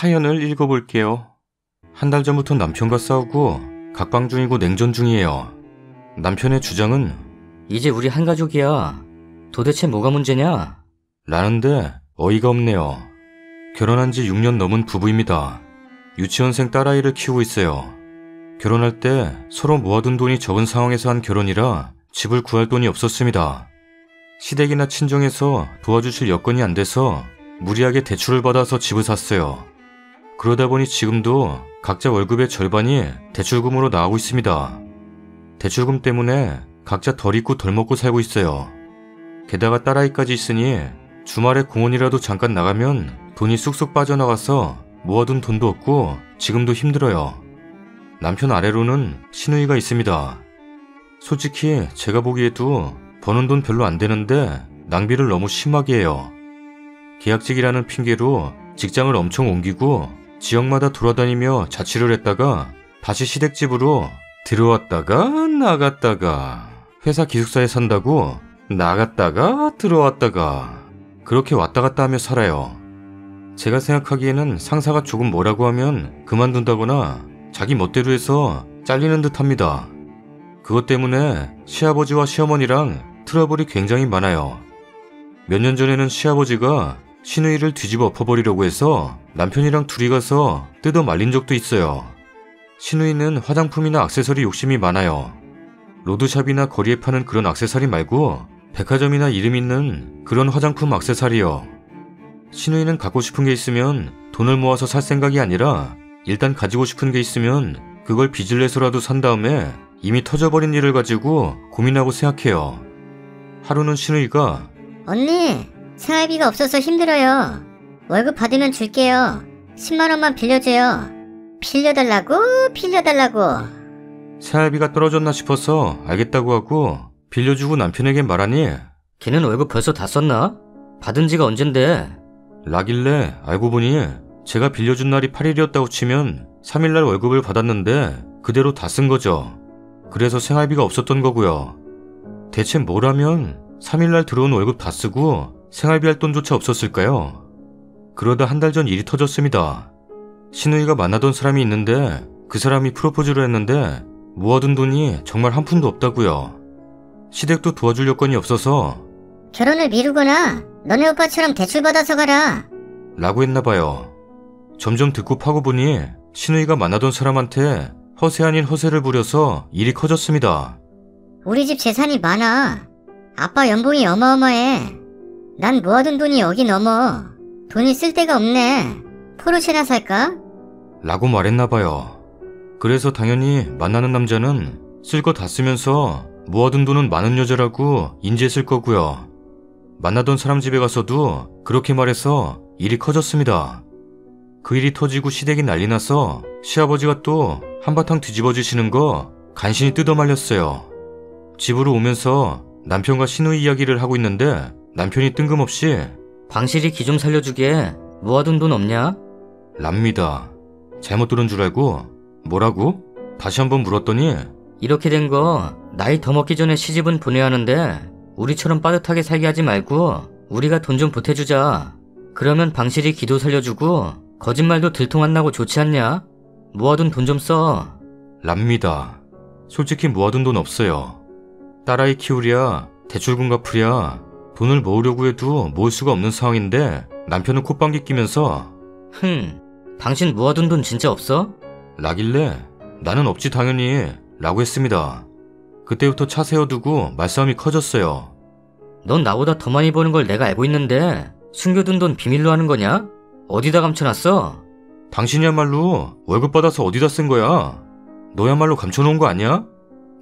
사연을 읽어볼게요. 한 달 전부터 남편과 싸우고 각방 중이고 냉전 중이에요. 남편의 주장은 이제 우리 한 가족이야. 도대체 뭐가 문제냐? 라는데 어이가 없네요. 결혼한 지 6년 넘은 부부입니다. 유치원생 딸아이를 키우고 있어요. 결혼할 때 서로 모아둔 돈이 적은 상황에서 한 결혼이라 집을 구할 돈이 없었습니다. 시댁이나 친정에서 도와주실 여건이 안 돼서 무리하게 대출을 받아서 집을 샀어요. 그러다 보니 지금도 각자 월급의 절반이 대출금으로 나가고 있습니다. 대출금 때문에 각자 덜 입고 덜 먹고 살고 있어요. 게다가 딸아이까지 있으니 주말에 공원이라도 잠깐 나가면 돈이 쑥쑥 빠져나가서 모아둔 돈도 없고 지금도 힘들어요. 남편 아래로는 시누이가 있습니다. 솔직히 제가 보기에도 버는 돈 별로 안 되는데 낭비를 너무 심하게 해요. 계약직이라는 핑계로 직장을 엄청 옮기고 지역마다 돌아다니며 자취를 했다가 다시 시댁집으로 들어왔다가 나갔다가 회사 기숙사에 산다고 나갔다가 들어왔다가 그렇게 왔다 갔다 하며 살아요. 제가 생각하기에는 상사가 조금 뭐라고 하면 그만둔다거나 자기 멋대로 해서 잘리는 듯 합니다. 그것 때문에 시아버지와 시어머니랑 트러블이 굉장히 많아요. 몇 년 전에는 시아버지가 시누이를 뒤집어 엎어버리려고 해서 남편이랑 둘이 가서 뜯어 말린 적도 있어요. 시누이는 화장품이나 액세서리 욕심이 많아요. 로드샵이나 거리에 파는 그런 액세서리 말고 백화점이나 이름 있는 그런 화장품 액세서리요. 시누이는 갖고 싶은 게 있으면 돈을 모아서 살 생각이 아니라 일단 가지고 싶은 게 있으면 그걸 빚을 내서라도 산 다음에 이미 터져버린 일을 가지고 고민하고 생각해요. 하루는 시누이가 언니, 생활비가 없어서 힘들어요. 월급 받으면 줄게요. 10만 원만 빌려줘요. 빌려달라고. 생활비가 떨어졌나 싶어서 알겠다고 하고 빌려주고 남편에게 말하니 걔는 월급 벌써 다 썼나? 받은 지가 언젠데? 라길래 알고 보니 제가 빌려준 날이 8일이었다고 치면 3일날 월급을 받았는데 그대로 다 쓴 거죠. 그래서 생활비가 없었던 거고요. 대체 뭘 하면 3일날 들어온 월급 다 쓰고 생활비 할 돈조차 없었을까요? 그러다 한 달 전 일이 터졌습니다. 시누이가 만나던 사람이 있는데 그 사람이 프로포즈를 했는데 모아둔 돈이 정말 한 푼도 없다고요. 시댁도 도와줄 여건이 없어서 결혼을 미루거나 너네 오빠처럼 대출받아서 가라 라고 했나봐요. 점점 듣고 파고 보니 시누이가 만나던 사람한테 허세 아닌 허세를 부려서 일이 커졌습니다. 우리 집 재산이 많아. 아빠 연봉이 어마어마해. 난 모아둔 돈이 여기 넘어. 돈이 쓸 데가 없네. 포르쉐나 살까? 라고 말했나봐요. 그래서 당연히 만나는 남자는 쓸 거 다 쓰면서 모아둔 돈은 많은 여자라고 인지했을 거고요. 만나던 사람 집에 가서도 그렇게 말해서 일이 커졌습니다. 그 일이 터지고 시댁이 난리 나서 시아버지가 또 한바탕 뒤집어지시는 거 간신히 뜯어말렸어요. 집으로 오면서 남편과 시누이 이야기를 하고 있는데 남편이 뜬금없이 방실이 기 좀 살려주게 모아둔 돈 없냐? 랍니다. 잘못 들은 줄 알고 뭐라고? 다시 한번 물었더니 이렇게 된 거 나이 더 먹기 전에 시집은 보내야 하는데 우리처럼 빠듯하게 살게 하지 말고 우리가 돈 좀 보태주자. 그러면 방실이 기도 살려주고 거짓말도 들통 안 나고 좋지 않냐? 모아둔 돈 좀 써. 랍니다. 솔직히 모아둔 돈 없어요. 딸아이 키우랴 대출금 갚으랴 돈을 모으려고 해도 모을 수가 없는 상황인데 남편은 콧방귀 끼면서 당신 모아둔 돈 진짜 없어? 라길래 나는 없지 당연히 라고 했습니다. 그때부터 차 세워두고 말싸움이 커졌어요. 넌 나보다 더 많이 버는 걸 내가 알고 있는데 숨겨둔 돈 비밀로 하는 거냐? 어디다 감춰놨어? 당신이야말로 월급 받아서 어디다 쓴 거야? 너야말로 감춰놓은 거 아니야?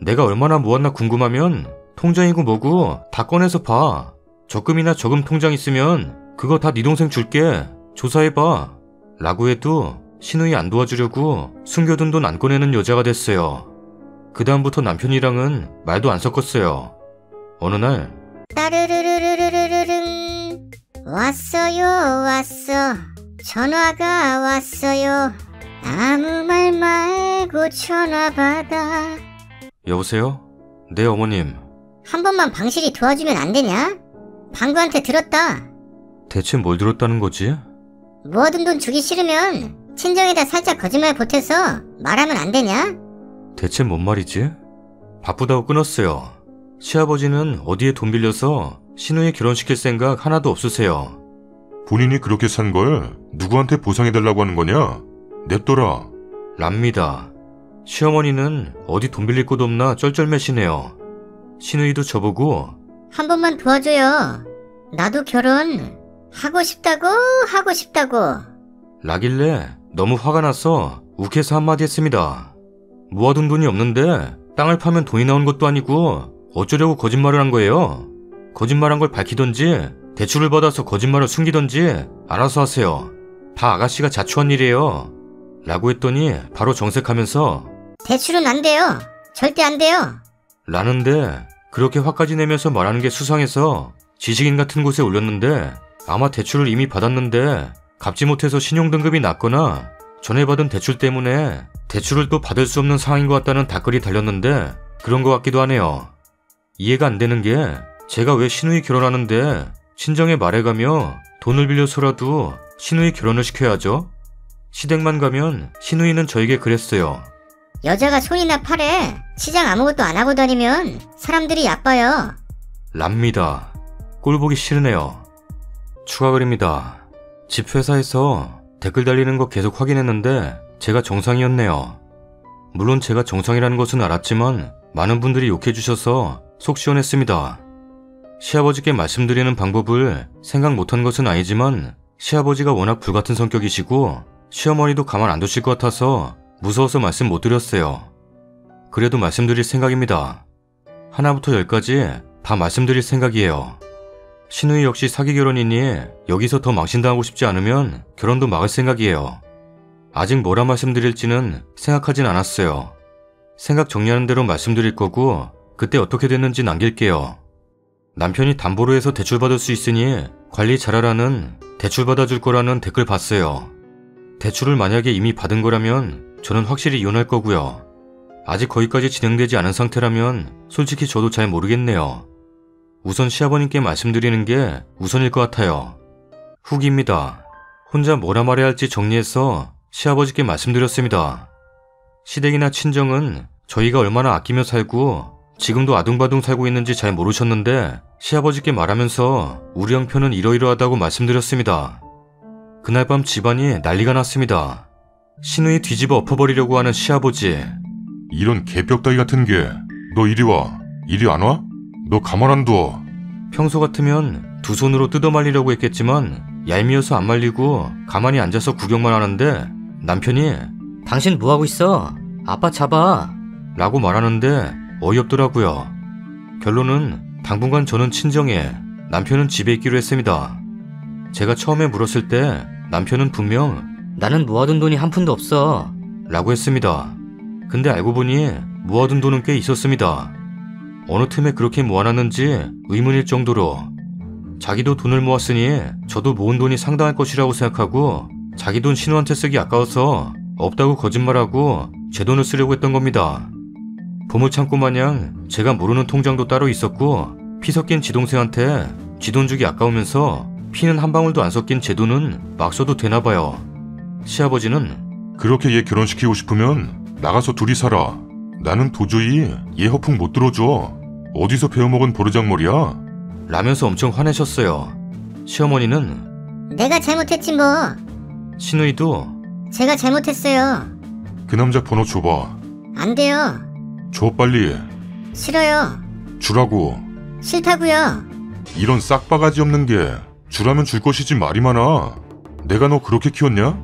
내가 얼마나 모았나 궁금하면 통장이고 뭐고 다 꺼내서 봐. 적금이나 저금 통장 있으면 그거 다 네 동생 줄게. 조사해봐. 라고 해도 시누이 안 도와주려고 숨겨둔 돈 안 꺼내는 여자가 됐어요. 그 다음부터 남편이랑은 말도 안 섞었어요. 어느 날 따르르르르르르릉 왔어 전화가 왔어요. 아무 말 말고 전화 받아. 여보세요? 네 어머님. 한 번만 방실이 도와주면 안 되냐? 방구한테 들었다. 대체 뭘 들었다는 거지? 모아둔 돈 주기 싫으면 친정에다 살짝 거짓말 보태서 말하면 안 되냐? 대체 뭔 말이지? 바쁘다고 끊었어요. 시아버지는 어디에 돈 빌려서 신우이 결혼시킬 생각 하나도 없으세요. 본인이 그렇게 산 걸 누구한테 보상해달라고 하는 거냐? 냅둬라. 랍니다. 시어머니는 어디 돈 빌릴 곳 없나 쩔쩔매시네요. 신우이도 저보고 한 번만 도와줘요. 나도 결혼 하고 싶다고. 라길래 너무 화가 나서 욱해서 한마디 했습니다. 모아둔 돈이 없는데 땅을 파면 돈이 나온 것도 아니고 어쩌려고 거짓말을 한 거예요? 거짓말한 걸 밝히던지 대출을 받아서 거짓말을 숨기던지 알아서 하세요. 다 아가씨가 자초한 일이에요. 라고 했더니 바로 정색하면서 대출은 안 돼요. 절대 안 돼요. 라는데 그렇게 화까지 내면서 말하는 게 수상해서 지식인 같은 곳에 올렸는데 아마 대출을 이미 받았는데 갚지 못해서 신용등급이 낮거나 전에 받은 대출 때문에 대출을 또 받을 수 없는 상황인 것 같다는 댓글이 달렸는데 그런 것 같기도 하네요. 이해가 안 되는 게 제가 왜 신우이 결혼하는데 친정에 말해가며 돈을 빌려서라도 신우이 결혼을 시켜야죠? 시댁만 가면 신우이는 저에게 그랬어요. 여자가 손이나 팔에 시장 아무것도 안 하고 다니면 사람들이 야빠요. 랍니다. 꼴 보기 싫으네요. 추가 글입니다. 집 회사에서 댓글 달리는 거 계속 확인했는데 제가 정상이었네요. 물론 제가 정상이라는 것은 알았지만 많은 분들이 욕해주셔서 속 시원했습니다. 시아버지께 말씀드리는 방법을 생각 못한 것은 아니지만 시아버지가 워낙 불같은 성격이시고 시어머니도 가만 안 두실 것 같아서 무서워서 말씀 못 드렸어요. 그래도 말씀드릴 생각입니다. 하나부터 열까지 다 말씀드릴 생각이에요. 신우이 역시 사기 결혼이니 여기서 더 망신당하고 싶지 않으면 결혼도 막을 생각이에요. 아직 뭐라 말씀드릴지는 생각하진 않았어요. 생각 정리하는 대로 말씀드릴 거고 그때 어떻게 됐는지 남길게요. 남편이 담보로 해서 대출받을 수 있으니 관리 잘하라는 대출받아줄 거라는 댓글 봤어요. 대출을 만약에 이미 받은 거라면 저는 확실히 이혼할 거고요. 아직 거기까지 진행되지 않은 상태라면 솔직히 저도 잘 모르겠네요. 우선 시아버님께 말씀드리는 게 우선일 것 같아요. 후기입니다. 혼자 뭐라 말해야 할지 정리해서 시아버지께 말씀드렸습니다. 시댁이나 친정은 저희가 얼마나 아끼며 살고 지금도 아둥바둥 살고 있는지 잘 모르셨는데 시아버지께 말하면서 우리 형편은 이러이러하다고 말씀드렸습니다. 그날 밤 집안이 난리가 났습니다. 신우이 뒤집어 엎어버리려고 하는 시아버지. 이런 개벽다기 같은 게 너 이리 와. 이리 안 와? 너 가만 안 둬. 평소 같으면 두 손으로 뜯어 말리려고 했겠지만 얄미워서 안 말리고 가만히 앉아서 구경만 하는데 남편이 당신 뭐하고 있어? 아빠 잡아. 라고 말하는데 어이없더라고요. 결론은 당분간 저는 친정에, 남편은 집에 있기로 했습니다. 제가 처음에 물었을 때 남편은 분명 나는 모아둔 돈이 한 푼도 없어. 라고 했습니다. 근데 알고 보니 모아둔 돈은 꽤 있었습니다. 어느 틈에 그렇게 모아놨는지 의문일 정도로. 자기도 돈을 모았으니 저도 모은 돈이 상당할 것이라고 생각하고 자기 돈 신우한테 쓰기 아까워서 없다고 거짓말하고 제 돈을 쓰려고 했던 겁니다. 보물창고 마냥 제가 모르는 통장도 따로 있었고 피 섞인 지동생한테 지 돈 주기 아까우면서 피는 한 방울도 안 섞인 제 돈은 막 써도 되나봐요. 시아버지는 그렇게 얘 결혼시키고 싶으면 나가서 둘이 살아. 나는 도저히 얘 허풍 못 들어줘. 어디서 배워먹은 버르장머리야? 라면서 엄청 화내셨어요. 시어머니는 내가 잘못했지 뭐. 신우이도 제가 잘못했어요. 그 남자 번호 줘봐. 안 돼요. 줘 빨리. 싫어요. 주라고. 싫다고요. 이런 싹바가지 없는 게 주라면 줄 것이지 말이 많아. 내가 너 그렇게 키웠냐?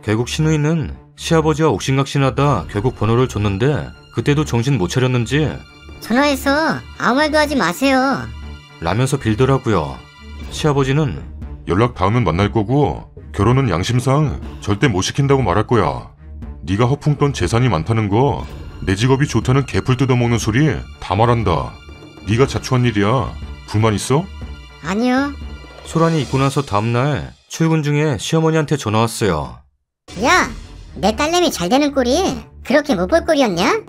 결국 신우이는 시아버지와 옥신각신하다 결국 번호를 줬는데 그때도 정신 못 차렸는지 전화해서 아무 말도 하지 마세요. 라면서 빌더라고요. 시아버지는 연락 닿으면 만날 거고 결혼은 양심상 절대 못 시킨다고 말할 거야. 네가 허풍 떤 재산이 많다는 거, 내 직업이 좋다는 개풀 뜯어먹는 소리 다 말한다. 네가 자초한 일이야. 불만 있어? 아니요. 소란이 있고 나서 다음날 출근 중에 시어머니한테 전화 왔어요. 야, 내 딸내미 잘 되는 꼴이 그렇게 못 볼 꼴이었냐?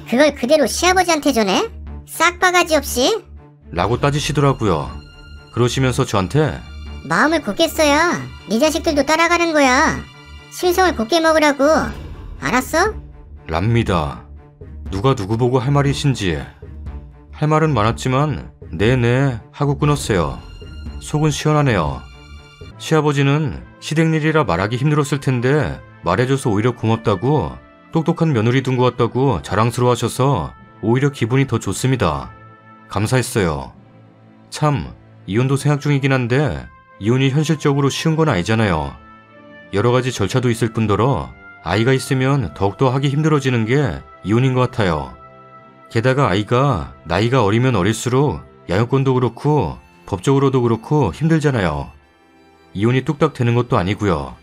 그걸 그대로 시아버지한테 전해? 싹바가지 없이? 라고 따지시더라고요. 그러시면서 저한테 마음을 굳게 써야 네 자식들도 따라가는 거야. 실성을 굳게 먹으라고. 알았어? 랍니다. 누가 누구 보고 할 말이신지. 할 말은 많았지만 네네 하고 끊었어요. 속은 시원하네요. 시아버지는 시댁일이라 말하기 힘들었을 텐데 말해줘서 오히려 고맙다고, 똑똑한 며느리 둔 것 같다고 자랑스러워하셔서 오히려 기분이 더 좋습니다. 감사했어요. 참, 이혼도 생각 중이긴 한데 이혼이 현실적으로 쉬운 건 아니잖아요. 여러 가지 절차도 있을 뿐더러 아이가 있으면 더욱더 하기 힘들어지는 게 이혼인 것 같아요. 게다가 아이가 나이가 어리면 어릴수록 양육권도 그렇고 법적으로도 그렇고 힘들잖아요. 이혼이 뚝딱 되는 것도 아니고요.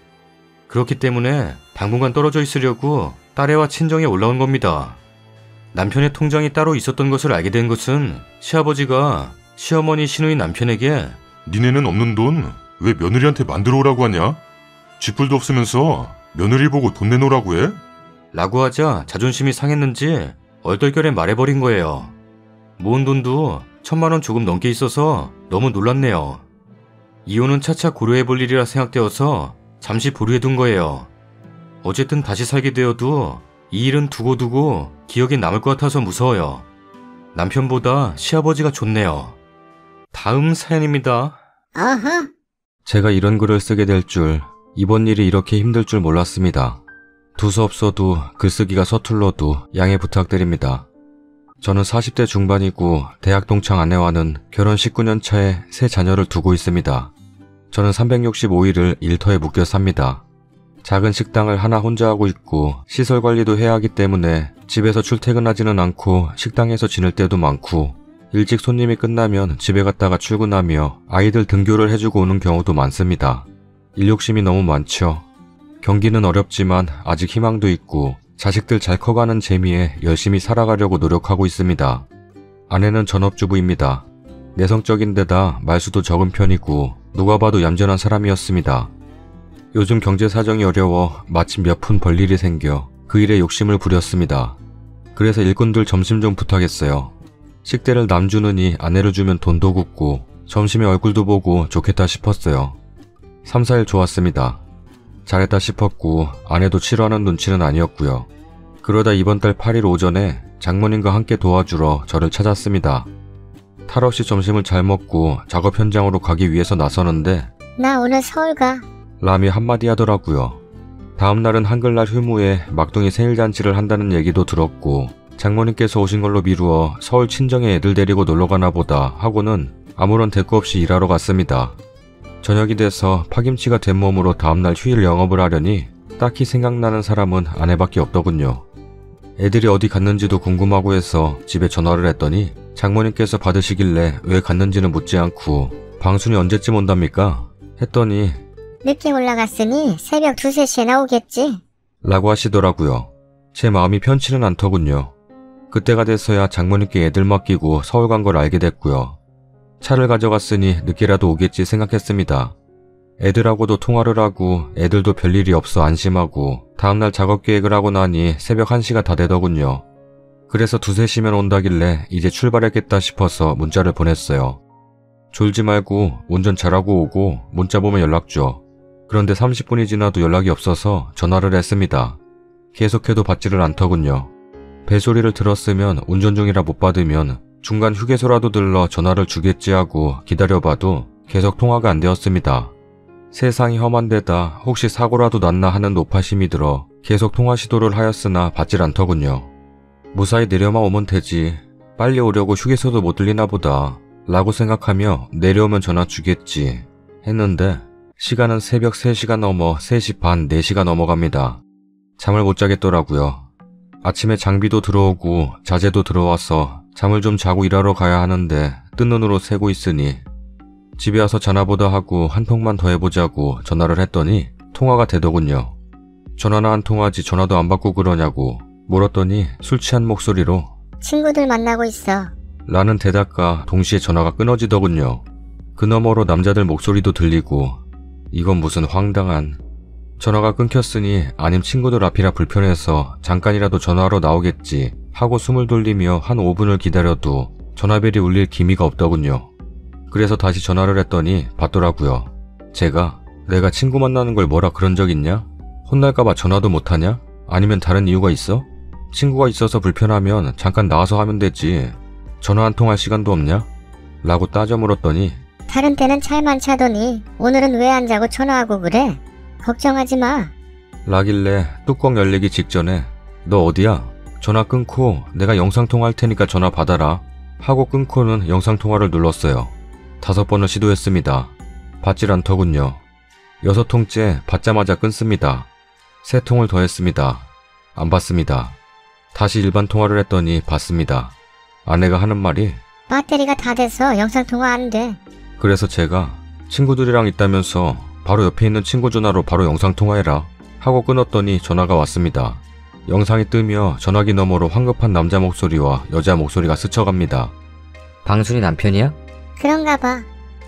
그렇기 때문에 당분간 떨어져 있으려고 딸애와 친정에 올라온 겁니다. 남편의 통장이 따로 있었던 것을 알게 된 것은 시아버지가 시어머니 시누이 남편에게 니네는 없는 돈 왜 며느리한테 만들어 오라고 하냐? 쥐뿔도 없으면서 며느리 보고 돈 내놓으라고 해? 라고 하자 자존심이 상했는지 얼떨결에 말해버린 거예요. 모은 돈도 1,000만 원 조금 넘게 있어서 너무 놀랐네요. 이혼은 차차 고려해볼 일이라 생각되어서 잠시 보류해둔 거예요. 어쨌든 다시 살게 되어도 이 일은 두고두고 기억에 남을 것 같아서 무서워요. 남편보다 시아버지가 좋네요. 다음 사연입니다. 어허. 제가 이런 글을 쓰게 될 줄, 이번 일이 이렇게 힘들 줄 몰랐습니다. 두서없어도 글쓰기가 서툴러도 양해 부탁드립니다. 저는 40대 중반이고 대학 동창 아내와는 결혼 19년 차에 새 자녀를 두고 있습니다. 저는 365일을 일터에 묶여 삽니다. 작은 식당을 하나 혼자 하고 있고 시설 관리도 해야 하기 때문에 집에서 출퇴근하지는 않고 식당에서 지낼 때도 많고, 일찍 손님이 끝나면 집에 갔다가 출근하며 아이들 등교를 해주고 오는 경우도 많습니다. 일 욕심이 너무 많죠. 경기는 어렵지만 아직 희망도 있고 자식들 잘 커가는 재미에 열심히 살아가려고 노력하고 있습니다. 아내는 전업주부입니다. 내성적인 데다 말수도 적은 편이고 누가 봐도 얌전한 사람이었습니다. 요즘 경제 사정이 어려워 마침 몇 푼 벌 일이 생겨 그 일에 욕심을 부렸습니다. 그래서 일꾼들 점심 좀 부탁했어요. 식대를 남 주느니 아내를 주면 돈도 굳고 점심에 얼굴도 보고 좋겠다 싶었어요. 3, 4일 좋았습니다. 잘했다 싶었고 아내도 싫어하는 눈치는 아니었고요. 그러다 이번 달 8일 오전에 장모님과 함께 도와주러 저를 찾았습니다. 탈 없이 점심을 잘 먹고 작업 현장으로 가기 위해서 나서는데 나 오늘 서울 가. 람이 한마디 하더라고요. 다음날은 한글날 휴무에 막둥이 생일잔치를 한다는 얘기도 들었고 장모님께서 오신 걸로 미루어 서울 친정에 애들 데리고 놀러가나 보다 하고는 아무런 대꾸 없이 일하러 갔습니다. 저녁이 돼서 파김치가 된 몸으로 다음날 휴일 영업을 하려니 딱히 생각나는 사람은 아내밖에 없더군요. 애들이 어디 갔는지도 궁금하고 해서 집에 전화를 했더니 장모님께서 받으시길래 왜 갔는지는 묻지 않고 방순이 언제쯤 온답니까? 했더니 늦게 올라갔으니 새벽 2, 3시에 나오겠지. 라고 하시더라고요. 제 마음이 편치는 않더군요. 그때가 돼서야 장모님께 애들 맡기고 서울 간 걸 알게 됐고요. 차를 가져갔으니 늦게라도 오겠지 생각했습니다. 애들하고도 통화를 하고 애들도 별일이 없어 안심하고 다음날 작업 계획을 하고 나니 새벽 1시가 다 되더군요. 그래서 2, 3시면 온다길래 이제 출발했겠다 싶어서 문자를 보냈어요. 졸지 말고 운전 잘하고 오고 문자 보면 연락 줘. 그런데 30분이 지나도 연락이 없어서 전화를 했습니다. 계속해도 받지를 않더군요. 배소리를 들었으면 운전 중이라 못 받으면 중간 휴게소라도 들러 전화를 주겠지 하고 기다려봐도 계속 통화가 안 되었습니다. 세상이 험한 데다 혹시 사고라도 났나 하는 노파심이 들어 계속 통화 시도를 하였으나 받질 않더군요. 무사히 내려만 오면 되지. 빨리 오려고 휴게소도 못 들리나 보다 라고 생각하며 내려오면 전화 주겠지 했는데 시간은 새벽 3시가 넘어 3시 반, 4시가 넘어갑니다. 잠을 못 자겠더라고요. 아침에 장비도 들어오고 자재도 들어와서 잠을 좀 자고 일하러 가야 하는데 뜬 눈으로 새고 있으니 집에 와서 자나보다 하고 한 통만 더 해보자고 전화를 했더니 통화가 되더군요. 전화나 한 통하지 전화도 안 받고 그러냐고 물었더니 술 취한 목소리로 친구들 만나고 있어. 라는 대답과 동시에 전화가 끊어지더군요. 그 너머로 남자들 목소리도 들리고 이건 무슨 황당한. 전화가 끊겼으니 아님 친구들 앞이라 불편해서 잠깐이라도 전화하러 나오겠지 하고 숨을 돌리며 한 5분을 기다려도 전화벨이 울릴 기미가 없더군요. 그래서 다시 전화를 했더니 받더라고요. 제가 내가 친구 만나는 걸 뭐라 그런 적 있냐? 혼날까봐 전화도 못하냐? 아니면 다른 이유가 있어? 친구가 있어서 불편하면 잠깐 나와서 하면 되지. 전화 한 통 할 시간도 없냐? 라고 따져 물었더니 다른 때는 잘만 차더니 오늘은 왜 안 자고 전화하고 그래? 걱정하지 마. 라길래 뚜껑 열리기 직전에 너 어디야? 전화 끊고 내가 영상통화 할 테니까 전화 받아라 하고 끊고는 영상통화를 눌렀어요. 5번을 시도했습니다. 받질 않더군요. 6통째 받자마자 끊습니다. 3통을 더 했습니다. 안 받습니다. 다시 일반 통화를 했더니 받습니다. 아내가 하는 말이 배터리가 다 돼서 영상통화 안 돼. 그래서 제가 친구들이랑 있다면서 바로 옆에 있는 친구 전화로 바로 영상통화해라 하고 끊었더니 전화가 왔습니다. 영상이 뜨며 전화기 너머로 황급한 남자 목소리와 여자 목소리가 스쳐갑니다. 방순이 남편이야? 그런가 봐.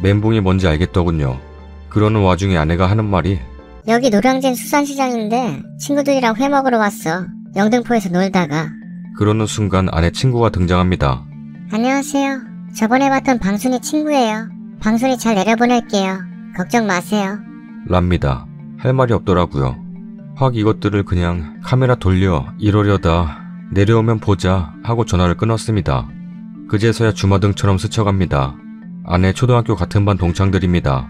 멘붕이 뭔지 알겠더군요. 그러는 와중에 아내가 하는 말이 여기 노량진 수산시장인데 친구들이랑 회 먹으러 왔어. 영등포에서 놀다가. 그러는 순간 아내 친구가 등장합니다. 안녕하세요. 저번에 봤던 방순이 친구예요. 방순이 잘 내려보낼게요. 걱정 마세요. 랍니다. 할 말이 없더라고요. 확 이것들을 그냥 카메라 돌려 이러려다 내려오면 보자 하고 전화를 끊었습니다. 그제서야 주마등처럼 스쳐갑니다. 아내 초등학교 같은 반 동창들입니다.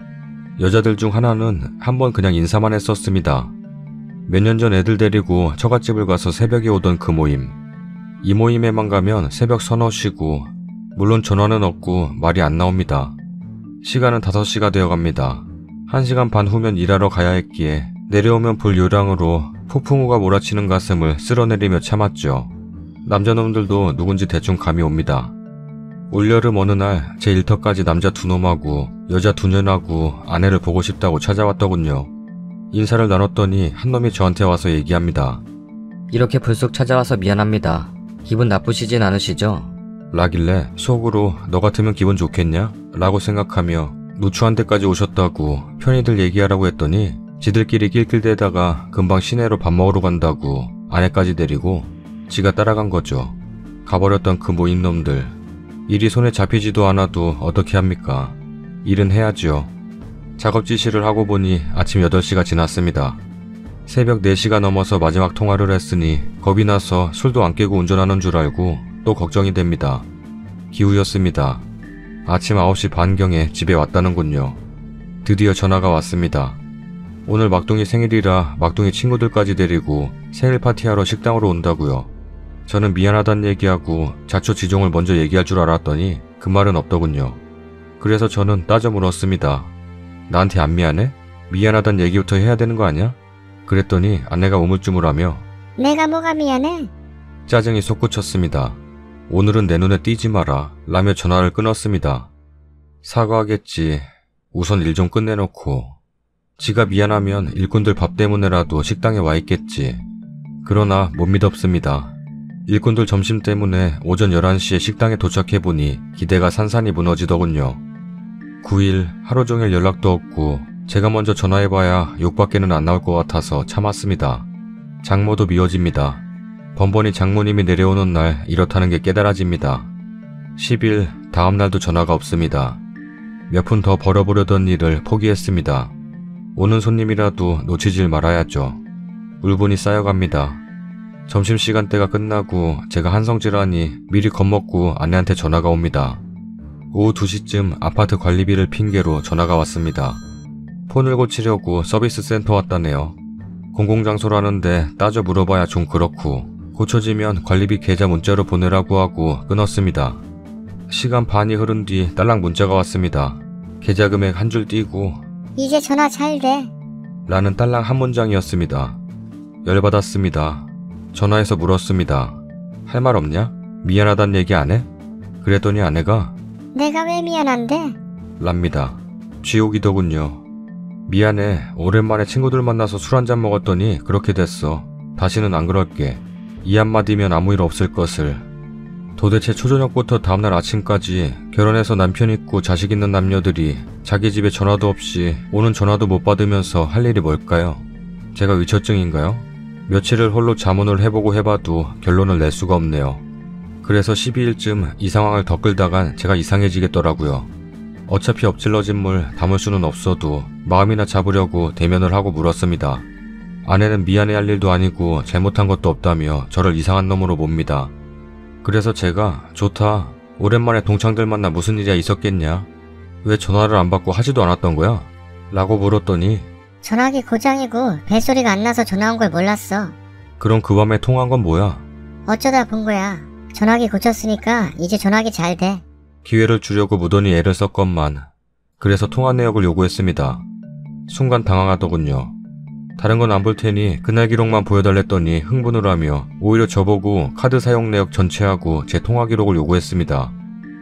여자들 중 하나는 한번 그냥 인사만 했었습니다. 몇 년 전 애들 데리고 처갓집을 가서 새벽에 오던 그 모임. 이 모임에만 가면 새벽 서너 시고 물론 전화는 없고 말이 안 나옵니다. 시간은 5시가 되어갑니다. 1시간 반 후면 일하러 가야 했기에 내려오면 볼 요량으로 폭풍우가 몰아치는 가슴을 쓸어내리며 참았죠. 남자놈들도 누군지 대충 감이 옵니다. 올여름 어느 날 제 일터까지 남자 2놈하고 여자 2년하고 아내를 보고 싶다고 찾아왔더군요. 인사를 나눴더니 한 놈이 저한테 와서 얘기합니다. 이렇게 불쑥 찾아와서 미안합니다. 기분 나쁘시진 않으시죠? 라길래 속으로 너 같으면 기분 좋겠냐? 라고 생각하며 누추한 데까지 오셨다고 편히들 얘기하라고 했더니 지들끼리 낄낄대다가 금방 시내로 밥 먹으러 간다고 아내까지 데리고 지가 따라간 거죠. 가버렸던 그 모임 놈들. 일이 손에 잡히지도 않아도 어떻게 합니까? 일은 해야죠. 작업 지시를 하고 보니 아침 8시가 지났습니다. 새벽 4시가 넘어서 마지막 통화를 했으니 겁이 나서 술도 안 깨고 운전하는 줄 알고 또 걱정이 됩니다. 기우였습니다. 아침 9시 반경에 집에 왔다는군요. 드디어 전화가 왔습니다. 오늘 막둥이 생일이라 막둥이 친구들까지 데리고 생일 파티하러 식당으로 온다고요. 저는 미안하단 얘기하고 자초지종을 먼저 얘기할 줄 알았더니 그 말은 없더군요. 그래서 저는 따져 물었습니다. 나한테 안 미안해? 미안하단 얘기부터 해야 되는 거 아니야? 그랬더니 아내가 우물쭈물하며 내가 뭐가 미안해? 짜증이 솟구쳤습니다. 오늘은 내 눈에 띄지 마라 라며 전화를 끊었습니다. 사과하겠지. 우선 일 좀 끝내놓고. 지가 미안하면 일꾼들 밥 때문에라도 식당에 와 있겠지. 그러나 못 믿었습니다. 일꾼들 점심 때문에 오전 11시에 식당에 도착해보니 기대가 산산이 무너지더군요. 9일 하루 종일 연락도 없고 제가 먼저 전화해봐야 욕밖에는 안 나올 것 같아서 참았습니다. 장모도 미워집니다. 번번이 장모님이 내려오는 날 이렇다는 게 깨달아집니다. 10일 다음 날도 전화가 없습니다. 몇 푼 더 벌어보려던 일을 포기했습니다. 오는 손님이라도 놓치질 말아야죠. 울분이 쌓여갑니다. 점심시간대가 끝나고 제가 한성질하니 미리 겁먹고 아내한테 전화가 옵니다. 오후 2시쯤 아파트 관리비를 핑계로 전화가 왔습니다. 폰을 고치려고 서비스 센터 왔다네요. 공공장소라는데 따져 물어봐야 좀 그렇고 고쳐지면 관리비 계좌 문자로 보내라고 하고 끊었습니다. 시간 반이 흐른 뒤 딸랑 문자가 왔습니다. 계좌 금액 한 줄 띄고 이제 전화 잘 돼. 라는 딸랑 한 문장이었습니다. 열받았습니다. 전화해서 물었습니다. 할 말 없냐? 미안하단 얘기 안 해? 그랬더니 아내가 내가 왜 미안한데? 랍니다. 쥐옥이더군요. 미안해. 오랜만에 친구들 만나서 술 한잔 먹었더니 그렇게 됐어. 다시는 안 그럴게. 이 한마디면 아무 일 없을 것을. 도대체 초저녁부터 다음날 아침까지 결혼해서 남편 있고 자식 있는 남녀들이 자기 집에 전화도 없이 오는 전화도 못 받으면서 할 일이 뭘까요? 제가 의처증인가요? 며칠을 홀로 자문을 해보고 해봐도 결론을 낼 수가 없네요. 그래서 12일쯤 이 상황을 더 끌다간 제가 이상해지겠더라고요. 어차피 엎질러진 물 담을 수는 없어도 마음이나 잡으려고 대면을 하고 물었습니다. 아내는 미안해할 일도 아니고 잘못한 것도 없다며 저를 이상한 놈으로 봅니다. 그래서 제가 좋다. 오랜만에 동창들 만나 무슨 일이야 있었겠냐? 왜 전화를 안 받고 하지도 않았던 거야? 라고 물었더니 전화기 고장이고 벨소리가 안 나서 전화 온 걸 몰랐어. 그럼 그 밤에 통화한 건 뭐야? 어쩌다 본 거야. 전화기 고쳤으니까 이제 전화기 잘 돼. 기회를 주려고 무던히 애를 썼건만 그래서 통화 내역을 요구했습니다. 순간 당황하더군요. 다른 건 안 볼 테니 그날 기록만 보여달랬더니 흥분을 하며 오히려 저보고 카드 사용 내역 전체하고 제 통화 기록을 요구했습니다.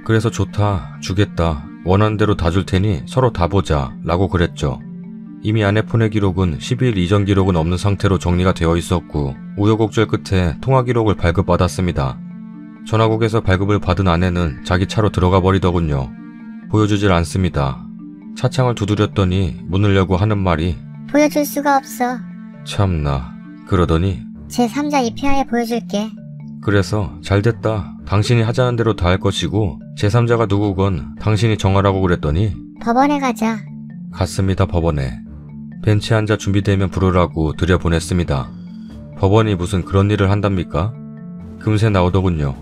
그래서 좋다, 주겠다, 원하는 대로 다 줄 테니 서로 다 보자 라고 그랬죠. 이미 아내 폰의 기록은 12일 이전 기록은 없는 상태로 정리가 되어 있었고 우여곡절 끝에 통화 기록을 발급받았습니다. 전화국에서 발급을 받은 아내는 자기 차로 들어가 버리더군요. 보여주질 않습니다. 차창을 두드렸더니 문을 열고 하는 말이 보여줄 수가 없어. 참나. 그러더니 제3자 입회하에 보여줄게. 그래서 잘됐다. 당신이 하자는 대로 다 할 것이고 제3자가 누구건 당신이 정하라고 그랬더니 법원에 가자. 갔습니다. 법원에. 벤치에 앉아 준비되면 부르라고 들여보냈습니다. 법원이 무슨 그런 일을 한답니까? 금세 나오더군요.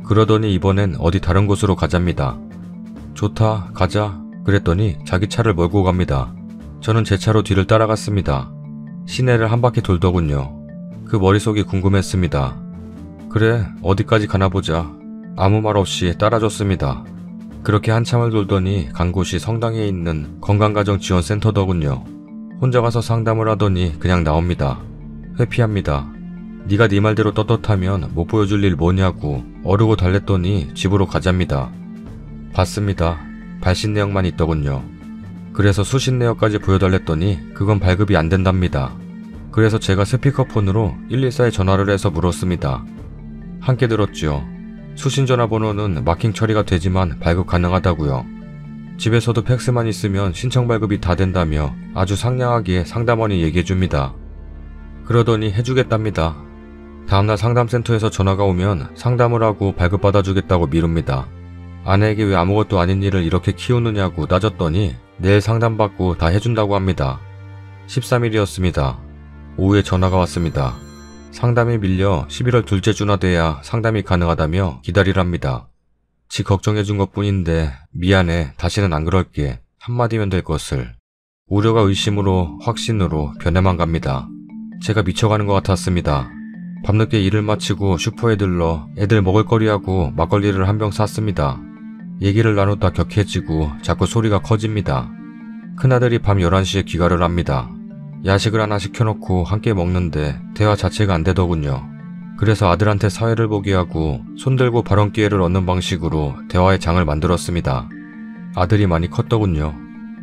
그러더니 이번엔 어디 다른 곳으로 가잡니다. 좋다, 가자. 그랬더니 자기 차를 몰고 갑니다. 저는 제 차로 뒤를 따라갔습니다. 시내를 한 바퀴 돌더군요. 그 머릿속이 궁금했습니다. 그래, 어디까지 가나 보자. 아무 말 없이 따라줬습니다. 그렇게 한참을 돌더니 간 곳이 성당에 있는 건강가정지원센터더군요. 혼자 가서 상담을 하더니 그냥 나옵니다. 회피합니다. 네가 네 말대로 떳떳하면 못 보여줄 일 뭐냐고 어르고 달랬더니 집으로 가잡니다. 봤습니다. 발신 내역만 있더군요. 그래서 수신 내역까지 보여달랬더니 그건 발급이 안 된답니다. 그래서 제가 스피커폰으로 114에 전화를 해서 물었습니다. 함께 들었죠. 수신 전화번호는 마킹 처리가 되지만 발급 가능하다고요. 집에서도 팩스만 있으면 신청 발급이 다 된다며 아주 상냥하게 상담원이 얘기해줍니다. 그러더니 해주겠답니다. 다음날 상담센터에서 전화가 오면 상담을 하고 발급받아주겠다고 미룹니다. 아내에게 왜 아무것도 아닌 일을 이렇게 키우느냐고 따졌더니 내일 상담받고 다 해준다고 합니다. 13일이었습니다. 오후에 전화가 왔습니다. 상담이 밀려 11월 둘째 주나 돼야 상담이 가능하다며 기다리랍니다. 지 걱정해준 것뿐인데 미안해, 다시는 안 그럴게, 한마디면 될 것을. 우려가 의심으로 확신으로 변해만 갑니다. 제가 미쳐가는 것 같았습니다. 밤늦게 일을 마치고 슈퍼에 들러 애들 먹을거리하고 막걸리를 한 병 샀습니다. 얘기를 나누다 격해지고 자꾸 소리가 커집니다. 큰아들이 밤 11시에 귀가를 합니다. 야식을 하나 시켜놓고 함께 먹는데 대화 자체가 안 되더군요. 그래서 아들한테 사회를 보게 하고 손들고 발언 기회를 얻는 방식으로 대화의 장을 만들었습니다. 아들이 많이 컸더군요.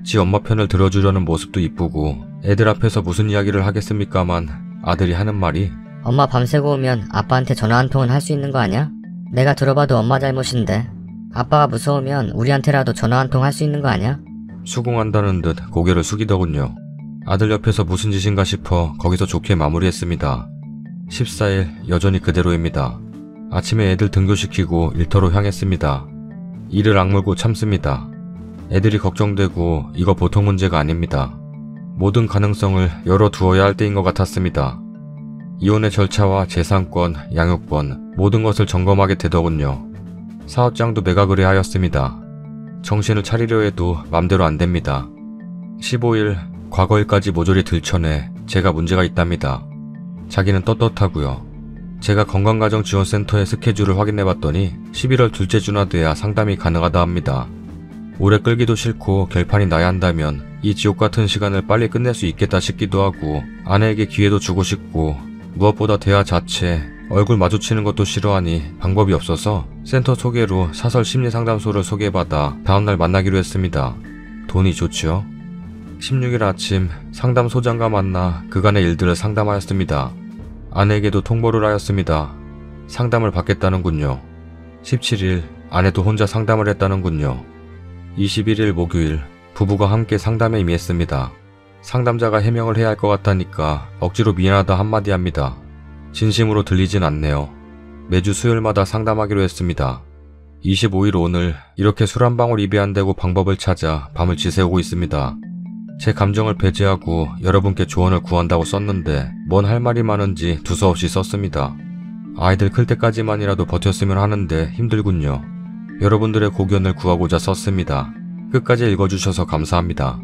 지 엄마 편을 들어주려는 모습도 이쁘고 애들 앞에서 무슨 이야기를 하겠습니까만 아들이 하는 말이 엄마 밤새고 오면 아빠한테 전화 한 통은 할 수 있는 거 아니야? 내가 들어봐도 엄마 잘못인데. 아빠가 무서우면 우리한테라도 전화 한 통 할 수 있는 거 아니야? 수긍한다는 듯 고개를 숙이더군요. 아들 옆에서 무슨 짓인가 싶어 거기서 좋게 마무리했습니다. 14일 여전히 그대로입니다. 아침에 애들 등교시키고 일터로 향했습니다. 이를 악물고 참습니다. 애들이 걱정되고 이거 보통 문제가 아닙니다. 모든 가능성을 열어두어야 할 때인 것 같았습니다. 이혼의 절차와 재산권, 양육권 모든 것을 점검하게 되더군요. 사업장도 매각을 해야 하였습니다. 정신을 차리려 해도 맘대로 안 됩니다. 15일 과거 일까지 모조리 들춰내 제가 문제가 있답니다. 자기는 떳떳하고요. 제가 건강가정지원센터의 스케줄을 확인해봤더니 11월 둘째 주나 돼야 상담이 가능하다 합니다. 오래 끌기도 싫고 결판이 나야 한다면 이 지옥같은 시간을 빨리 끝낼 수 있겠다 싶기도 하고 아내에게 기회도 주고 싶고 무엇보다 대화 자체, 얼굴 마주치는 것도 싫어하니 방법이 없어서 센터 소개로 사설 심리상담소를 소개받아 다음날 만나기로 했습니다. 돈이 좋죠? 16일 아침 상담소장과 만나 그간의 일들을 상담하였습니다. 아내에게도 통보를 하였습니다. 상담을 받겠다는군요. 17일 아내도 혼자 상담을 했다는군요. 21일 목요일 부부가 함께 상담에 임했습니다. 상담자가 해명을 해야 할 것 같다니까 억지로 미안하다 한마디 합니다. 진심으로 들리진 않네요. 매주 수요일마다 상담하기로 했습니다. 25일 오늘 이렇게 술 한 방울 입에 안 대고 방법을 찾아 밤을 지새우고 있습니다. 제 감정을 배제하고 여러분께 조언을 구한다고 썼는데 뭔 할 말이 많은지 두서없이 썼습니다. 아이들 클 때까지만이라도 버텼으면 하는데 힘들군요. 여러분들의 고견을 구하고자 썼습니다. 끝까지 읽어주셔서 감사합니다.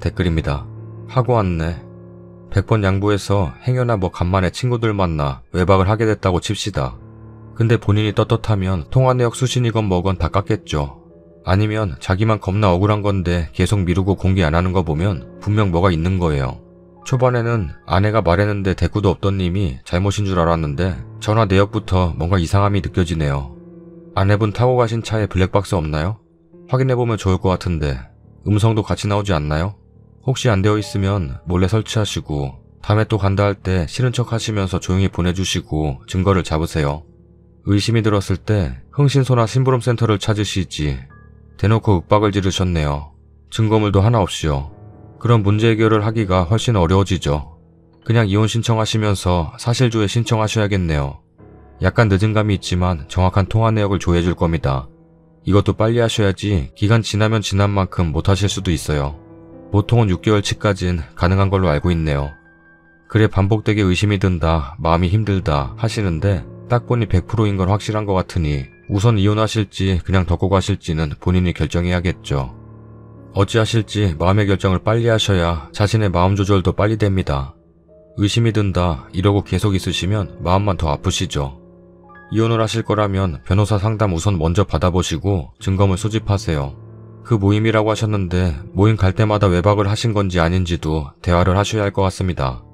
댓글입니다. 하고 왔네. 100번 양보해서 행여나 뭐 간만에 친구들 만나 외박을 하게 됐다고 칩시다. 근데 본인이 떳떳하면 통화 내역 수신이건 뭐건 다 깎겠죠. 아니면 자기만 겁나 억울한 건데 계속 미루고 공개 안 하는 거 보면 분명 뭐가 있는 거예요. 초반에는 아내가 말했는데 대꾸도 없던 님이 잘못인 줄 알았는데 전화 내역부터 뭔가 이상함이 느껴지네요. 아내분 타고 가신 차에 블랙박스 없나요? 확인해보면 좋을 것 같은데 음성도 같이 나오지 않나요? 혹시 안 되어 있으면 몰래 설치하시고 다음에 또 간다 할 때 싫은 척 하시면서 조용히 보내주시고 증거를 잡으세요. 의심이 들었을 때 흥신소나 심부름센터를 찾으시지. 대놓고 윽박을 지르셨네요. 증거물도 하나 없이요. 그럼 문제 해결을 하기가 훨씬 어려워지죠. 그냥 이혼 신청하시면서 사실조회 신청하셔야겠네요. 약간 늦은 감이 있지만 정확한 통화 내역을 조회해줄 겁니다. 이것도 빨리 하셔야지 기간 지나면 지난 만큼 못하실 수도 있어요. 보통은 6개월치까진 가능한 걸로 알고 있네요. 그래 반복되게 의심이 든다, 마음이 힘들다 하시는데 딱 보니 100%인 건 확실한 것 같으니 우선 이혼하실지 그냥 덮고 가실지는 본인이 결정해야겠죠. 어찌하실지 마음의 결정을 빨리 하셔야 자신의 마음 조절도 빨리 됩니다. 의심이 든다 이러고 계속 있으시면 마음만 더 아프시죠. 이혼을 하실 거라면 변호사 상담 우선 먼저 받아보시고 증거물 수집하세요. 그 모임이라고 하셨는데 모임 갈 때마다 외박을 하신 건지 아닌지도 대화를 하셔야 할 것 같습니다.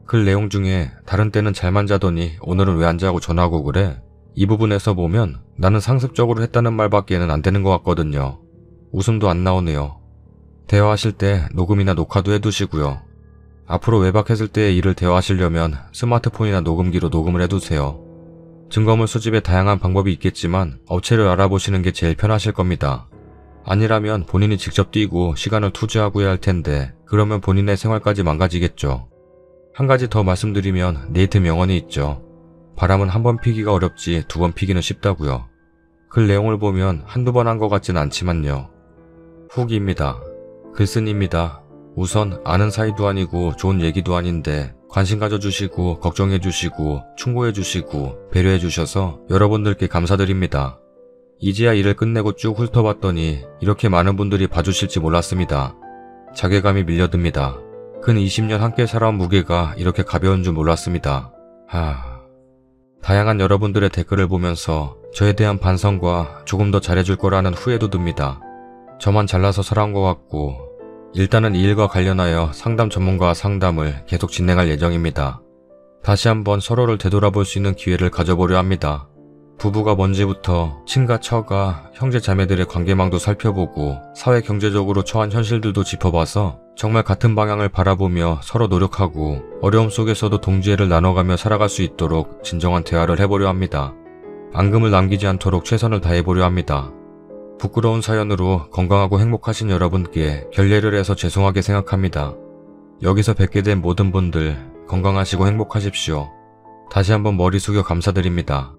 글 내용 중에 다른 때는 잘만 자더니 오늘은 왜 안 자고 전화하고 그래? 이 부분에서 보면 나는 상습적으로 했다는 말밖에는 안 되는 것 같거든요. 웃음도 안 나오네요. 대화하실 때 녹음이나 녹화도 해두시고요. 앞으로 외박했을 때의 일을 대화하시려면 스마트폰이나 녹음기로 녹음을 해두세요. 증거물 수집에 다양한 방법이 있겠지만 업체를 알아보시는 게 제일 편하실 겁니다. 아니라면 본인이 직접 뛰고 시간을 투자하고야 할 텐데 그러면 본인의 생활까지 망가지겠죠. 한 가지 더 말씀드리면 네이트 명언이 있죠. 바람은 한 번 피기가 어렵지 2번 피기는 쉽다고요. 글 내용을 보면 한두 번 한 것 같진 않지만요. 후기입니다. 글쓴이입니다. 우선 아는 사이도 아니고 좋은 얘기도 아닌데 관심 가져주시고 걱정해주시고 충고해주시고 배려해주셔서 여러분들께 감사드립니다. 이제야 일을 끝내고 쭉 훑어봤더니 이렇게 많은 분들이 봐주실지 몰랐습니다. 자괴감이 밀려듭니다. 근 20년 함께 살아온 무게가 이렇게 가벼운 줄 몰랐습니다. 다양한 여러분들의 댓글을 보면서 저에 대한 반성과 조금 더 잘해줄 거라는 후회도 듭니다. 저만 잘나서 살아온 것 같고 일단은 이 일과 관련하여 상담 전문가와 상담을 계속 진행할 예정입니다. 다시 한번 서로를 되돌아볼 수 있는 기회를 가져보려 합니다. 부부가 뭔지부터 친가 처가 형제 자매들의 관계망도 살펴보고 사회 경제적으로 처한 현실들도 짚어봐서 정말 같은 방향을 바라보며 서로 노력하고 어려움 속에서도 동지애를 나눠가며 살아갈 수 있도록 진정한 대화를 해보려 합니다. 앙금을 남기지 않도록 최선을 다해보려 합니다. 부끄러운 사연으로 건강하고 행복하신 여러분께 결례를 해서 죄송하게 생각합니다. 여기서 뵙게 된 모든 분들 건강하시고 행복하십시오. 다시 한번 머리 숙여 감사드립니다.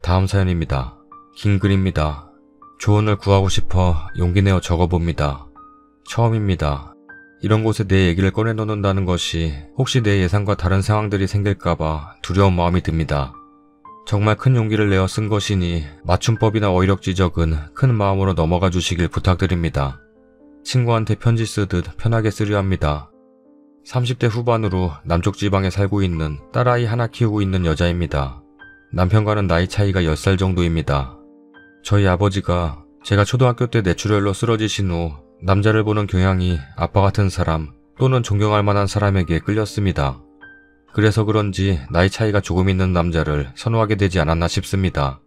다음 사연입니다. 긴 글입니다. 조언을 구하고 싶어 용기 내어 적어봅니다. 처음입니다. 이런 곳에 내 얘기를 꺼내놓는다는 것이 혹시 내 예상과 다른 상황들이 생길까봐 두려운 마음이 듭니다. 정말 큰 용기를 내어 쓴 것이니 맞춤법이나 어휘력 지적은 큰 마음으로 넘어가 주시길 부탁드립니다. 친구한테 편지 쓰듯 편하게 쓰려 합니다. 30대 후반으로 남쪽 지방에 살고 있는 딸아이 하나 키우고 있는 여자입니다. 남편과는 나이 차이가 10살 정도입니다. 저희 아버지가 제가 초등학교 때 뇌출혈로 쓰러지신 후 남자를 보는 경향이 아빠 같은 사람 또는 존경할 만한 사람에게 끌렸습니다. 그래서 그런지 나이 차이가 조금 있는 남자를 선호하게 되지 않았나 싶습니다.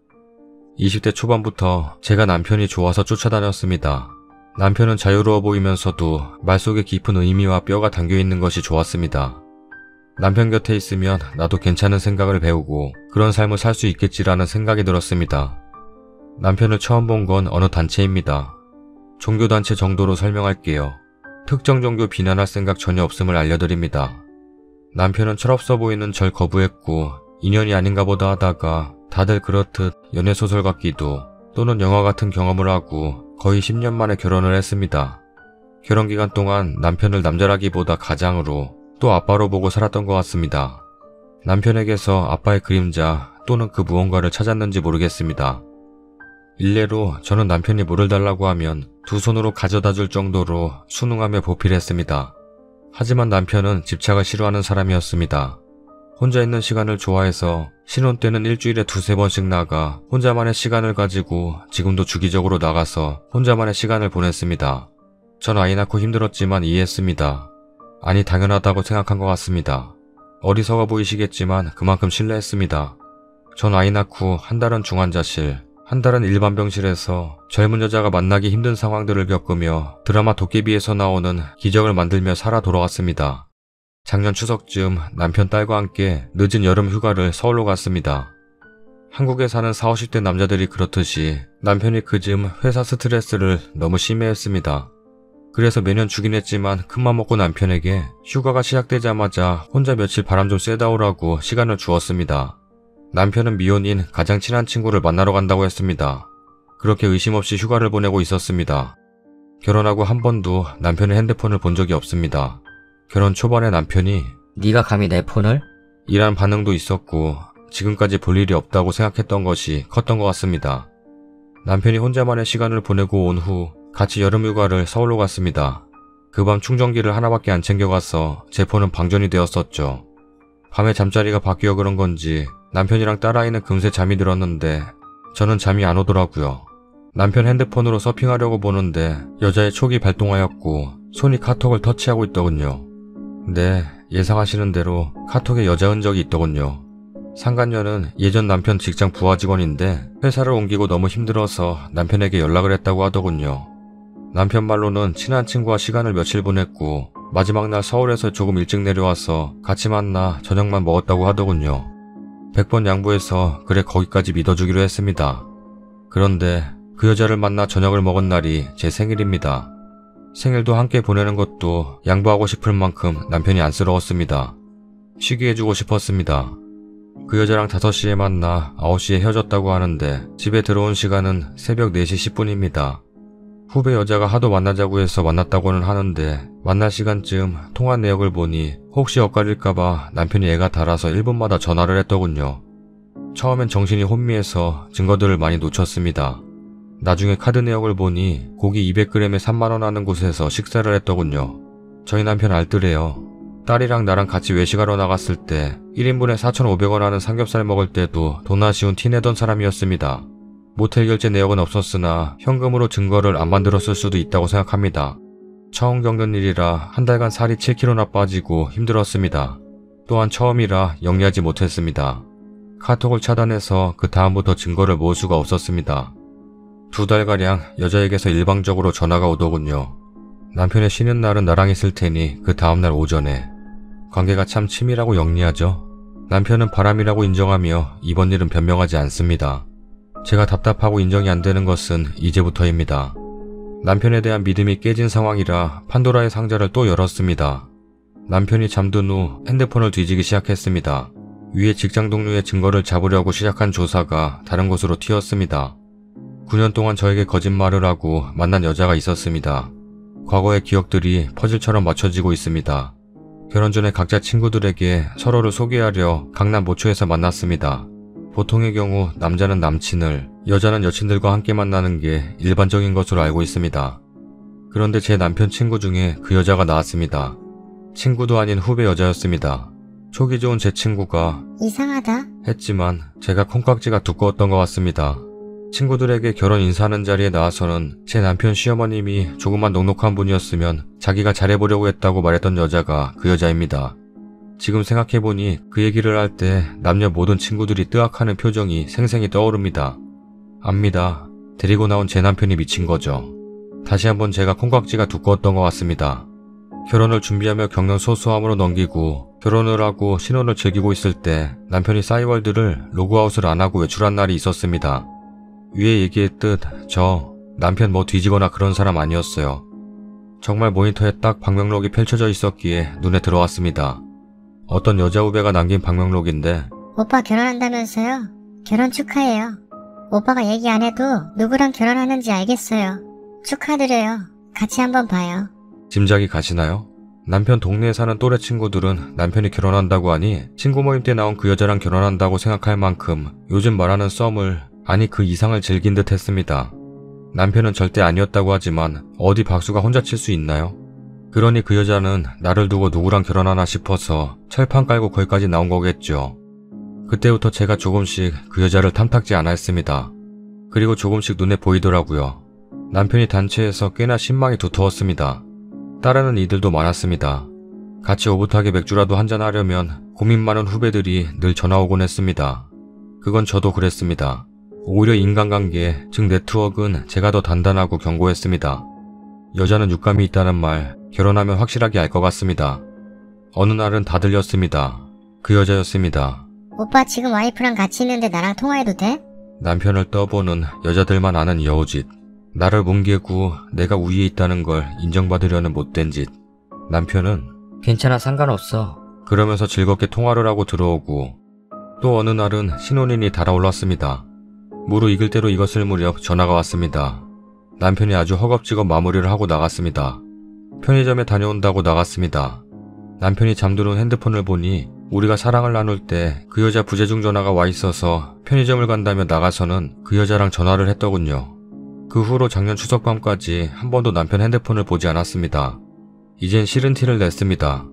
20대 초반부터 제가 남편이 좋아서 쫓아다녔습니다. 남편은 자유로워 보이면서도 말 속에 깊은 의미와 뼈가 담겨있는 것이 좋았습니다. 남편 곁에 있으면 나도 괜찮은 생각을 배우고 그런 삶을 살 수 있겠지라는 생각이 들었습니다. 남편을 처음 본 건 어느 단체입니다. 종교단체 정도로 설명할게요. 특정 종교 비난할 생각 전혀 없음을 알려드립니다. 남편은 철없어 보이는 절 거부했고 인연이 아닌가 보다 하다가 다들 그렇듯 연애소설 같기도 또는 영화 같은 경험을 하고 거의 10년 만에 결혼을 했습니다. 결혼 기간 동안 남편을 남자라기보다 가장으로 또 아빠로 보고 살았던 것 같습니다. 남편에게서 아빠의 그림자 또는 그 무언가를 찾았는지 모르겠습니다. 일례로 저는 남편이 뭐를 달라고 하면 두 손으로 가져다 줄 정도로 순응하며 보필했습니다. 하지만 남편은 집착을 싫어하는 사람이었습니다. 혼자 있는 시간을 좋아해서 신혼 때는 일주일에 2-3번씩 나가 혼자만의 시간을 가지고 지금도 주기적으로 나가서 혼자만의 시간을 보냈습니다. 전 아이 낳고 힘들었지만 이해했습니다. 아니 당연하다고 생각한 것 같습니다. 어리석어 보이시겠지만 그만큼 신뢰했습니다. 전 아이 낳고 한 달은 중환자실, 한 달은 일반 병실에서 젊은 여자가 만나기 힘든 상황들을 겪으며 드라마 도깨비에서 나오는 기적을 만들며 살아 돌아왔습니다. 작년 추석쯤 남편 딸과 함께 늦은 여름 휴가를 서울로 갔습니다. 한국에 사는 40, 50대 남자들이 그렇듯이 남편이 그즘 회사 스트레스를 너무 심해했습니다. 그래서 매년 주긴 했지만 큰맘 먹고 남편에게 휴가가 시작되자마자 혼자 며칠 바람 좀 쐬다 오라고 시간을 주었습니다. 남편은 미혼인 가장 친한 친구를 만나러 간다고 했습니다. 그렇게 의심 없이 휴가를 보내고 있었습니다. 결혼하고 한 번도 남편의 핸드폰을 본 적이 없습니다. 결혼 초반에 남편이 네가 감히 내 폰을? 이란 반응도 있었고 지금까지 볼 일이 없다고 생각했던 것이 컸던 것 같습니다. 남편이 혼자만의 시간을 보내고 온 후 같이 여름휴가를 서울로 갔습니다. 그 밤 충전기를 하나밖에 안 챙겨가서 제 폰은 방전이 되었었죠. 밤에 잠자리가 바뀌어 그런 건지 남편이랑 딸아이는 금세 잠이 들었는데 저는 잠이 안 오더라고요. 남편 핸드폰으로 서핑하려고 보는데 여자의 촉이 발동하였고 손이 카톡을 터치하고 있더군요. 네, 예상하시는 대로 카톡에 여자 흔적이 있더군요. 상간녀는 예전 남편 직장 부하 직원인데 회사를 옮기고 너무 힘들어서 남편에게 연락을 했다고 하더군요. 남편 말로는 친한 친구와 시간을 며칠 보냈고 마지막 날 서울에서 조금 일찍 내려와서 같이 만나 저녁만 먹었다고 하더군요. 100번 양보해서 그래 거기까지 믿어주기로 했습니다. 그런데 그 여자를 만나 저녁을 먹은 날이 제 생일입니다. 생일도 함께 보내는 것도 양보하고 싶을 만큼 남편이 안쓰러웠습니다. 쉬게 해주고 싶었습니다. 그 여자랑 5시에 만나 9시에 헤어졌다고 하는데 집에 들어온 시간은 새벽 4시 10분입니다. 후배 여자가 하도 만나자고 해서 만났다고는 하는데 만날 시간쯤 통화 내역을 보니 혹시 엇갈릴까봐 남편이 애가 달아서 1분마다 전화를 했더군요. 처음엔 정신이 혼미해서 증거들을 많이 놓쳤습니다. 나중에 카드 내역을 보니 고기 200g에 3만원 하는 곳에서 식사를 했더군요. 저희 남편 알뜰해요. 딸이랑 나랑 같이 외식하러 나갔을 때 1인분에 4,500원 하는 삼겹살 먹을 때도 돈 아쉬운 티 내던 사람이었습니다. 모텔 결제 내역은 없었으나 현금으로 증거를 안 만들었을 수도 있다고 생각합니다. 처음 겪는 일이라 한 달간 살이 7kg나 빠지고 힘들었습니다. 또한 처음이라 영리하지 못했습니다. 카톡을 차단해서 그 다음부터 증거를 모을 수가 없었습니다. 2달가량 여자에게서 일방적으로 전화가 오더군요. 남편의 쉬는 날은 나랑 있을 테니 그 다음날 오전에. 관계가 참 치밀하고 영리하죠. 남편은 바람이라고 인정하며 이번 일은 변명하지 않습니다. 제가 답답하고 인정이 안 되는 것은 이제부터입니다. 남편에 대한 믿음이 깨진 상황이라 판도라의 상자를 또 열었습니다. 남편이 잠든 후 핸드폰을 뒤지기 시작했습니다. 위에 직장 동료의 증거를 잡으려고 시작한 조사가 다른 곳으로 튀었습니다. 9년 동안 저에게 거짓말을 하고 만난 여자가 있었습니다. 과거의 기억들이 퍼즐처럼 맞춰지고 있습니다. 결혼 전에 각자 친구들에게 서로를 소개하려 강남 모초에서 만났습니다. 보통의 경우 남자는 남친을, 여자는 여친들과 함께 만나는 게 일반적인 것으로 알고 있습니다. 그런데 제 남편 친구 중에 그 여자가 나왔습니다. 친구도 아닌 후배 여자였습니다. 촉이 좋은 제 친구가 이상하다. 했지만 제가 콩깍지가 두꺼웠던 것 같습니다. 친구들에게 결혼 인사하는 자리에 나와서는 제 남편 시어머님이 조금만 넉넉한 분이었으면 자기가 잘해보려고 했다고 말했던 여자가 그 여자입니다. 지금 생각해보니 그 얘기를 할 때 남녀 모든 친구들이 뜨악하는 표정이 생생히 떠오릅니다. 압니다. 데리고 나온 제 남편이 미친 거죠. 다시 한번 제가 콩깍지가 두꺼웠던 것 같습니다. 결혼을 준비하며 겪는 소소함으로 넘기고 결혼을 하고 신혼을 즐기고 있을 때 남편이 싸이월드를 로그아웃을 안 하고 외출한 날이 있었습니다. 위에 얘기했듯 저 남편 뭐 뒤지거나 그런 사람 아니었어요. 정말 모니터에 딱 방명록이 펼쳐져 있었기에 눈에 들어왔습니다. 어떤 여자 후배가 남긴 방명록인데 오빠 결혼한다면서요? 결혼 축하해요. 오빠가 얘기 안 해도 누구랑 결혼하는지 알겠어요. 축하드려요. 같이 한번 봐요. 짐작이 가시나요? 남편 동네에 사는 또래 친구들은 남편이 결혼한다고 하니 친구 모임 때 나온 그 여자랑 결혼한다고 생각할 만큼 요즘 말하는 썸을, 아니 그 이상을 즐긴 듯 했습니다. 남편은 절대 아니었다고 하지만 어디 박수가 혼자 칠 수 있나요? 그러니 그 여자는 나를 두고 누구랑 결혼하나 싶어서 철판 깔고 거기까지 나온 거겠죠. 그때부터 제가 조금씩 그 여자를 탐탁지 않아 했습니다. 그리고 조금씩 눈에 보이더라고요. 남편이 단체에서 꽤나 신망이 두터웠습니다. 따르는 이들도 많았습니다. 같이 오붓하게 맥주라도 한잔 하려면 고민 많은 후배들이 늘 전화 오곤 했습니다. 그건 저도 그랬습니다. 오히려 인간관계, 즉 네트워크는 제가 더 단단하고 견고했습니다. 여자는 육감이 있다는 말, 결혼하면 확실하게 알 것 같습니다. 어느 날은 다 들렸습니다. 그 여자였습니다. 오빠 지금 와이프랑 같이 있는데 나랑 통화해도 돼? 남편을 떠보는 여자들만 아는 여우짓. 나를 뭉개고 내가 우위에 있다는 걸 인정받으려는 못된 짓. 남편은 괜찮아, 상관없어. 그러면서 즐겁게 통화를 하고 들어오고, 또 어느 날은 신혼인이 달아올랐습니다. 무르익을 대로 익었을 무렵 전화가 왔습니다. 남편이 아주 허겁지겁 마무리를 하고 나갔습니다. 편의점에 다녀온다고 나갔습니다. 남편이 잠드는 핸드폰을 보니 우리가 사랑을 나눌 때 그 여자 부재중 전화가 와 있어서 편의점을 간다며 나가서는 그 여자랑 전화를 했더군요. 그 후로 작년 추석밤까지 한 번도 남편 핸드폰을 보지 않았습니다. 이젠 싫은 티를 냈습니다.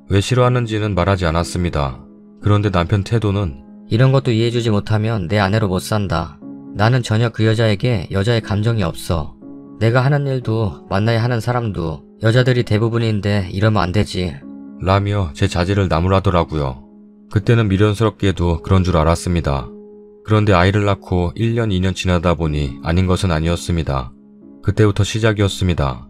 왜 싫어하는지는 말하지 않았습니다. 그런데 남편 태도는 이런 것도 이해해주지 못하면 내 아내로 못 산다. 나는 전혀 그 여자에게 여자의 감정이 없어. 내가 하는 일도 만나야 하는 사람도 여자들이 대부분인데 이러면 안 되지. 라며 제 자질을 나무라더라고요. 그때는 미련스럽게도 그런 줄 알았습니다. 그런데 아이를 낳고 1년 2년 지나다 보니 아닌 것은 아니었습니다. 그때부터 시작이었습니다.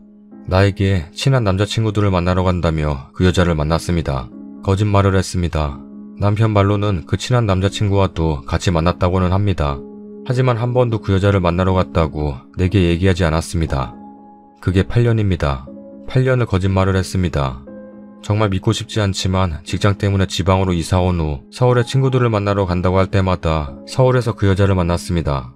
나에게 친한 남자친구들을 만나러 간다며 그 여자를 만났습니다. 거짓말을 했습니다. 남편 말로는 그 친한 남자친구와도 같이 만났다고는 합니다. 하지만 한 번도 그 여자를 만나러 갔다고 내게 얘기하지 않았습니다. 그게 8년입니다. 8년을 거짓말을 했습니다. 정말 믿고 싶지 않지만 직장 때문에 지방으로 이사온 후 서울에 친구들을 만나러 간다고 할 때마다 서울에서 그 여자를 만났습니다.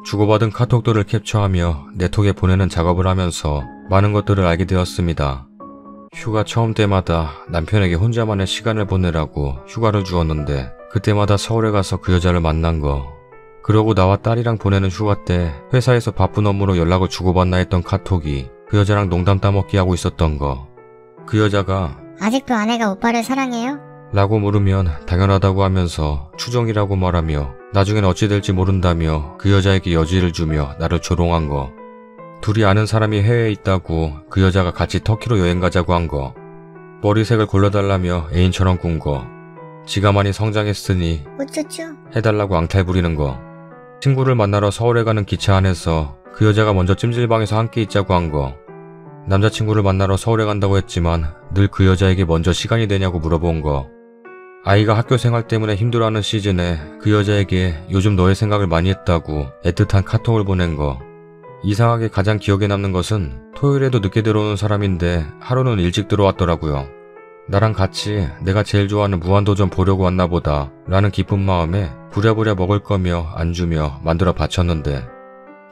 주고받은 카톡들을 캡처하며 네톡에 보내는 작업을 하면서 많은 것들을 알게 되었습니다. 휴가 처음 때마다 남편에게 혼자만의 시간을 보내라고 휴가를 주었는데 그때마다 서울에 가서 그 여자를 만난 거. 그러고 나와 딸이랑 보내는 휴가 때 회사에서 바쁜 업무로 연락을 주고받나 했던 카톡이 그 여자랑 농담 따먹기 하고 있었던 거. 그 여자가 아직도 아내가 오빠를 사랑해요? 라고 물으면 당연하다고 하면서 추정이라고 말하며 나중엔 어찌 될지 모른다며 그 여자에게 여지를 주며 나를 조롱한 거. 둘이 아는 사람이 해외에 있다고 그 여자가 같이 터키로 여행 가자고 한 거. 머리색을 골라달라며 애인처럼 군 거. 지가 많이 성장했으니 우쭈쭈. 해달라고 앙탈 부리는 거. 친구를 만나러 서울에 가는 기차 안에서 그 여자가 먼저 찜질방에서 함께 있자고 한 거. 남자친구를 만나러 서울에 간다고 했지만 늘 그 여자에게 먼저 시간이 되냐고 물어본 거. 아이가 학교 생활 때문에 힘들어하는 시즌에 그 여자에게 요즘 너의 생각을 많이 했다고 애틋한 카톡을 보낸 거. 이상하게 가장 기억에 남는 것은 토요일에도 늦게 들어오는 사람인데 하루는 일찍 들어왔더라고요. 나랑 같이 내가 제일 좋아하는 무한도전 보려고 왔나 보다 라는 기쁜 마음에 부랴부랴 먹을 거며 안주며 만들어 바쳤는데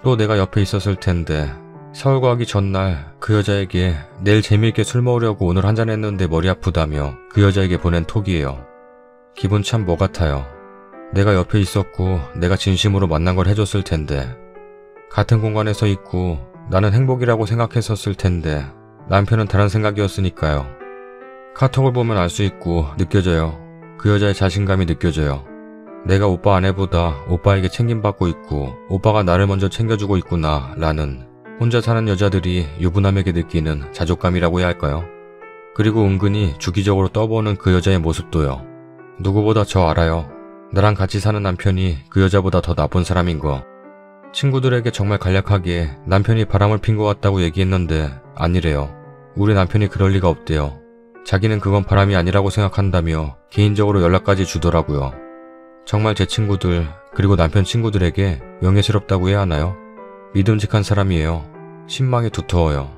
또 내가 옆에 있었을 텐데 서울 가기 전날 그 여자에게 내일 재미있게 술 먹으려고 오늘 한잔 했는데 머리 아프다며 그 여자에게 보낸 톡이에요. 기분 참 뭐 같아요. 내가 옆에 있었고 내가 진심으로 만난 걸 해줬을 텐데 같은 공간에서 있고 나는 행복이라고 생각했었을 텐데 남편은 다른 생각이었으니까요. 카톡을 보면 알 수 있고 느껴져요. 그 여자의 자신감이 느껴져요. 내가 오빠 아내보다 오빠에게 챙김받고 있고 오빠가 나를 먼저 챙겨주고 있구나 라는 혼자 사는 여자들이 유부남에게 느끼는 자존감이라고 해야 할까요? 그리고 은근히 주기적으로 떠보는 그 여자의 모습도요. 누구보다 저 알아요. 나랑 같이 사는 남편이 그 여자보다 더 나쁜 사람인 거. 친구들에게 정말 간략하게 남편이 바람을 핀 것 같다고 얘기했는데 아니래요. 우리 남편이 그럴 리가 없대요. 자기는 그건 바람이 아니라고 생각한다며 개인적으로 연락까지 주더라고요. 정말 제 친구들 그리고 남편 친구들에게 명예스럽다고 해야 하나요? 믿음직한 사람이에요. 신망이 두터워요.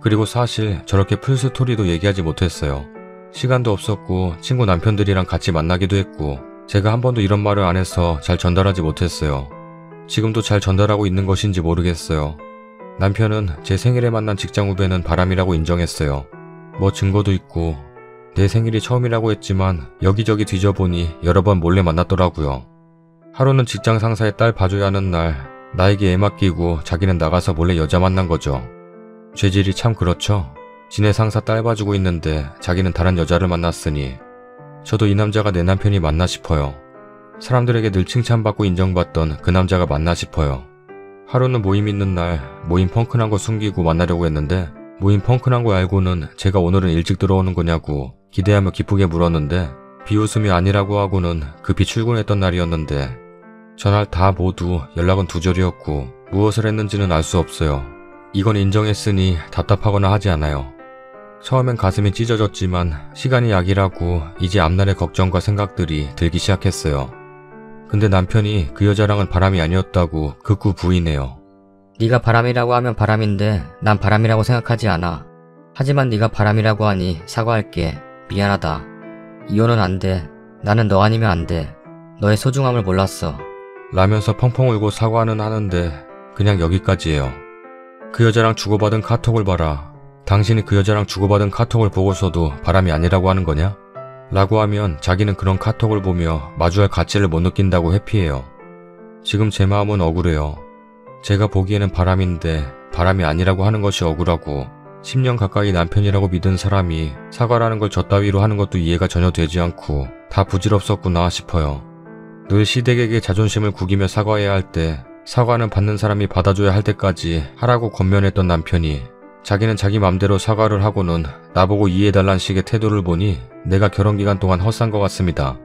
그리고 사실 저렇게 풀스토리도 얘기하지 못했어요. 시간도 없었고 친구 남편들이랑 같이 만나기도 했고 제가 한 번도 이런 말을 안 해서 잘 전달하지 못했어요. 지금도 잘 전달하고 있는 것인지 모르겠어요. 남편은 제 생일에 만난 직장 후배는 바람이라고 인정했어요. 뭐 증거도 있고 내 생일이 처음이라고 했지만 여기저기 뒤져보니 여러 번 몰래 만났더라고요. 하루는 직장 상사의 딸 봐줘야 하는 날 나에게 애 맡기고 자기는 나가서 몰래 여자 만난 거죠. 죄질이 참 그렇죠. 지네 상사 딸 봐주고 있는데 자기는 다른 여자를 만났으니 저도 이 남자가 내 남편이 맞나 싶어요. 사람들에게 늘 칭찬받고 인정받던 그 남자가 맞나 싶어요. 하루는 모임 있는 날 모임 펑크난 거 숨기고 만나려고 했는데 모임 펑크난 거 알고는 제가 오늘은 일찍 들어오는 거냐고 기대하며 기쁘게 물었는데 비웃음이 아니라고 하고는 급히 출근했던 날이었는데 전날 다 모두 연락은 두절이었고 무엇을 했는지는 알 수 없어요. 이건 인정했으니 답답하거나 하지 않아요. 처음엔 가슴이 찢어졌지만 시간이 약이라고 이제 앞날의 걱정과 생각들이 들기 시작했어요. 근데 남편이 그 여자랑은 바람이 아니었다고 극구 부인해요. 네가 바람이라고 하면 바람인데 난 바람이라고 생각하지 않아. 하지만 네가 바람이라고 하니 사과할게. 미안하다. 이혼은 안 돼. 나는 너 아니면 안 돼. 너의 소중함을 몰랐어. 라면서 펑펑 울고 사과는 하는데 그냥 여기까지예요. 그 여자랑 주고받은 카톡을 봐라. 당신이 그 여자랑 주고받은 카톡을 보고서도 바람이 아니라고 하는 거냐? 라고 하면 자기는 그런 카톡을 보며 마주할 가치를 못 느낀다고 회피해요. 지금 제 마음은 억울해요. 제가 보기에는 바람인데 바람이 아니라고 하는 것이 억울하고 10년 가까이 남편이라고 믿은 사람이 사과라는 걸 저 따위로 하는 것도 이해가 전혀 되지 않고 다 부질없었구나 싶어요. 늘 시댁에게 자존심을 구기며 사과해야 할 때 사과는 받는 사람이 받아줘야 할 때까지 하라고 권면했던 남편이 자기는 자기 맘대로 사과를 하고는 나보고 이해해달란 식의 태도를 보니 내가 결혼기간 동안 헛산 것 같습니다.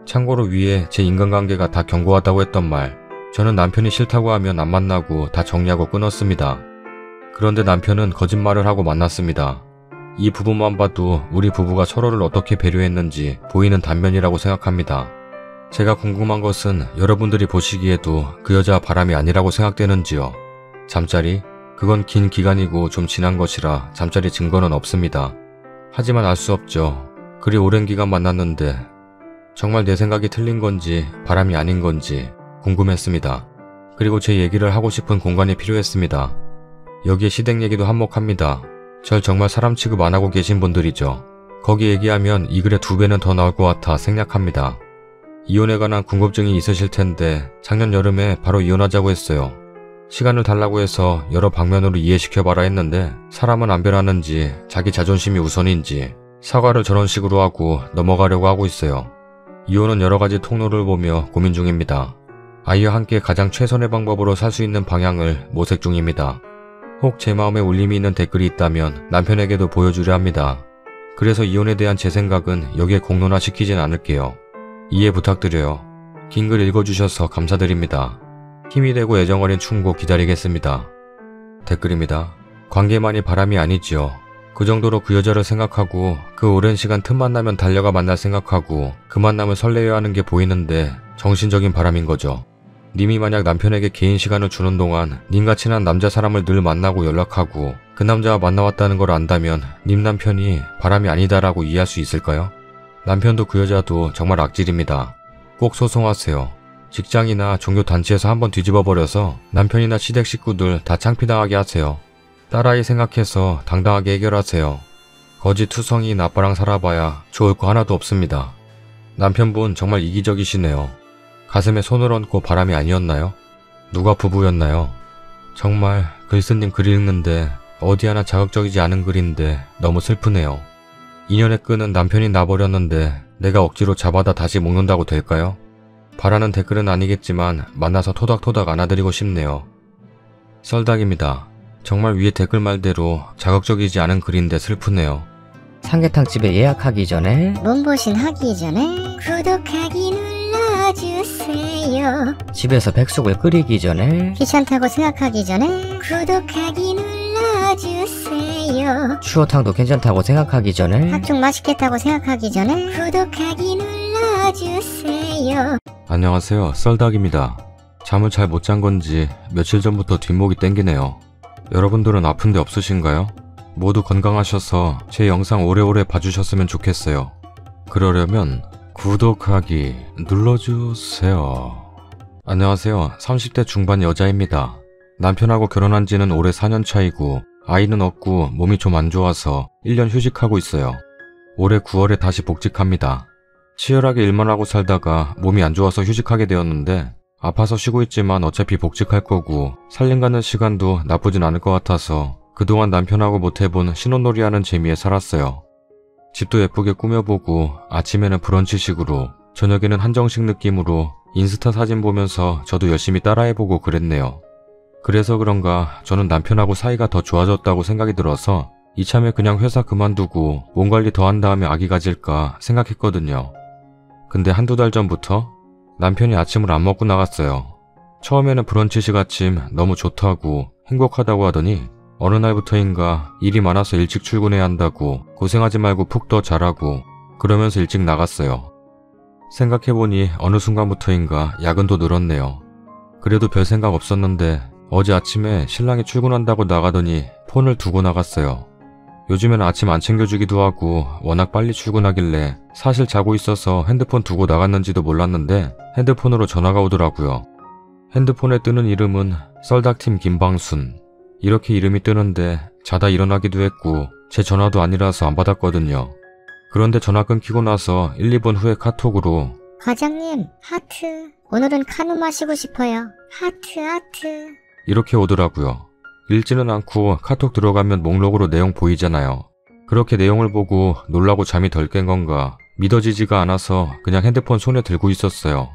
참고로 위에 제 인간관계가 다 견고하다고 했던 말, 저는 남편이 싫다고 하면 안 만나고 다 정리하고 끊었습니다. 그런데 남편은 거짓말을 하고 만났습니다. 이 부분만 봐도 우리 부부가 서로를 어떻게 배려했는지 보이는 단면이라고 생각합니다. 제가 궁금한 것은 여러분들이 보시기에도 그 여자 바람이 아니라고 생각되는지요? 잠자리? 그건 긴 기간이고 좀 지난 것이라 잠자리 증거는 없습니다. 하지만 알 수 없죠. 그리 오랜 기간 만났는데 정말 내 생각이 틀린 건지 바람이 아닌 건지 궁금했습니다. 그리고 제 얘기를 하고 싶은 공간이 필요했습니다. 여기에 시댁 얘기도 한몫합니다. 절 정말 사람 취급 안 하고 계신 분들이죠. 거기 얘기하면 이 글에 2배는 더 나올 것 같아 생략합니다. 이혼에 관한 궁금증이 있으실 텐데 작년 여름에 바로 이혼하자고 했어요. 시간을 달라고 해서 여러 방면으로 이해시켜봐라 했는데 사람은 안 변하는지 자기 자존심이 우선인지 사과를 저런 식으로 하고 넘어가려고 하고 있어요. 이혼은 여러 가지 통로를 보며 고민 중입니다. 아이와 함께 가장 최선의 방법으로 살 수 있는 방향을 모색 중입니다. 혹 제 마음에 울림이 있는 댓글이 있다면 남편에게도 보여주려 합니다. 그래서 이혼에 대한 제 생각은 여기에 공론화시키진 않을게요. 이해 부탁드려요. 긴 글 읽어주셔서 감사드립니다. 힘이 되고 애정어린 충고 기다리겠습니다. 댓글입니다. 관계만이 바람이 아니지요. 그 정도로 그 여자를 생각하고 그 오랜 시간 틈만 나면 달려가 만날 생각하고 그 만남을 설레어 하는 게 보이는데 정신적인 바람인 거죠. 님이 만약 남편에게 개인 시간을 주는 동안 님과 친한 남자 사람을 늘 만나고 연락하고 그 남자와 만나왔다는 걸 안다면 님 남편이 바람이 아니다라고 이해할 수 있을까요? 남편도 그 여자도 정말 악질입니다. 꼭 소송하세요. 직장이나 종교단체에서 한번 뒤집어버려서 남편이나 시댁 식구들 다 창피당하게 하세요. 딸아이 생각해서 당당하게 해결하세요. 거지 투성이인 아빠랑 살아봐야 좋을 거 하나도 없습니다. 남편분 정말 이기적이시네요. 가슴에 손을 얹고 바람이 아니었나요? 누가 부부였나요? 정말 글쓴님 글 읽는데 어디 하나 자극적이지 않은 글인데 너무 슬프네요. 인연의 끈은 남편이 놔버렸는데 내가 억지로 잡아다 다시 묶는다고 될까요? 바라는 댓글은 아니겠지만 만나서 토닥토닥 안아드리고 싶네요. 썰닭입니다. 정말 위에 댓글 말대로 자극적이지 않은 글인데 슬프네요. 삼계탕집에 예약하기 전에 몸보신 하기 전에 구독하기 눌러주세요. 집에서 백숙을 끓이기 전에 귀찮다고 생각하기 전에 구독하기 눌러주세요. 추어탕도 괜찮다고 생각하기 전에 닭죽 맛있겠다고 생각하기 전에 구독하기 눌러주세요. 안녕하세요. 썰닭입니다. 잠을 잘 못 잔 건지 며칠 전부터 뒷목이 땡기네요. 여러분들은 아픈 데 없으신가요? 모두 건강하셔서 제 영상 오래오래 봐주셨으면 좋겠어요. 그러려면 구독하기 눌러주세요. 안녕하세요. 30대 중반 여자입니다. 남편하고 결혼한 지는 올해 4년 차이고 아이는 없고 몸이 좀 안 좋아서 1년 휴직하고 있어요. 올해 9월에 다시 복직합니다. 치열하게 일만 하고 살다가 몸이 안 좋아서 휴직하게 되었는데 아파서 쉬고 있지만 어차피 복직할 거고 살림 가는 시간도 나쁘진 않을 것 같아서 그동안 남편하고 못해본 신혼놀이 하는 재미에 살았어요. 집도 예쁘게 꾸며보고 아침에는 브런치식으로 저녁에는 한정식 느낌으로 인스타 사진 보면서 저도 열심히 따라해보고 그랬네요. 그래서 그런가 저는 남편하고 사이가 더 좋아졌다고 생각이 들어서 이참에 그냥 회사 그만두고 몸 관리 더 한 다음에 아기 가질까 생각했거든요. 근데 한두 달 전부터 남편이 아침을 안 먹고 나갔어요. 처음에는 브런치식 아침 너무 좋다고 행복하다고 하더니 어느 날부터인가 일이 많아서 일찍 출근해야 한다고 고생하지 말고 푹 더 자라고 그러면서 일찍 나갔어요. 생각해보니 어느 순간부터인가 야근도 늘었네요. 그래도 별 생각 없었는데 어제 아침에 신랑이 출근한다고 나가더니 폰을 두고 나갔어요. 요즘에는 아침 안 챙겨주기도 하고 워낙 빨리 출근하길래 사실 자고 있어서 핸드폰 두고 나갔는지도 몰랐는데 핸드폰으로 전화가 오더라고요. 핸드폰에 뜨는 이름은 썰닭팀 김방순. 이렇게 이름이 뜨는데 자다 일어나기도 했고 제 전화도 아니라서 안 받았거든요. 그런데 전화 끊기고 나서 1, 2분 후에 카톡으로 과장님, 하트. 오늘은 카누 마시고 싶어요. 하트. 이렇게 오더라고요. 읽지는 않고 카톡 들어가면 목록으로 내용 보이잖아요. 그렇게 내용을 보고 놀라고 잠이 덜 깬 건가 믿어지지가 않아서 그냥 핸드폰 손에 들고 있었어요.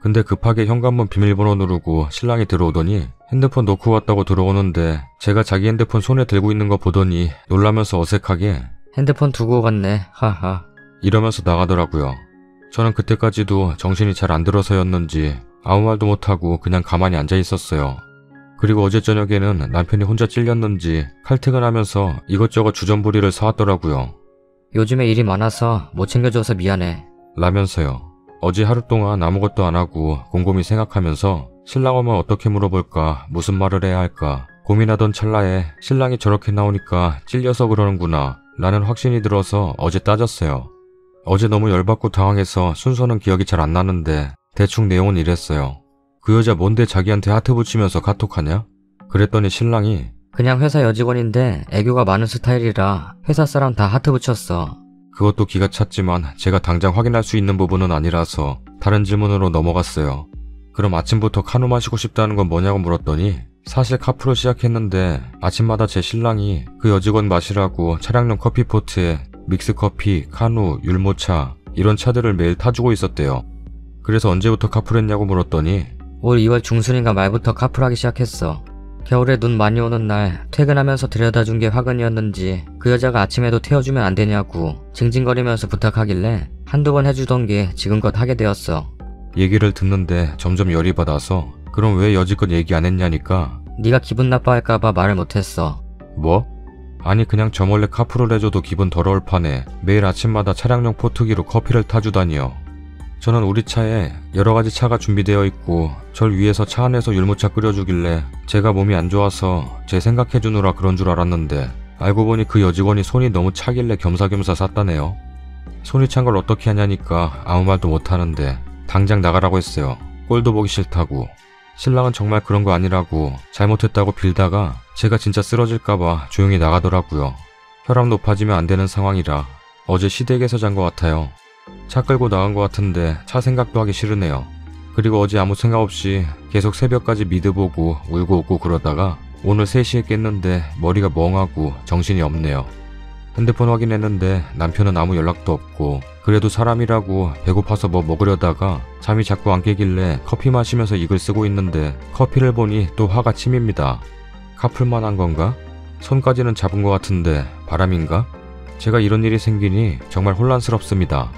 근데 급하게 현관문 비밀번호 누르고 신랑이 들어오더니 핸드폰 놓고 왔다고 들어오는데 제가 자기 핸드폰 손에 들고 있는 거 보더니 놀라면서 어색하게 핸드폰 두고 갔네. 하하. 이러면서 나가더라고요. 저는 그때까지도 정신이 잘 안 들어서였는지 아무 말도 못하고 그냥 가만히 앉아 있었어요. 그리고 어제 저녁에는 남편이 혼자 찔렸는지 칼퇴근하면서 이것저것 주전부리를 사왔더라고요. 요즘에 일이 많아서 못 챙겨줘서 미안해. 라면서요. 어제 하루 동안 아무것도 안 하고 곰곰이 생각하면서 신랑 오면 어떻게 물어볼까 무슨 말을 해야 할까 고민하던 찰나에 신랑이 저렇게 나오니까 찔려서 그러는구나 라는 확신이 들어서 어제 따졌어요. 어제 너무 열받고 당황해서 순서는 기억이 잘 안 나는데 대충 내용은 이랬어요. 그 여자 뭔데 자기한테 하트 붙이면서 카톡하냐? 그랬더니 신랑이 그냥 회사 여직원인데 애교가 많은 스타일이라 회사 사람 다 하트 붙였어. 그것도 기가 찼지만 제가 당장 확인할 수 있는 부분은 아니라서 다른 질문으로 넘어갔어요. 그럼 아침부터 카누 마시고 싶다는 건 뭐냐고 물었더니 사실 카푸로 시작했는데 아침마다 제 신랑이 그 여직원 마시라고 차량용 커피포트에 믹스커피, 카누, 율모차 이런 차들을 매일 타주고 있었대요. 그래서 언제부터 카푸를 했냐고 물었더니 올 2월 중순인가 말부터 카풀하기 시작했어. 겨울에 눈 많이 오는 날 퇴근하면서 데려다준 게 화근이었는지 그 여자가 아침에도 태워주면 안 되냐고 징징거리면서 부탁하길래 한두 번 해주던 게 지금껏 하게 되었어. 얘기를 듣는데 점점 열이 받아서 그럼 왜 여지껏 얘기 안 했냐니까 네가 기분 나빠할까봐 말을 못했어. 뭐? 아니 그냥 저 몰래 카풀을 해줘도 기분 더러울 판에 매일 아침마다 차량용 포트기로 커피를 타주다니요. 저는 우리 차에 여러 가지 차가 준비되어 있고 절 위해서 차 안에서 율무차 끓여주길래 제가 몸이 안 좋아서 제 생각해주느라 그런 줄 알았는데 알고 보니 그 여직원이 손이 너무 차길래 겸사겸사 샀다네요. 손이 찬 걸 어떻게 하냐니까 아무 말도 못하는데 당장 나가라고 했어요. 꼴도 보기 싫다고. 신랑은 정말 그런 거 아니라고 잘못했다고 빌다가 제가 진짜 쓰러질까봐 조용히 나가더라고요. 혈압 높아지면 안 되는 상황이라 어제 시댁에서 잔 것 같아요. 차 끌고 나간 것 같은데 차 생각도 하기 싫으네요. 그리고 어제 아무 생각 없이 계속 새벽까지 미드 보고 울고 웃고 그러다가 오늘 3시에 깼는데 머리가 멍하고 정신이 없네요. 핸드폰 확인했는데 남편은 아무 연락도 없고 그래도 사람이라고 배고파서 뭐 먹으려다가 잠이 자꾸 안 깨길래 커피 마시면서 이글 쓰고 있는데 커피를 보니 또 화가 치밉니다. 카풀만 한 건가? 손까지는 잡은 것 같은데 바람인가? 제가 이런 일이 생기니 정말 혼란스럽습니다.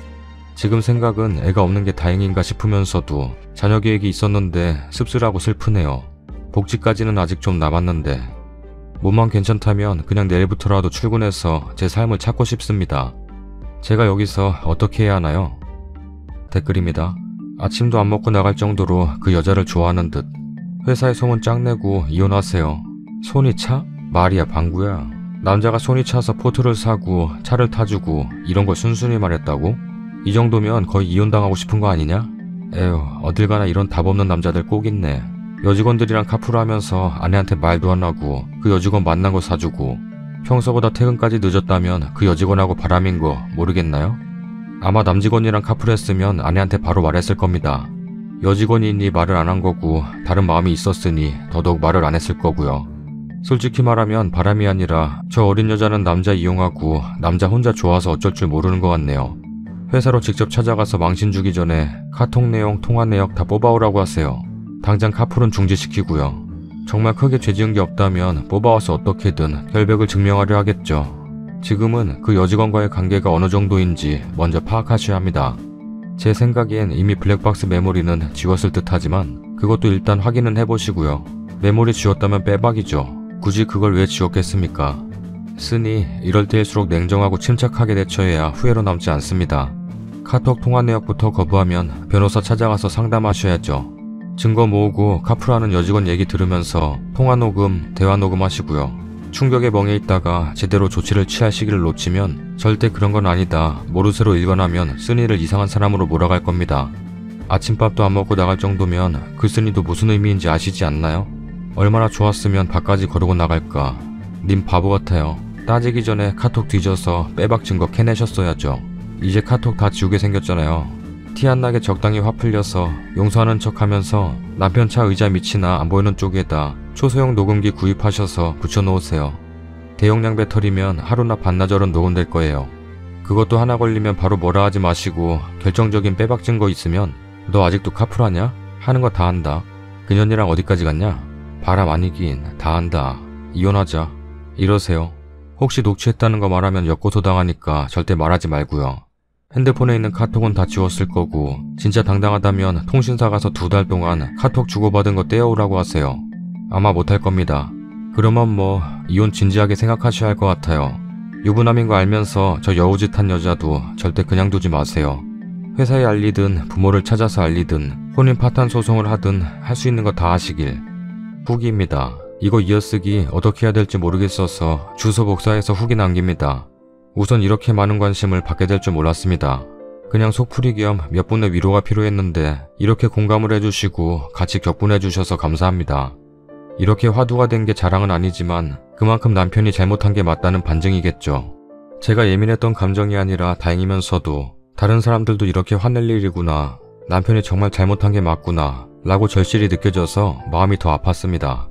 지금 생각은 애가 없는 게 다행인가 싶으면서도 자녀 계획이 있었는데 씁쓸하고 슬프네요. 복지까지는 아직 좀 남았는데 몸만 괜찮다면 그냥 내일부터라도 출근해서 제 삶을 찾고 싶습니다. 제가 여기서 어떻게 해야 하나요? 댓글입니다. 아침도 안 먹고 나갈 정도로 그 여자를 좋아하는 듯. 회사에 소문 짱내고 이혼하세요. 손이 차? 말이야 방구야. 남자가 손이 차서 포트를 사고 차를 타주고 이런 걸 순순히 말했다고? 이 정도면 거의 이혼당하고 싶은 거 아니냐? 에휴, 어딜 가나 이런 답 없는 남자들 꼭 있네. 여직원들이랑 카풀하면서 아내한테 말도 안 하고 그 여직원 만난 거 사주고 평소보다 퇴근까지 늦었다면 그 여직원하고 바람인 거 모르겠나요? 아마 남직원이랑 카풀했으면 아내한테 바로 말했을 겁니다. 여직원이니 말을 안 한 거고 다른 마음이 있었으니 더더욱 말을 안 했을 거고요. 솔직히 말하면 바람이 아니라 저 어린 여자는 남자 이용하고 남자 혼자 좋아서 어쩔 줄 모르는 것 같네요. 회사로 직접 찾아가서 망신 주기 전에 카톡 내용, 통화 내역 다 뽑아오라고 하세요. 당장 카풀은 중지시키고요. 정말 크게 죄 지은 게 없다면 뽑아와서 어떻게든 결백을 증명하려 하겠죠. 지금은 그 여직원과의 관계가 어느 정도인지 먼저 파악하셔야 합니다. 제 생각엔 이미 블랙박스 메모리는 지웠을 듯 하지만 그것도 일단 확인은 해보시고요. 메모리 지웠다면 빼박이죠. 굳이 그걸 왜 지웠겠습니까? 쓰니 이럴 때일수록 냉정하고 침착하게 대처해야 후회로 남지 않습니다. 카톡 통화 내역부터 거부하면 변호사 찾아가서 상담하셔야죠. 증거 모으고 카풀하는 여직원 얘기 들으면서 통화 녹음, 대화 녹음 하시고요. 충격에 멍해 있다가 제대로 조치를 취할 시기를 놓치면 절대 그런 건 아니다, 모르쇠로 일관하면 쓰니를 이상한 사람으로 몰아갈 겁니다. 아침밥도 안 먹고 나갈 정도면 그 쓰니도 무슨 의미인지 아시지 않나요? 얼마나 좋았으면 밥까지 거르고 나갈까. 님 바보 같아요. 따지기 전에 카톡 뒤져서 빼박 증거 캐내셨어야죠. 이제 카톡 다 지우게 생겼잖아요. 티 안 나게 적당히 화 풀려서 용서하는 척 하면서 남편 차 의자 밑이나 안 보이는 쪽에다 초소형 녹음기 구입하셔서 붙여놓으세요. 대용량 배터리면 하루나 반나절은 녹음될 거예요. 그것도 하나 걸리면 바로 뭐라 하지 마시고 결정적인 빼박 증거 있으면 너 아직도 카풀하냐? 하는 거 다 한다. 그년이랑 어디까지 갔냐? 바람 아니긴 다 한다. 이혼하자. 이러세요. 혹시 녹취했다는 거 말하면 역고소 당하니까 절대 말하지 말고요. 핸드폰에 있는 카톡은 다 지웠을 거고 진짜 당당하다면 통신사 가서 2달 동안 카톡 주고받은 거 떼어오라고 하세요. 아마 못할 겁니다. 그러면 뭐 이혼 진지하게 생각하셔야 할 것 같아요. 유부남인 거 알면서 저 여우짓한 여자도 절대 그냥 두지 마세요. 회사에 알리든 부모를 찾아서 알리든 혼인 파탄 소송을 하든 할 수 있는 거 다 하시길. 후기입니다. 이거 이어쓰기 어떻게 해야 될지 모르겠어서 주소 복사해서 후기 남깁니다. 우선 이렇게 많은 관심을 받게 될 줄 몰랐습니다. 그냥 속풀이 겸 몇 분의 위로가 필요했는데 이렇게 공감을 해주시고 같이 격분해주셔서 감사합니다. 이렇게 화두가 된 게 자랑은 아니지만 그만큼 남편이 잘못한 게 맞다는 반증이겠죠. 제가 예민했던 감정이 아니라 다행이면서도 다른 사람들도 이렇게 화낼 일이구나, 남편이 정말 잘못한 게 맞구나 라고 절실히 느껴져서 마음이 더 아팠습니다.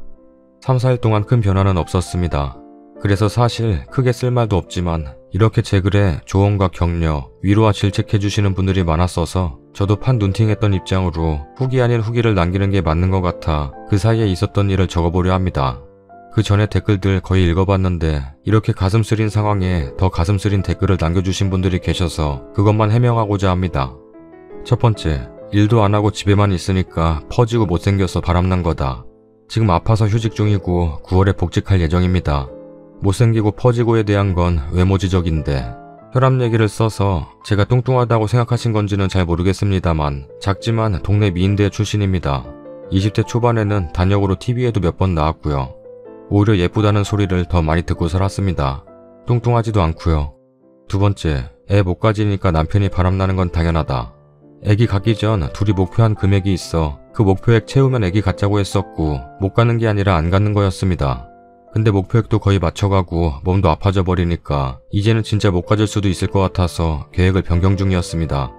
3, 4일 동안 큰 변화는 없었습니다. 그래서 사실 크게 쓸 말도 없지만 이렇게 제 글에 조언과 격려, 위로와 질책해주시는 분들이 많았어서 저도 판 눈팅했던 입장으로 후기 아닌 후기를 남기는 게 맞는 것 같아 그 사이에 있었던 일을 적어보려 합니다. 그 전에 댓글들 거의 읽어봤는데 이렇게 가슴 쓰린 상황에 더 가슴 쓰린 댓글을 남겨주신 분들이 계셔서 그것만 해명하고자 합니다. 첫 번째, 일도 안 하고 집에만 있으니까 퍼지고 못생겨서 바람난 거다. 지금 아파서 휴직 중이고 9월에 복직할 예정입니다. 못생기고 퍼지고에 대한 건 외모 지적인데 혈압 얘기를 써서 제가 뚱뚱하다고 생각하신 건지는 잘 모르겠습니다만 작지만 동네 미인대 출신입니다. 20대 초반에는 단역으로 TV에도 몇 번 나왔고요. 오히려 예쁘다는 소리를 더 많이 듣고 살았습니다. 뚱뚱하지도 않고요. 두 번째, 애 못 가지니까 남편이 바람나는 건 당연하다. 애기 갖기 전 둘이 목표한 금액이 있어 그 목표액 채우면 애기 갖자고 했었고 못 가는 게 아니라 안 갖는 거였습니다. 근데 목표액도 거의 맞춰가고 몸도 아파져 버리니까 이제는 진짜 못 가질 수도 있을 것 같아서 계획을 변경 중이었습니다.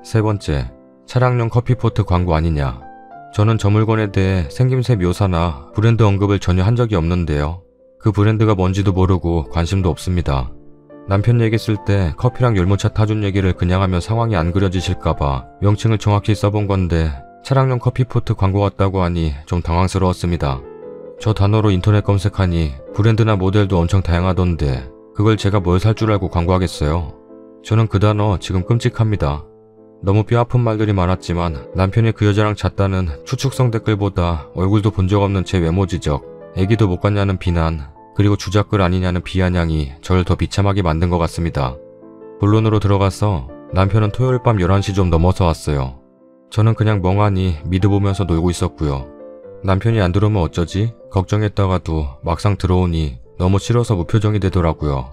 세 번째, 차량용 커피포트 광고 아니냐. 저는 저 물건에 대해 생김새 묘사나 브랜드 언급을 전혀 한 적이 없는데요. 그 브랜드가 뭔지도 모르고 관심도 없습니다. 남편 얘기 쓸 때 커피랑 열무차 타준 얘기를 그냥 하면 상황이 안 그려지실까봐 명칭을 정확히 써본 건데 차량용 커피포트 광고 같다고 하니 좀 당황스러웠습니다. 저 단어로 인터넷 검색하니 브랜드나 모델도 엄청 다양하던데 그걸 제가 뭘 살 줄 알고 광고하겠어요. 저는 그 단어 지금 끔찍합니다. 너무 뼈아픈 말들이 많았지만 남편이 그 여자랑 잤다는 추측성 댓글보다 얼굴도 본 적 없는 제 외모 지적, 애기도 못 갔냐는 비난, 그리고 주작글 아니냐는 비아냥이 저를 더 비참하게 만든 것 같습니다. 본론으로 들어가서 남편은 토요일 밤 11시 좀 넘어서 왔어요. 저는 그냥 멍하니 미드 보면서 놀고 있었고요. 남편이 안 들어오면 어쩌지? 걱정했다가도 막상 들어오니 너무 싫어서 무표정이 되더라고요.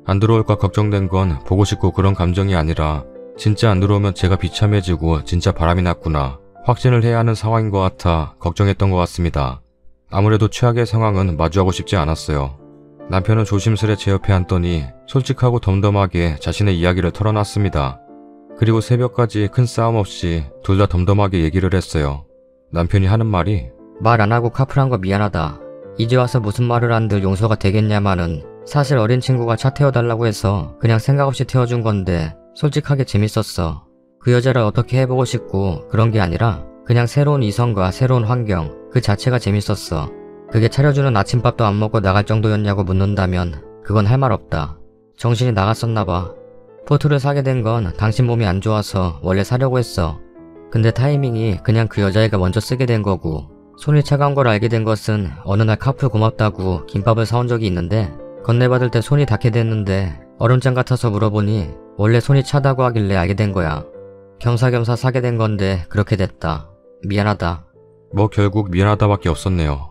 안 들어올까 걱정된 건 보고 싶고 그런 감정이 아니라 진짜 안 들어오면 제가 비참해지고 진짜 바람이 났구나 확신을 해야 하는 상황인 것 같아 걱정했던 것 같습니다. 아무래도 최악의 상황은 마주하고 싶지 않았어요. 남편은 조심스레 제 옆에 앉더니 솔직하고 덤덤하게 자신의 이야기를 털어놨습니다. 그리고 새벽까지 큰 싸움 없이 둘 다 덤덤하게 얘기를 했어요. 남편이 하는 말이 말 안 하고 카풀한 거 미안하다. 이제 와서 무슨 말을 한들 용서가 되겠냐마는 사실 어린 친구가 차 태워달라고 해서 그냥 생각 없이 태워준 건데 솔직하게 재밌었어. 그 여자를 어떻게 해보고 싶고 그런 게 아니라 그냥 새로운 이성과 새로운 환경 그 자체가 재밌었어. 그게 차려주는 아침밥도 안 먹고 나갈 정도였냐고 묻는다면 그건 할 말 없다. 정신이 나갔었나 봐. 포트를 사게 된 건 당신 몸이 안 좋아서 원래 사려고 했어. 근데 타이밍이 그냥 그 여자애가 먼저 쓰게 된 거고 손이 차가운 걸 알게 된 것은 어느 날 카풀 고맙다고 김밥을 사온 적이 있는데 건네받을 때 손이 닿게 됐는데 얼음장 같아서 물어보니 원래 손이 차다고 하길래 알게 된 거야. 겸사겸사 사게 된 건데 그렇게 됐다. 미안하다. 뭐 결국 미안하다밖에 없었네요.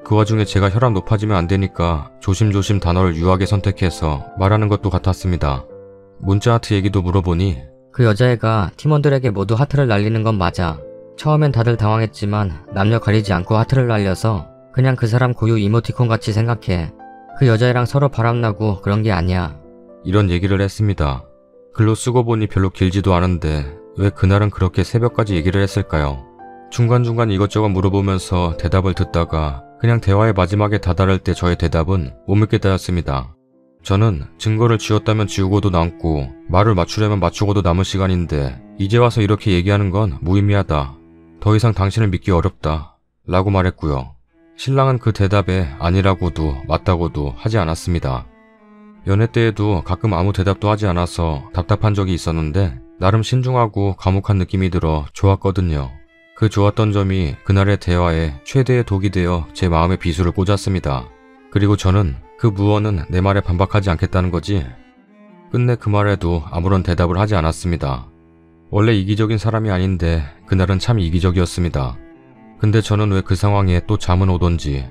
그 와중에 제가 혈압 높아지면 안 되니까 조심조심 단어를 유하게 선택해서 말하는 것도 같았습니다. 문자 하트 얘기도 물어보니 그 여자애가 팀원들에게 모두 하트를 날리는 건 맞아. 처음엔 다들 당황했지만 남녀 가리지 않고 하트를 날려서 그냥 그 사람 고유 이모티콘 같이 생각해. 그 여자애랑 서로 바람나고 그런 게 아니야. 이런 얘기를 했습니다. 글로 쓰고 보니 별로 길지도 않은데 왜 그날은 그렇게 새벽까지 얘기를 했을까요? 중간중간 이것저것 물어보면서 대답을 듣다가 그냥 대화의 마지막에 다다를 때 저의 대답은 못 믿겠다였습니다. 저는 증거를 지웠다면 지우고도 남고 말을 맞추려면 맞추고도 남을 시간인데 이제 와서 이렇게 얘기하는 건 무의미하다. 더 이상 당신을 믿기 어렵다. 라고 말했고요. 신랑은 그 대답에 아니라고도 맞다고도 하지 않았습니다. 연애 때에도 가끔 아무 대답도 하지 않아서 답답한 적이 있었는데 나름 신중하고 과묵한 느낌이 들어 좋았거든요. 그 좋았던 점이 그날의 대화에 최대의 독이 되어 제 마음에 비수를 꽂았습니다. 그리고 저는 그 무언은 내 말에 반박하지 않겠다는 거지. 끝내 그 말에도 아무런 대답을 하지 않았습니다. 원래 이기적인 사람이 아닌데 그날은 참 이기적이었습니다. 근데 저는 왜 그 상황에 또 잠은 오던지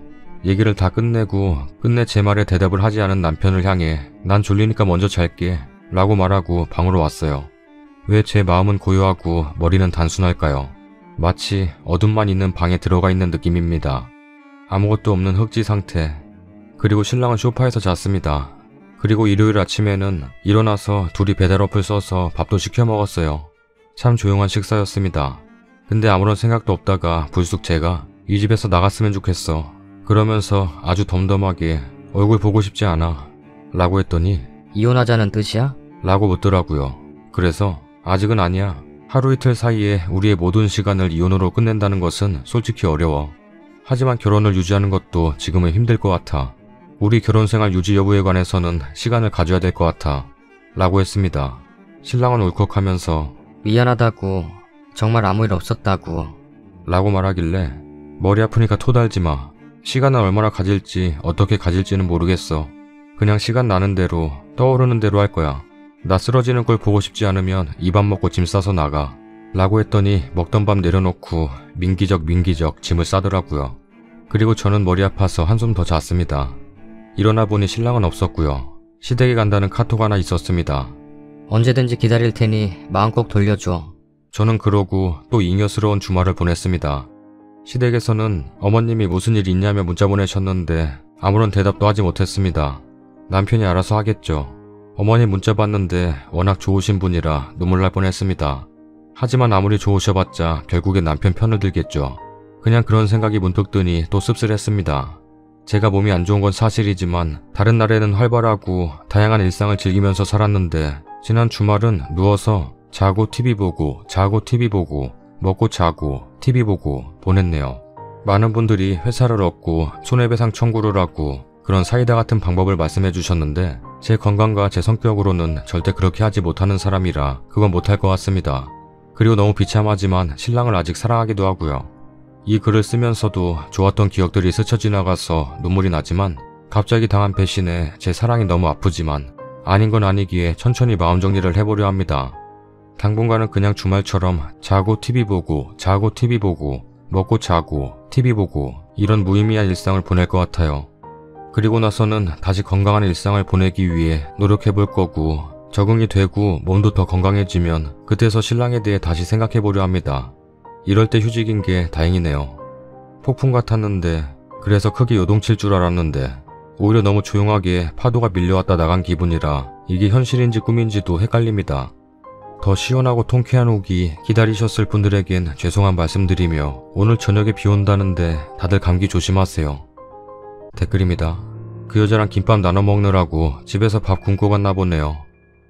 얘기를 다 끝내고 끝내 제 말에 대답을 하지 않은 남편을 향해 난 졸리니까 먼저 잘게 라고 말하고 방으로 왔어요. 왜 제 마음은 고요하고 머리는 단순할까요? 마치 어둠만 있는 방에 들어가 있는 느낌입니다. 아무것도 없는 흑지 상태. 그리고 신랑은 소파에서 잤습니다. 그리고 일요일 아침에는 일어나서 둘이 배달 어플 써서 밥도 시켜 먹었어요. 참 조용한 식사였습니다. 근데 아무런 생각도 없다가 불쑥 제가 이 집에서 나갔으면 좋겠어. 그러면서 아주 덤덤하게 얼굴 보고 싶지 않아. 라고 했더니 이혼하자는 뜻이야? 라고 묻더라고요. 그래서 아직은 아니야. 하루 이틀 사이에 우리의 모든 시간을 이혼으로 끝낸다는 것은 솔직히 어려워. 하지만 결혼을 유지하는 것도 지금은 힘들 것 같아. 우리 결혼생활 유지 여부에 관해서는 시간을 가져야 될 것 같아. 라고 했습니다. 신랑은 울컥하면서 미안하다고. 정말 아무 일 없었다고. 라고 말하길래 머리 아프니까 토달지 마. 시간을 얼마나 가질지 어떻게 가질지는 모르겠어. 그냥 시간 나는 대로 떠오르는 대로 할 거야. 나 쓰러지는 걸 보고 싶지 않으면 이 밥 먹고 짐 싸서 나가. 라고 했더니 먹던 밥 내려놓고 민기적 짐을 싸더라고요. 그리고 저는 머리 아파서 한숨 더 잤습니다. 일어나 보니 신랑은 없었고요. 시댁에 간다는 카톡 하나 있었습니다. 언제든지 기다릴 테니 마음 꼭 돌려줘. 저는 그러고 또 잉여스러운 주말을 보냈습니다. 시댁에서는 어머님이 무슨 일 있냐며 문자 보내셨는데 아무런 대답도 하지 못했습니다. 남편이 알아서 하겠죠. 어머니 문자 봤는데 워낙 좋으신 분이라 눈물 날 뻔했습니다. 하지만 아무리 좋으셔봤자 결국엔 남편 편을 들겠죠. 그냥 그런 생각이 문득 드니 또 씁쓸했습니다. 제가 몸이 안 좋은 건 사실이지만 다른 날에는 활발하고 다양한 일상을 즐기면서 살았는데 지난 주말은 누워서 자고 TV 보고 먹고 자고 TV 보고 보냈네요. 많은 분들이 회사를 얻고 손해배상 청구를 하고 그런 사이다 같은 방법을 말씀해 주셨는데 제 건강과 제 성격으로는 절대 그렇게 하지 못하는 사람이라 그건 못할 것 같습니다. 그리고 너무 비참하지만 신랑을 아직 사랑하기도 하고요. 이 글을 쓰면서도 좋았던 기억들이 스쳐 지나가서 눈물이 나지만 갑자기 당한 배신에 제 사랑이 너무 아프지만 아닌 건 아니기에 천천히 마음 정리를 해보려 합니다. 당분간은 그냥 주말처럼 자고 TV 보고 먹고 자고 TV 보고 이런 무의미한 일상을 보낼 것 같아요. 그리고 나서는 다시 건강한 일상을 보내기 위해 노력해볼 거고 적응이 되고 몸도 더 건강해지면 그때서 신랑에 대해 다시 생각해보려 합니다. 이럴 때 휴직인 게 다행이네요. 폭풍 같았는데 그래서 크게 요동칠 줄 알았는데 오히려 너무 조용하게 파도가 밀려왔다 나간 기분이라 이게 현실인지 꿈인지도 헷갈립니다. 더 시원하고 통쾌한 후기 기다리셨을 분들에겐 죄송한 말씀드리며 오늘 저녁에 비 온다는데 다들 감기 조심하세요. 댓글입니다. 그 여자랑 김밥 나눠 먹느라고 집에서 밥 굶고 갔나 보네요.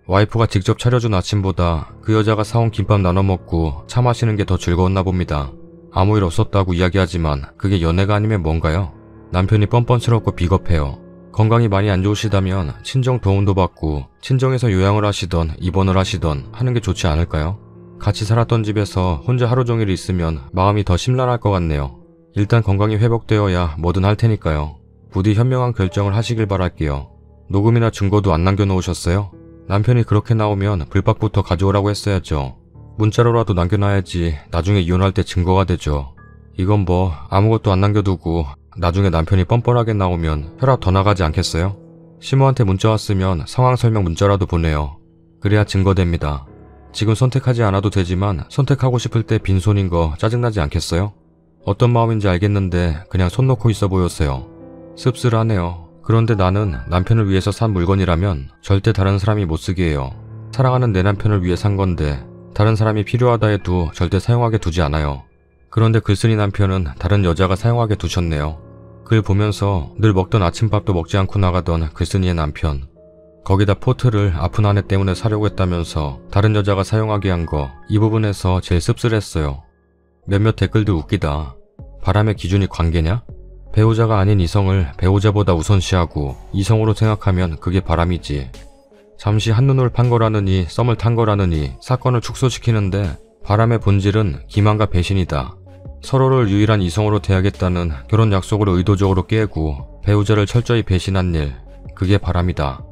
와이프가 직접 차려준 아침보다 그 여자가 사온 김밥 나눠 먹고 차 마시는 게 더 즐거웠나 봅니다. 아무 일 없었다고 이야기하지만 그게 연애가 아니면 뭔가요? 남편이 뻔뻔스럽고 비겁해요. 건강이 많이 안 좋으시다면 친정 도움도 받고 친정에서 요양을 하시던 입원을 하시던 하는 게 좋지 않을까요? 같이 살았던 집에서 혼자 하루 종일 있으면 마음이 더 심란할 것 같네요. 일단 건강이 회복되어야 뭐든 할 테니까요. 부디 현명한 결정을 하시길 바랄게요. 녹음이나 증거도 안 남겨놓으셨어요? 남편이 그렇게 나오면 불박부터 가져오라고 했어야죠. 문자로라도 남겨놔야지 나중에 이혼할 때 증거가 되죠. 이건 뭐 아무것도 안 남겨두고 나중에 남편이 뻔뻔하게 나오면 혈압 더 나가지 않겠어요? 시모한테 문자 왔으면 상황 설명 문자라도 보내요. 그래야 증거됩니다. 지금 선택하지 않아도 되지만 선택하고 싶을 때 빈손인 거 짜증나지 않겠어요? 어떤 마음인지 알겠는데 그냥 손 놓고 있어 보였어요. 씁쓸하네요. 그런데 나는 남편을 위해서 산 물건이라면 절대 다른 사람이 못 쓰게 해요. 사랑하는 내 남편을 위해 산 건데 다른 사람이 필요하다 해도 절대 사용하게 두지 않아요. 그런데 글쓴이 남편은 다른 여자가 사용하게 두셨네요. 글 보면서 늘 먹던 아침밥도 먹지 않고 나가던 글쓴이의 남편. 거기다 포트를 아픈 아내 때문에 사려고 했다면서 다른 여자가 사용하게 한 거, 이 부분에서 제일 씁쓸했어요. 몇몇 댓글도 웃기다. 바람의 기준이 관계냐? 배우자가 아닌 이성을 배우자보다 우선시하고 이성으로 생각하면 그게 바람이지. 잠시 한눈을 판 거라느니 썸을 탄 거라느니 사건을 축소시키는데 바람의 본질은 기만과 배신이다. 서로를 유일한 이성으로 대하겠다는 결혼 약속을 의도적으로 깨고 배우자를 철저히 배신한 일, 그게 바람이다.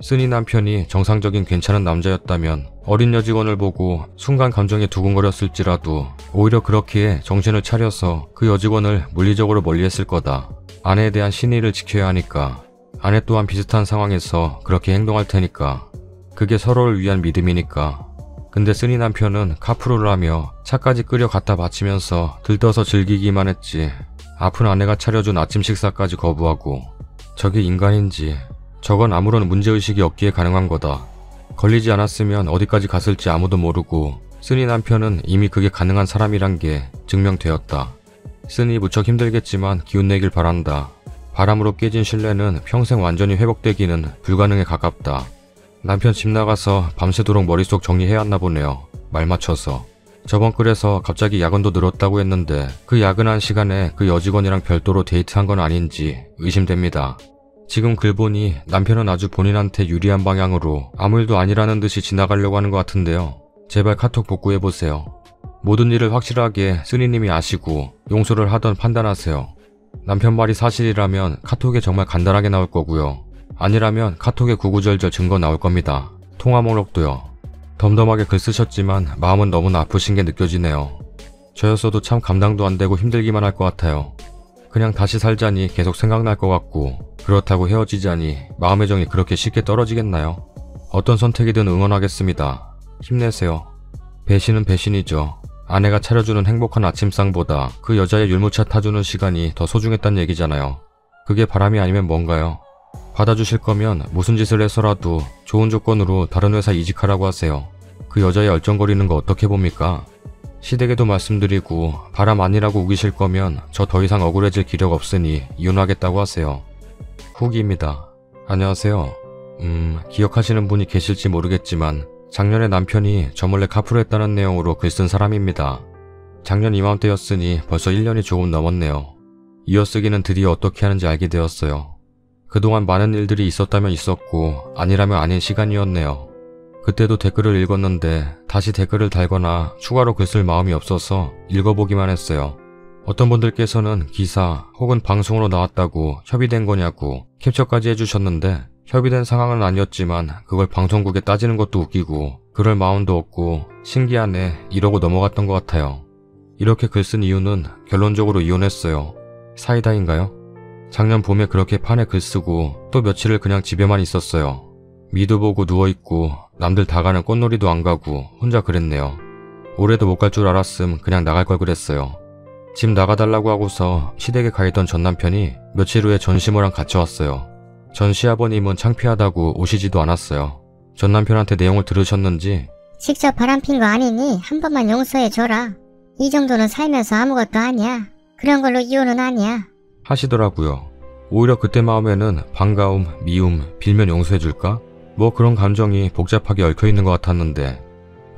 쓴이 남편이 정상적인 괜찮은 남자였다면 어린 여직원을 보고 순간 감정이 두근거렸을지라도 오히려 그렇게 정신을 차려서 그 여직원을 물리적으로 멀리했을 거다. 아내에 대한 신의를 지켜야 하니까. 아내 또한 비슷한 상황에서 그렇게 행동할 테니까. 그게 서로를 위한 믿음이니까. 근데 쓴이 남편은 카푸르를 하며 차까지 끓여 갖다 바치면서 들떠서 즐기기만 했지. 아픈 아내가 차려준 아침 식사까지 거부하고. 저게 인간인지. 저건 아무런 문제의식이 없기에 가능한 거다. 걸리지 않았으면 어디까지 갔을지 아무도 모르고 쓴이 남편은 이미 그게 가능한 사람이란 게 증명되었다. 쓴이 무척 힘들겠지만 기운내길 바란다. 바람으로 깨진 신뢰는 평생 완전히 회복되기는 불가능에 가깝다. 남편 집 나가서 밤새도록 머릿속 정리해야 했나 보네요. 말 맞춰서. 저번 글에서 갑자기 야근도 늘었다고 했는데 그 야근한 시간에 그 여직원이랑 별도로 데이트한 건 아닌지 의심됩니다. 지금 글 보니 남편은 아주 본인한테 유리한 방향으로 아무 일도 아니라는 듯이 지나가려고 하는 것 같은데요. 제발 카톡 복구해보세요. 모든 일을 확실하게 쓰니님이 아시고 용서를 하던 판단하세요. 남편 말이 사실이라면 카톡에 정말 간단하게 나올 거고요. 아니라면 카톡에 구구절절 증거 나올 겁니다. 통화 목록도요. 덤덤하게 글 쓰셨지만 마음은 너무나 아프신 게 느껴지네요. 저였어도 참 감당도 안 되고 힘들기만 할 것 같아요. 그냥 다시 살자니 계속 생각날 것 같고 그렇다고 헤어지자니 마음의 정이 그렇게 쉽게 떨어지겠나요? 어떤 선택이든 응원하겠습니다. 힘내세요. 배신은 배신이죠. 아내가 차려주는 행복한 아침상보다 그 여자의 율무차 타주는 시간이 더 소중했단 얘기잖아요. 그게 바람이 아니면 뭔가요? 받아주실 거면 무슨 짓을 해서라도 좋은 조건으로 다른 회사 이직하라고 하세요. 그 여자의 얼쩡거리는 거 어떻게 봅니까? 시댁에도 말씀드리고 바람 아니라고 우기실 거면 저 더 이상 억울해질 기력 없으니 이혼하겠다고 하세요. 후기입니다. 안녕하세요. 기억하시는 분이 계실지 모르겠지만 작년에 남편이 저 몰래 카풀했다는 내용으로 글 쓴 사람입니다. 작년 이맘때였으니 벌써 1년이 조금 넘었네요. 이어쓰기는 드디어 어떻게 하는지 알게 되었어요. 그동안 많은 일들이 있었다면 있었고 아니라면 아닌 시간이었네요. 그때도 댓글을 읽었는데 다시 댓글을 달거나 추가로 글 쓸 마음이 없어서 읽어보기만 했어요. 어떤 분들께서는 기사 혹은 방송으로 나왔다고 협의된 거냐고 캡처까지 해주셨는데 협의된 상황은 아니었지만 그걸 방송국에 따지는 것도 웃기고 그럴 마음도 없고 신기하네 이러고 넘어갔던 것 같아요. 이렇게 글 쓴 이유는 결론적으로 이혼했어요. 사이다인가요? 작년 봄에 그렇게 판에 글 쓰고 또 며칠을 그냥 집에만 있었어요. 미도 보고 누워있고 남들 다 가는 꽃놀이도 안 가고 혼자 그랬네요. 올해도 못 갈 줄 알았음 그냥 나갈 걸 그랬어요. 집 나가달라고 하고서 시댁에 가있던 전남편이 며칠 후에 전시모랑 같이 왔어요. 전 시아버님은 창피하다고 오시지도 않았어요. 전남편한테 내용을 들으셨는지 직접 바람핀 거 아니니 한 번만 용서해줘라. 이 정도는 살면서 아무것도 아니야. 그런 걸로 이혼은 아니야. 하시더라고요. 오히려 그때 마음에는 반가움, 미움, 빌면 용서해줄까? 뭐 그런 감정이 복잡하게 얽혀있는 것 같았는데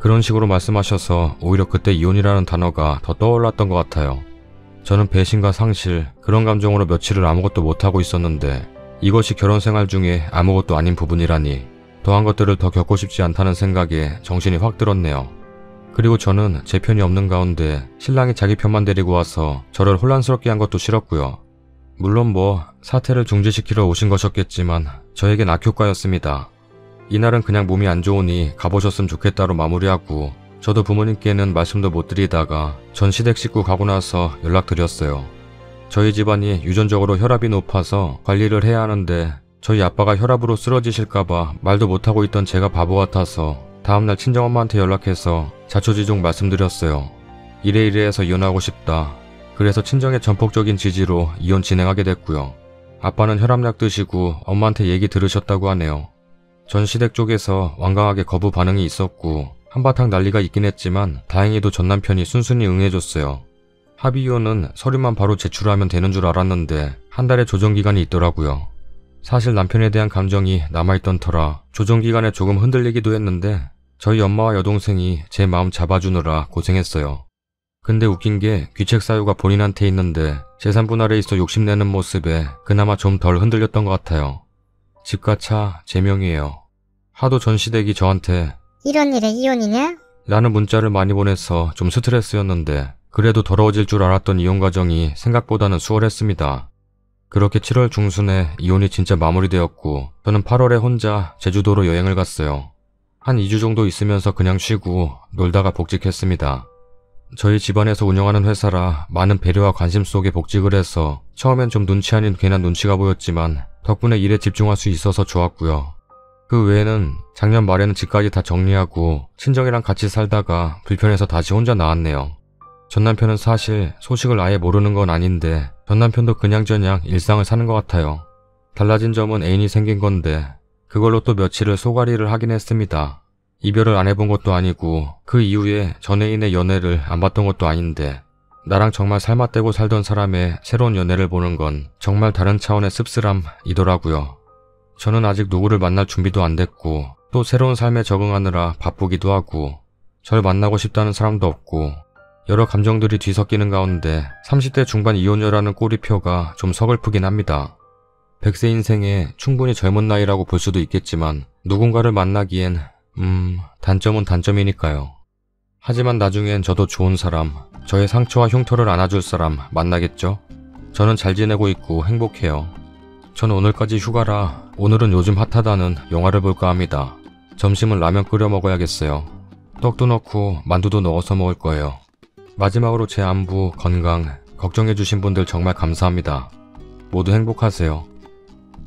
그런 식으로 말씀하셔서 오히려 그때 이혼이라는 단어가 더 떠올랐던 것 같아요. 저는 배신과 상실, 그런 감정으로 며칠을 아무것도 못하고 있었는데 이것이 결혼생활 중에 아무것도 아닌 부분이라니 더한 것들을 더 겪고 싶지 않다는 생각에 정신이 확 들었네요. 그리고 저는 제 편이 없는 가운데 신랑이 자기 편만 데리고 와서 저를 혼란스럽게 한 것도 싫었고요. 물론 뭐 사태를 중지시키러 오신 것이었겠지만 저에겐 악효과였습니다. 이날은 그냥 몸이 안 좋으니 가보셨으면 좋겠다로 마무리하고 저도 부모님께는 말씀도 못 드리다가 전 시댁 식구 가고 나서 연락드렸어요. 저희 집안이 유전적으로 혈압이 높아서 관리를 해야 하는데 저희 아빠가 혈압으로 쓰러지실까봐 말도 못하고 있던 제가 바보 같아서 다음날 친정엄마한테 연락해서 자초지종 말씀드렸어요. 이래 해서 이혼하고 싶다. 그래서 친정의 전폭적인 지지로 이혼 진행하게 됐고요. 아빠는 혈압약 드시고 엄마한테 얘기 들으셨다고 하네요. 전 시댁 쪽에서 완강하게 거부 반응이 있었고 한바탕 난리가 있긴 했지만 다행히도 전 남편이 순순히 응해줬어요. 합의이혼은 서류만 바로 제출하면 되는 줄 알았는데 한 달의 조정기간이 있더라고요. 사실 남편에 대한 감정이 남아있던 터라 조정기간에 조금 흔들리기도 했는데 저희 엄마와 여동생이 제 마음 잡아주느라 고생했어요. 근데 웃긴 게 귀책 사유가 본인한테 있는데 재산 분할에 있어 욕심내는 모습에 그나마 좀 덜 흔들렸던 것 같아요. 집과 차 제 명이에요. 하도 전 시댁이 저한테 이런 일에 이혼이냐? 라는 문자를 많이 보내서 좀 스트레스였는데 그래도 더러워질 줄 알았던 이혼 과정이 생각보다는 수월했습니다. 그렇게 7월 중순에 이혼이 진짜 마무리되었고 저는 8월에 혼자 제주도로 여행을 갔어요. 한 2주 정도 있으면서 그냥 쉬고 놀다가 복직했습니다. 저희 집안에서 운영하는 회사라 많은 배려와 관심 속에 복직을 해서 처음엔 좀 눈치 아닌 괜한 눈치가 보였지만 덕분에 일에 집중할 수 있어서 좋았고요. 그 외에는 작년 말에는 집까지 다 정리하고 친정이랑 같이 살다가 불편해서 다시 혼자 나왔네요. 전 남편은 사실 소식을 아예 모르는 건 아닌데 전 남편도 그냥저냥 일상을 사는 것 같아요. 달라진 점은 애인이 생긴 건데 그걸로 또 며칠을 소가리를 하긴 했습니다. 이별을 안 해본 것도 아니고 그 이후에 전 애인의 연애를 안 봤던 것도 아닌데 나랑 정말 살맛대고 살던 사람의 새로운 연애를 보는 건 정말 다른 차원의 씁쓸함이더라고요. 저는 아직 누구를 만날 준비도 안 됐고 또 새로운 삶에 적응하느라 바쁘기도 하고 절 만나고 싶다는 사람도 없고 여러 감정들이 뒤섞이는 가운데 30대 중반 이혼녀라는 꼬리표가 좀 서글프긴 합니다. 100세 인생에 충분히 젊은 나이라고 볼 수도 있겠지만 누군가를 만나기엔 단점은 단점이니까요. 하지만 나중엔 저도 좋은 사람, 저의 상처와 흉터를 안아줄 사람 만나겠죠? 저는 잘 지내고 있고 행복해요. 저는 오늘까지 휴가라 오늘은 요즘 핫하다는 영화를 볼까 합니다. 점심은 라면 끓여 먹어야겠어요. 떡도 넣고 만두도 넣어서 먹을 거예요. 마지막으로 제 안부, 건강 걱정해주신 분들 정말 감사합니다. 모두 행복하세요.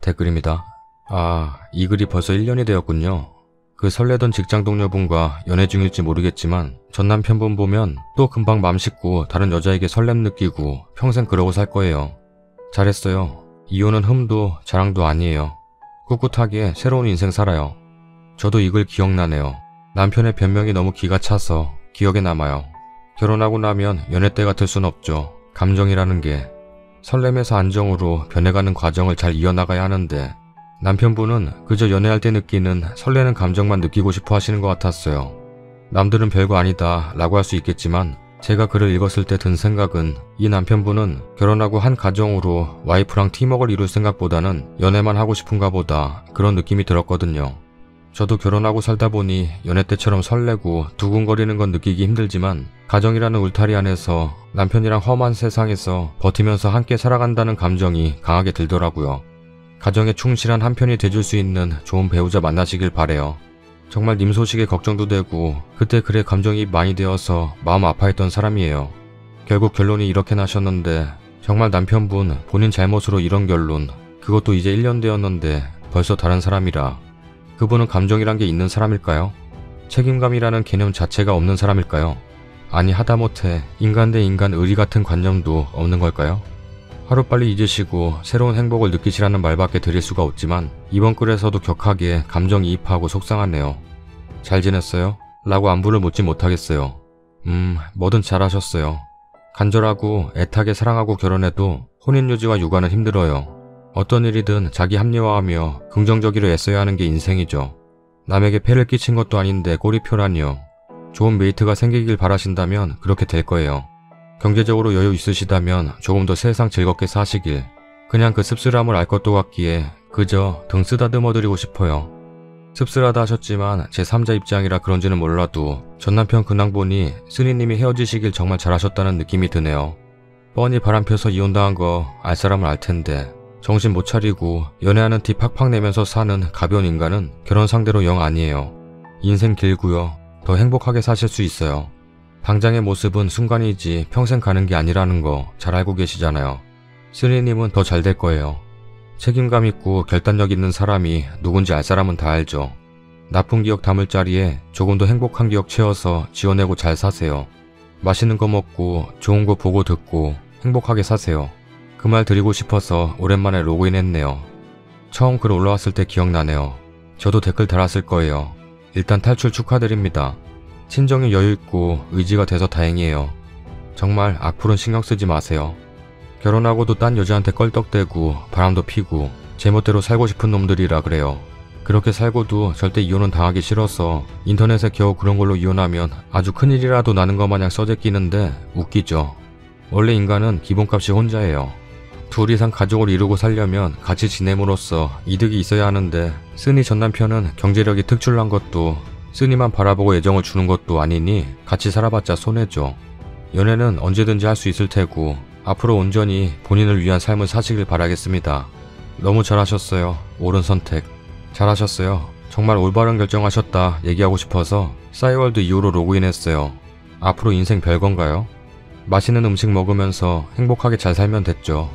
댓글입니다. 아, 이 글이 벌써 1년이 되었군요. 그 설레던 직장 동료분과 연애 중일지 모르겠지만 전 남편분 보면 또 금방 맘 씻고 다른 여자에게 설렘 느끼고 평생 그러고 살 거예요. 잘했어요. 이혼은 흠도 자랑도 아니에요. 꿋꿋하게 새로운 인생 살아요. 저도 이 글 기억나네요. 남편의 변명이 너무 기가 차서 기억에 남아요. 결혼하고 나면 연애 때 같을 순 없죠. 감정이라는 게 설렘에서 안정으로 변해가는 과정을 잘 이어나가야 하는데 남편분은 그저 연애할 때 느끼는 설레는 감정만 느끼고 싶어 하시는 것 같았어요. 남들은 별거 아니다 라고 할 수 있겠지만 제가 글을 읽었을 때 든 생각은 이 남편분은 결혼하고 한 가정으로 와이프랑 팀워크를 이룰 생각보다는 연애만 하고 싶은가 보다 그런 느낌이 들었거든요. 저도 결혼하고 살다 보니 연애 때처럼 설레고 두근거리는 건 느끼기 힘들지만 가정이라는 울타리 안에서 남편이랑 험한 세상에서 버티면서 함께 살아간다는 감정이 강하게 들더라고요. 가정에 충실한 한편이 돼줄 수 있는 좋은 배우자 만나시길 바래요. 정말 님 소식에 걱정도 되고 그때 글에 감정이 많이 되어서 마음 아파했던 사람이에요. 결국 결론이 이렇게 나셨는데 정말 남편분 본인 잘못으로 이런 결론 그것도 이제 1년 되었는데 벌써 다른 사람이라 그분은 감정이란 게 있는 사람일까요? 책임감이라는 개념 자체가 없는 사람일까요? 아니 하다못해 인간 대 인간 의리 같은 관념도 없는 걸까요? 하루빨리 잊으시고 새로운 행복을 느끼시라는 말밖에 드릴 수가 없지만 이번 글에서도 격하게 감정이입하고 속상하네요. 잘 지냈어요? 라고 안부를 묻지 못하겠어요. 뭐든 잘하셨어요. 간절하고 애타게 사랑하고 결혼해도 혼인유지와 육아는 힘들어요. 어떤 일이든 자기 합리화하며 긍정적으로 애써야 하는 게 인생이죠. 남에게 폐를 끼친 것도 아닌데 꼬리표라니요. 좋은 메이트가 생기길 바라신다면 그렇게 될 거예요. 경제적으로 여유 있으시다면 조금 더 세상 즐겁게 사시길. 그냥 그 씁쓸함을 알 것도 같기에 그저 등 쓰다듬어드리고 싶어요. 씁쓸하다 하셨지만 제 3자 입장이라 그런지는 몰라도 전남편 근황 보니 쓰니님이 헤어지시길 정말 잘하셨다는 느낌이 드네요. 뻔히 바람펴서 이혼당한 거 알 사람은 알 텐데 정신 못 차리고 연애하는 티 팍팍 내면서 사는 가벼운 인간은 결혼 상대로 영 아니에요. 인생 길고요. 더 행복하게 사실 수 있어요. 당장의 모습은 순간이지 평생 가는 게 아니라는 거 잘 알고 계시잖아요. 쓰니님은 더 잘 될 거예요. 책임감 있고 결단력 있는 사람이 누군지 알 사람은 다 알죠. 나쁜 기억 담을 자리에 조금 더 행복한 기억 채워서 지어내고 잘 사세요. 맛있는 거 먹고 좋은 거 보고 듣고 행복하게 사세요. 그 말 드리고 싶어서 오랜만에 로그인했네요. 처음 글 올라왔을 때 기억나네요. 저도 댓글 달았을 거예요. 일단 탈출 축하드립니다. 친정이 여유있고 의지가 돼서 다행이에요. 정말 악플은 신경 쓰지 마세요. 결혼하고도 딴 여자한테 껄떡대고 바람도 피고 제멋대로 살고 싶은 놈들이라 그래요. 그렇게 살고도 절대 이혼은 당하기 싫어서 인터넷에 겨우 그런 걸로 이혼하면 아주 큰일이라도 나는 것 마냥 써제끼는데 웃기죠. 원래 인간은 기본값이 혼자예요. 둘 이상 가족을 이루고 살려면 같이 지냄으로써 이득이 있어야 하는데 쓰니 전남편은 경제력이 특출난 것도 쓰니만 바라보고 애정을 주는 것도 아니니 같이 살아봤자 손해죠. 연애는 언제든지 할 수 있을 테고 앞으로 온전히 본인을 위한 삶을 사시길 바라겠습니다. 너무 잘하셨어요. 옳은 선택. 잘하셨어요. 정말 올바른 결정하셨다 얘기하고 싶어서 싸이월드 이후로 로그인했어요. 앞으로 인생 별건가요? 맛있는 음식 먹으면서 행복하게 잘 살면 됐죠.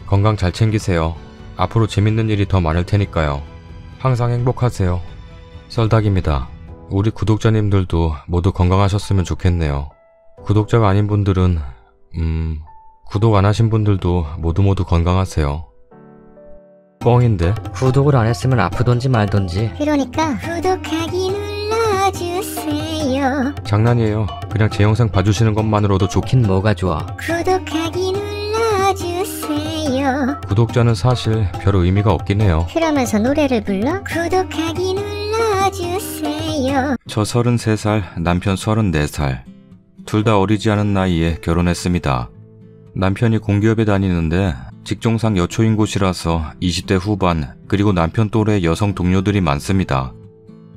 건강 잘 챙기세요. 앞으로 재밌는 일이 더 많을 테니까요. 항상 행복하세요. 썰닭입니다. 우리 구독자님들도 모두 건강하셨으면 좋겠네요. 구독자가 아닌 분들은 구독 안 하신 분들도 모두 건강하세요. 뻥인데? 구독을 안 했으면 아프던지 말던지. 그러니까 구독하기 눌러주세요. 장난이에요. 그냥 제 영상 봐주시는 것만으로도 좋긴 뭐가 좋아. 구독하기 눌러주세요. 구독자는 사실 별 의미가 없긴 해요. 그러면서 노래를 불러? 구독하기 눌러주세요. 저 33살, 남편 34살. 둘 다 어리지 않은 나이에 결혼했습니다. 남편이 공기업에 다니는데 직종상 여초인 곳이라서 20대 후반 그리고 남편 또래 여성 동료들이 많습니다.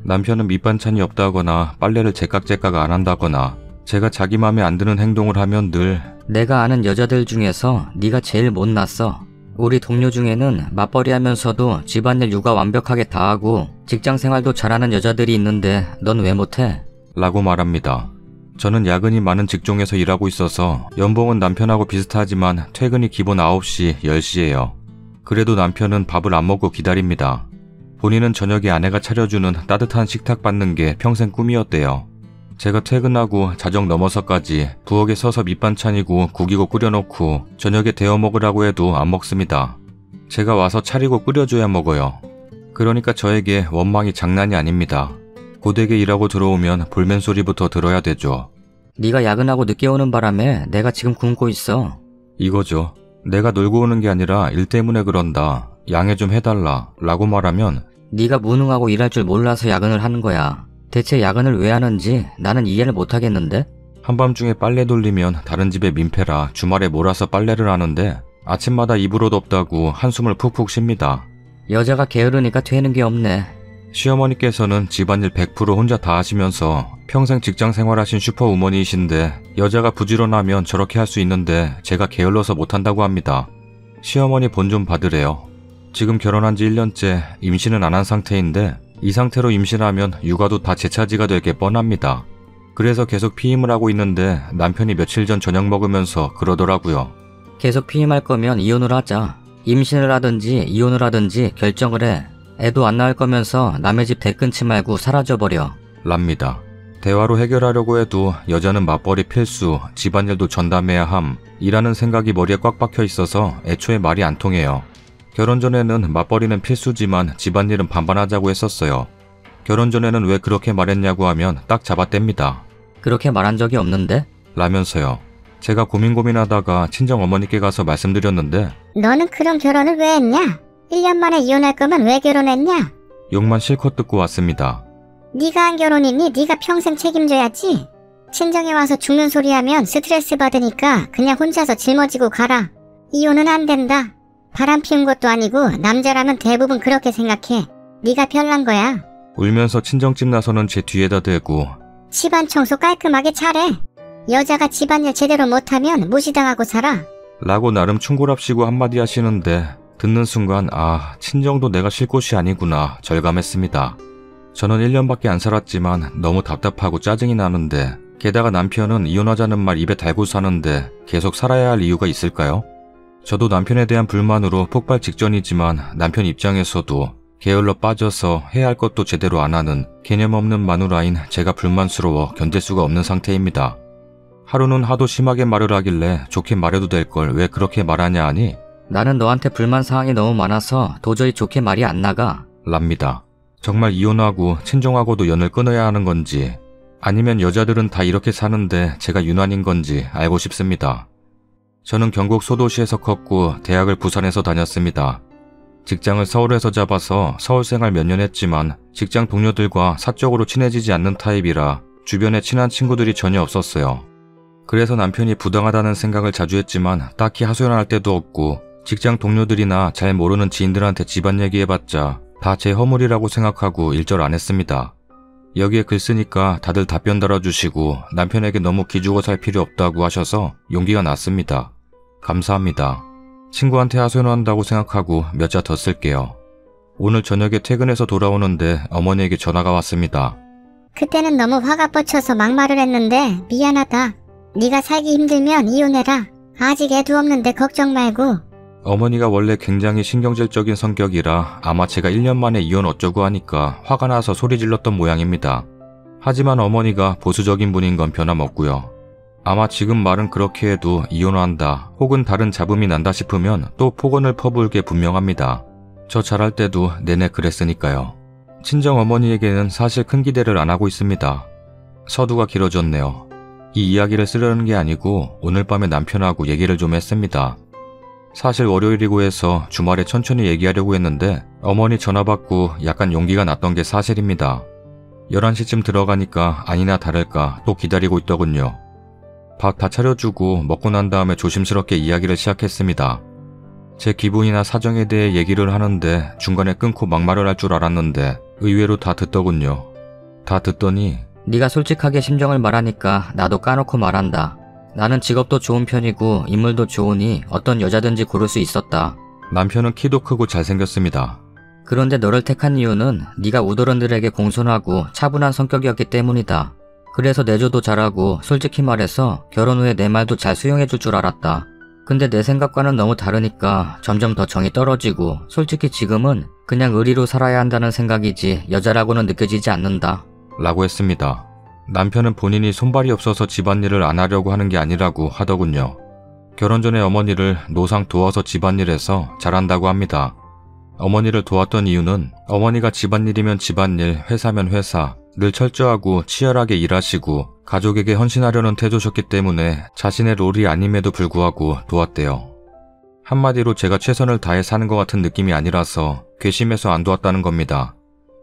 남편은 밑반찬이 없다거나 빨래를 제깍제깍 안 한다거나 제가 자기 맘에 안 드는 행동을 하면 늘 내가 아는 여자들 중에서 네가 제일 못났어. 우리 동료 중에는 맞벌이 하면서도 집안일 육아 완벽하게 다 하고 직장 생활도 잘하는 여자들이 있는데 넌 왜 못해? 라고 말합니다. 저는 야근이 많은 직종에서 일하고 있어서 연봉은 남편하고 비슷하지만 퇴근이 기본 9시, 10시예요. 그래도 남편은 밥을 안 먹고 기다립니다. 본인은 저녁에 아내가 차려주는 따뜻한 식탁 받는 게 평생 꿈이었대요. 제가 퇴근하고 자정 넘어서까지 부엌에 서서 밑반찬이고 국이고 끓여놓고 저녁에 데워 먹으라고 해도 안 먹습니다. 제가 와서 차리고 끓여줘야 먹어요. 그러니까 저에게 원망이 장난이 아닙니다. 고되게 일하고 들어오면 볼멘 소리부터 들어야 되죠. 네가 야근하고 늦게 오는 바람에 내가 지금 굶고 있어. 이거죠. 내가 놀고 오는 게 아니라 일 때문에 그런다. 양해 좀 해달라. 라고 말하면 네가 무능하고 일할 줄 몰라서 야근을 하는 거야. 대체 야근을 왜 하는지 나는 이해를 못하겠는데? 한밤중에 빨래 돌리면 다른 집에 민폐라 주말에 몰아서 빨래를 하는데 아침마다 입으로 덥다고 한숨을 푹푹 쉽니다. 여자가 게으르니까 되는 게 없네. 시어머니께서는 집안일 100% 혼자 다 하시면서 평생 직장 생활하신 슈퍼우먼이신데 여자가 부지런하면 저렇게 할 수 있는데 제가 게을러서 못한다고 합니다. 시어머니 본 좀 받으래요. 지금 결혼한 지 1년째 임신은 안 한 상태인데 이 상태로 임신하면 육아도 다 제 차지가 될 게 뻔합니다. 그래서 계속 피임을 하고 있는데 남편이 며칠 전 저녁 먹으면서 그러더라고요. 계속 피임할 거면 이혼을 하자. 임신을 하든지 이혼을 하든지 결정을 해. 애도 안 낳을 거면서 남의 집 대 끊지 말고 사라져버려. 랍니다. 대화로 해결하려고 해도 여자는 맞벌이 필수, 집안일도 전담해야 함, 이라는 생각이 머리에 꽉 박혀 있어서 애초에 말이 안 통해요. 결혼 전에는 맞벌이는 필수지만 집안일은 반반하자고 했었어요. 결혼 전에는 왜 그렇게 말했냐고 하면 딱 잡아뗍니다. 그렇게 말한 적이 없는데? 라면서요. 제가 고민하다가 친정어머니께 가서 말씀드렸는데 너는 그런 결혼을 왜 했냐? 1년 만에 이혼할 거면 왜 결혼했냐? 욕만 실컷 듣고 왔습니다. 네가 한 결혼이니 네가 평생 책임져야지. 친정에 와서 죽는 소리 하면 스트레스 받으니까 그냥 혼자서 짊어지고 가라. 이혼은 안 된다. 바람 피운 것도 아니고 남자라면 대부분 그렇게 생각해. 네가 별난 거야. 울면서 친정집 나서는 제 뒤에다 대고 집안 청소 깔끔하게 잘해. 여자가 집안일 제대로 못하면 무시당하고 살아. 라고 나름 충고랍시고 한마디 하시는데 듣는 순간 아, 친정도 내가 쉴 곳이 아니구나 절감했습니다. 저는 1년밖에 안 살았지만 너무 답답하고 짜증이 나는데 게다가 남편은 이혼하자는 말 입에 달고 사는데 계속 살아야 할 이유가 있을까요? 저도 남편에 대한 불만으로 폭발 직전이지만 남편 입장에서도 게을러 빠져서 해야 할 것도 제대로 안 하는 개념 없는 마누라인 제가 불만스러워 견딜 수가 없는 상태입니다. 하루는 하도 심하게 말을 하길래 좋게 말해도 될 걸 왜 그렇게 말하냐 하니 나는 너한테 불만 사항이 너무 많아서 도저히 좋게 말이 안 나가. 랍니다. 정말 이혼하고 친정하고도 연을 끊어야 하는 건지 아니면 여자들은 다 이렇게 사는데 제가 유난인 건지 알고 싶습니다. 저는 경북 소도시에서 컸고 대학을 부산에서 다녔습니다. 직장을 서울에서 잡아서 서울 생활 몇 년 했지만 직장 동료들과 사적으로 친해지지 않는 타입이라 주변에 친한 친구들이 전혀 없었어요. 그래서 남편이 부당하다는 생각을 자주 했지만 딱히 하소연할 데도 없고 직장 동료들이나 잘 모르는 지인들한테 집안 얘기해봤자 다 제 허물이라고 생각하고 일절 안 했습니다. 여기에 글 쓰니까 다들 답변 달아주시고 남편에게 너무 기죽어 살 필요 없다고 하셔서 용기가 났습니다. 감사합니다. 친구한테 하소연한다고 생각하고 몇 자 더 쓸게요. 오늘 저녁에 퇴근해서 돌아오는데 어머니에게 전화가 왔습니다. 그때는 너무 화가 뻗쳐서 막말을 했는데 미안하다. 네가 살기 힘들면 이혼해라. 아직 애도 없는데 걱정 말고. 어머니가 원래 굉장히 신경질적인 성격이라 아마 제가 1년 만에 이혼 어쩌고 하니까 화가 나서 소리 질렀던 모양입니다. 하지만 어머니가 보수적인 분인 건 변함없고요. 아마 지금 말은 그렇게 해도 이혼한다 혹은 다른 잡음이 난다 싶으면 또 폭언을 퍼부을게 분명합니다. 저 잘할 때도 내내 그랬으니까요. 친정어머니에게는 사실 큰 기대를 안 하고 있습니다. 서두가 길어졌네요. 이 이야기를 쓰려는 게 아니고 오늘 밤에 남편하고 얘기를 좀 했습니다. 사실 월요일이고 해서 주말에 천천히 얘기하려고 했는데 어머니 전화 받고 약간 용기가 났던 게 사실입니다. 11시쯤 들어가니까 아니나 다를까 또 기다리고 있더군요. 밥 다 차려주고 먹고 난 다음에 조심스럽게 이야기를 시작했습니다. 제 기분이나 사정에 대해 얘기를 하는데 중간에 끊고 막말을 할 줄 알았는데 의외로 다 듣더군요. 다 듣더니 네가 솔직하게 심정을 말하니까 나도 까놓고 말한다. 나는 직업도 좋은 편이고 인물도 좋으니 어떤 여자든지 고를 수 있었다. 남편은 키도 크고 잘생겼습니다. 그런데 너를 택한 이유는 네가 우더런들에게 공손하고 차분한 성격이었기 때문이다. 그래서 내조도 잘하고 솔직히 말해서 결혼 후에 내 말도 잘 수용해줄 줄 알았다. 근데 내 생각과는 너무 다르니까 점점 더 정이 떨어지고 솔직히 지금은 그냥 의리로 살아야 한다는 생각이지 여자라고는 느껴지지 않는다. 라고 했습니다. 남편은 본인이 손발이 없어서 집안일을 안 하려고 하는 게 아니라고 하더군요. 결혼 전에 어머니를 노상 도와서 집안일해서 잘한다고 합니다. 어머니를 도왔던 이유는 어머니가 집안일이면 집안일, 회사면 회사, 늘 철저하고 치열하게 일하시고 가족에게 헌신하려는 태도셨기 때문에 자신의 롤이 아님에도 불구하고 도왔대요. 한마디로 제가 최선을 다해 사는 것 같은 느낌이 아니라서 괘씸해서 안 도왔다는 겁니다.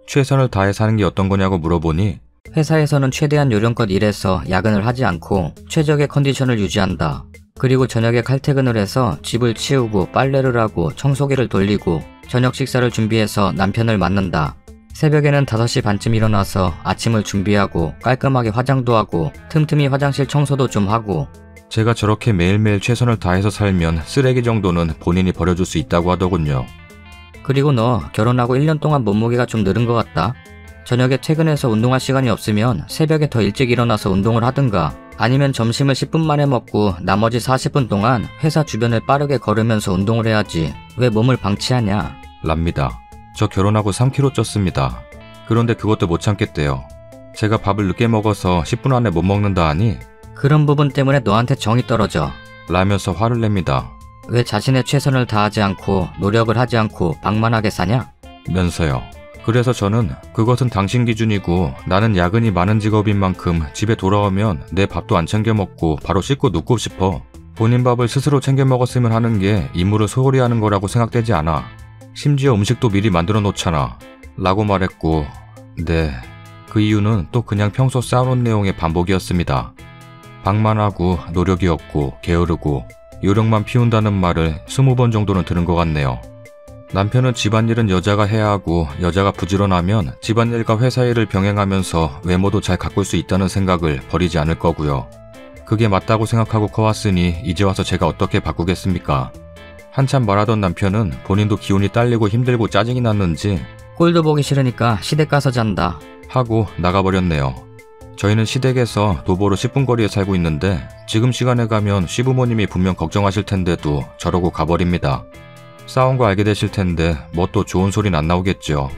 최선을 다해 사는 게 어떤 거냐고 물어보니 회사에서는 최대한 요령껏 일해서 야근을 하지 않고 최적의 컨디션을 유지한다. 그리고 저녁에 칼퇴근을 해서 집을 치우고 빨래를 하고 청소기를 돌리고 저녁 식사를 준비해서 남편을 맞는다. 새벽에는 5시 반쯤 일어나서 아침을 준비하고 깔끔하게 화장도 하고 틈틈이 화장실 청소도 좀 하고. 제가 저렇게 매일매일 최선을 다해서 살면 쓰레기 정도는 본인이 버려줄 수 있다고 하더군요. 그리고 너 결혼하고 1년 동안 몸무게가 좀 늘은 것 같다. 저녁에 퇴근해서 운동할 시간이 없으면 새벽에 더 일찍 일어나서 운동을 하든가 아니면 점심을 10분 만에 먹고 나머지 40분 동안 회사 주변을 빠르게 걸으면서 운동을 해야지 왜 몸을 방치하냐. 랍니다. 저 결혼하고 3kg 쪘습니다. 그런데 그것도 못 참겠대요. 제가 밥을 늦게 먹어서 10분 안에 못 먹는다 하니 그런 부분 때문에 너한테 정이 떨어져. 라면서 화를 냅니다. 왜 자신의 최선을 다하지 않고 노력을 하지 않고 방만하게 사냐? 면서요. 그래서 저는 그것은 당신 기준이고 나는 야근이 많은 직업인 만큼 집에 돌아오면 내 밥도 안 챙겨 먹고 바로 씻고 눕고 싶어. 본인 밥을 스스로 챙겨 먹었으면 하는 게 임무를 소홀히 하는 거라고 생각되지 않아. 심지어 음식도 미리 만들어 놓잖아. 라고 말했고, 네. 그 이유는 또 그냥 평소 쌓아놓은 내용의 반복이었습니다. 방만하고 노력이 없고 게으르고 요령만 피운다는 말을 20번 정도는 들은 것 같네요. 남편은 집안일은 여자가 해야 하고 여자가 부지런하면 집안일과 회사 일을 병행하면서 외모도 잘 가꿀 수 있다는 생각을 버리지 않을 거고요. 그게 맞다고 생각하고 커왔으니 이제 와서 제가 어떻게 바꾸겠습니까? 한참 말하던 남편은 본인도 기운이 딸리고 힘들고 짜증이 났는지 꼴도 보기 싫으니까 시댁 가서 잔다. 하고 나가버렸네요. 저희는 시댁에서 도보로 10분 거리에 살고 있는데 지금 시간에 가면 시부모님이 분명 걱정하실 텐데도 저러고 가버립니다. 싸운 거 알게 되실 텐데 뭐 또 좋은 소린 안 나오겠죠.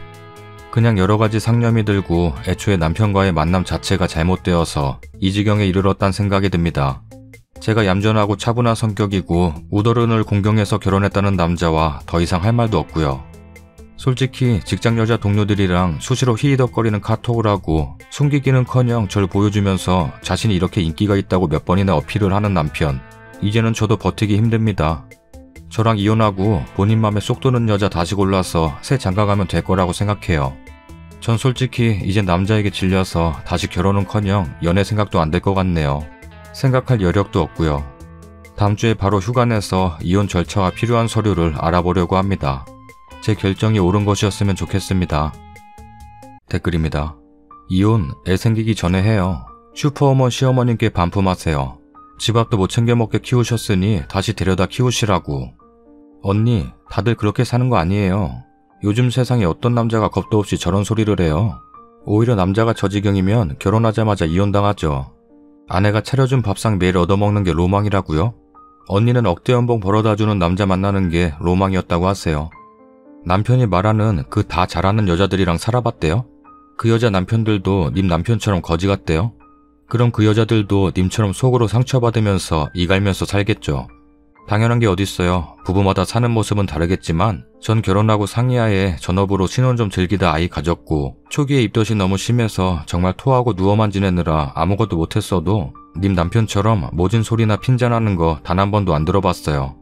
그냥 여러 가지 상념이 들고 애초에 남편과의 만남 자체가 잘못되어서 이 지경에 이르렀단 생각이 듭니다. 제가 얌전하고 차분한 성격이고 우더른을 공경해서 결혼했다는 남자와 더 이상 할 말도 없고요. 솔직히 직장 여자 동료들이랑 수시로 히히덕거리는 카톡을 하고 숨기기는커녕 절 보여주면서 자신이 이렇게 인기가 있다고 몇 번이나 어필을 하는 남편. 이제는 저도 버티기 힘듭니다. 저랑 이혼하고 본인 맘에 쏙 드는 여자 다시 골라서 새 장가가면 될 거라고 생각해요. 전 솔직히 이제 남자에게 질려서 다시 결혼은커녕 연애 생각도 안 될 것 같네요. 생각할 여력도 없고요. 다음 주에 바로 휴가 내서 이혼 절차와 필요한 서류를 알아보려고 합니다. 제 결정이 옳은 것이었으면 좋겠습니다. 댓글입니다. 이혼 애 생기기 전에 해요. 슈퍼우먼 시어머님께 반품하세요. 집 앞도 못 챙겨 먹게 키우셨으니 다시 데려다 키우시라고. 언니, 다들 그렇게 사는 거 아니에요. 요즘 세상에 어떤 남자가 겁도 없이 저런 소리를 해요. 오히려 남자가 저 지경이면 결혼하자마자 이혼당하죠. 아내가 차려준 밥상 매일 얻어먹는 게 로망이라고요? 언니는 억대 연봉 벌어다주는 남자 만나는 게 로망이었다고 하세요. 남편이 말하는 그 다 잘하는 여자들이랑 살아봤대요? 그 여자 남편들도 님 남편처럼 거지 같대요? 그럼 그 여자들도 님처럼 속으로 상처받으면서 이갈면서 살겠죠. 당연한 게 어딨어요. 부부마다 사는 모습은 다르겠지만 전 결혼하고 상의하에 전업으로 신혼 좀 즐기다 아이 가졌고 초기에 입덧이 너무 심해서 정말 토하고 누워만 지내느라 아무것도 못했어도 님 남편처럼 모진 소리나 핀잔하는 거 단 한 번도 안 들어봤어요.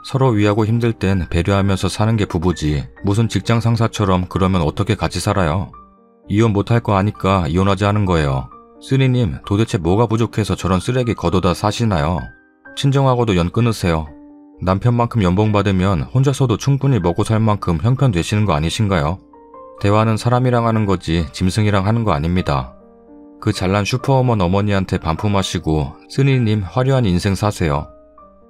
서로 위하고 힘들 땐 배려하면서 사는 게 부부지 무슨 직장 상사처럼 그러면 어떻게 같이 살아요. 이혼 못할 거 아니까 이혼하자 하는 거예요. 쓰리님 도대체 뭐가 부족해서 저런 쓰레기 걷어다 사시나요? 친정하고도 연 끊으세요. 남편만큼 연봉 받으면 혼자서도 충분히 먹고 살 만큼 형편 되시는 거 아니신가요? 대화는 사람이랑 하는 거지 짐승이랑 하는 거 아닙니다. 그 잘난 슈퍼우먼 어머니한테 반품하시고 쓰리님 화려한 인생 사세요.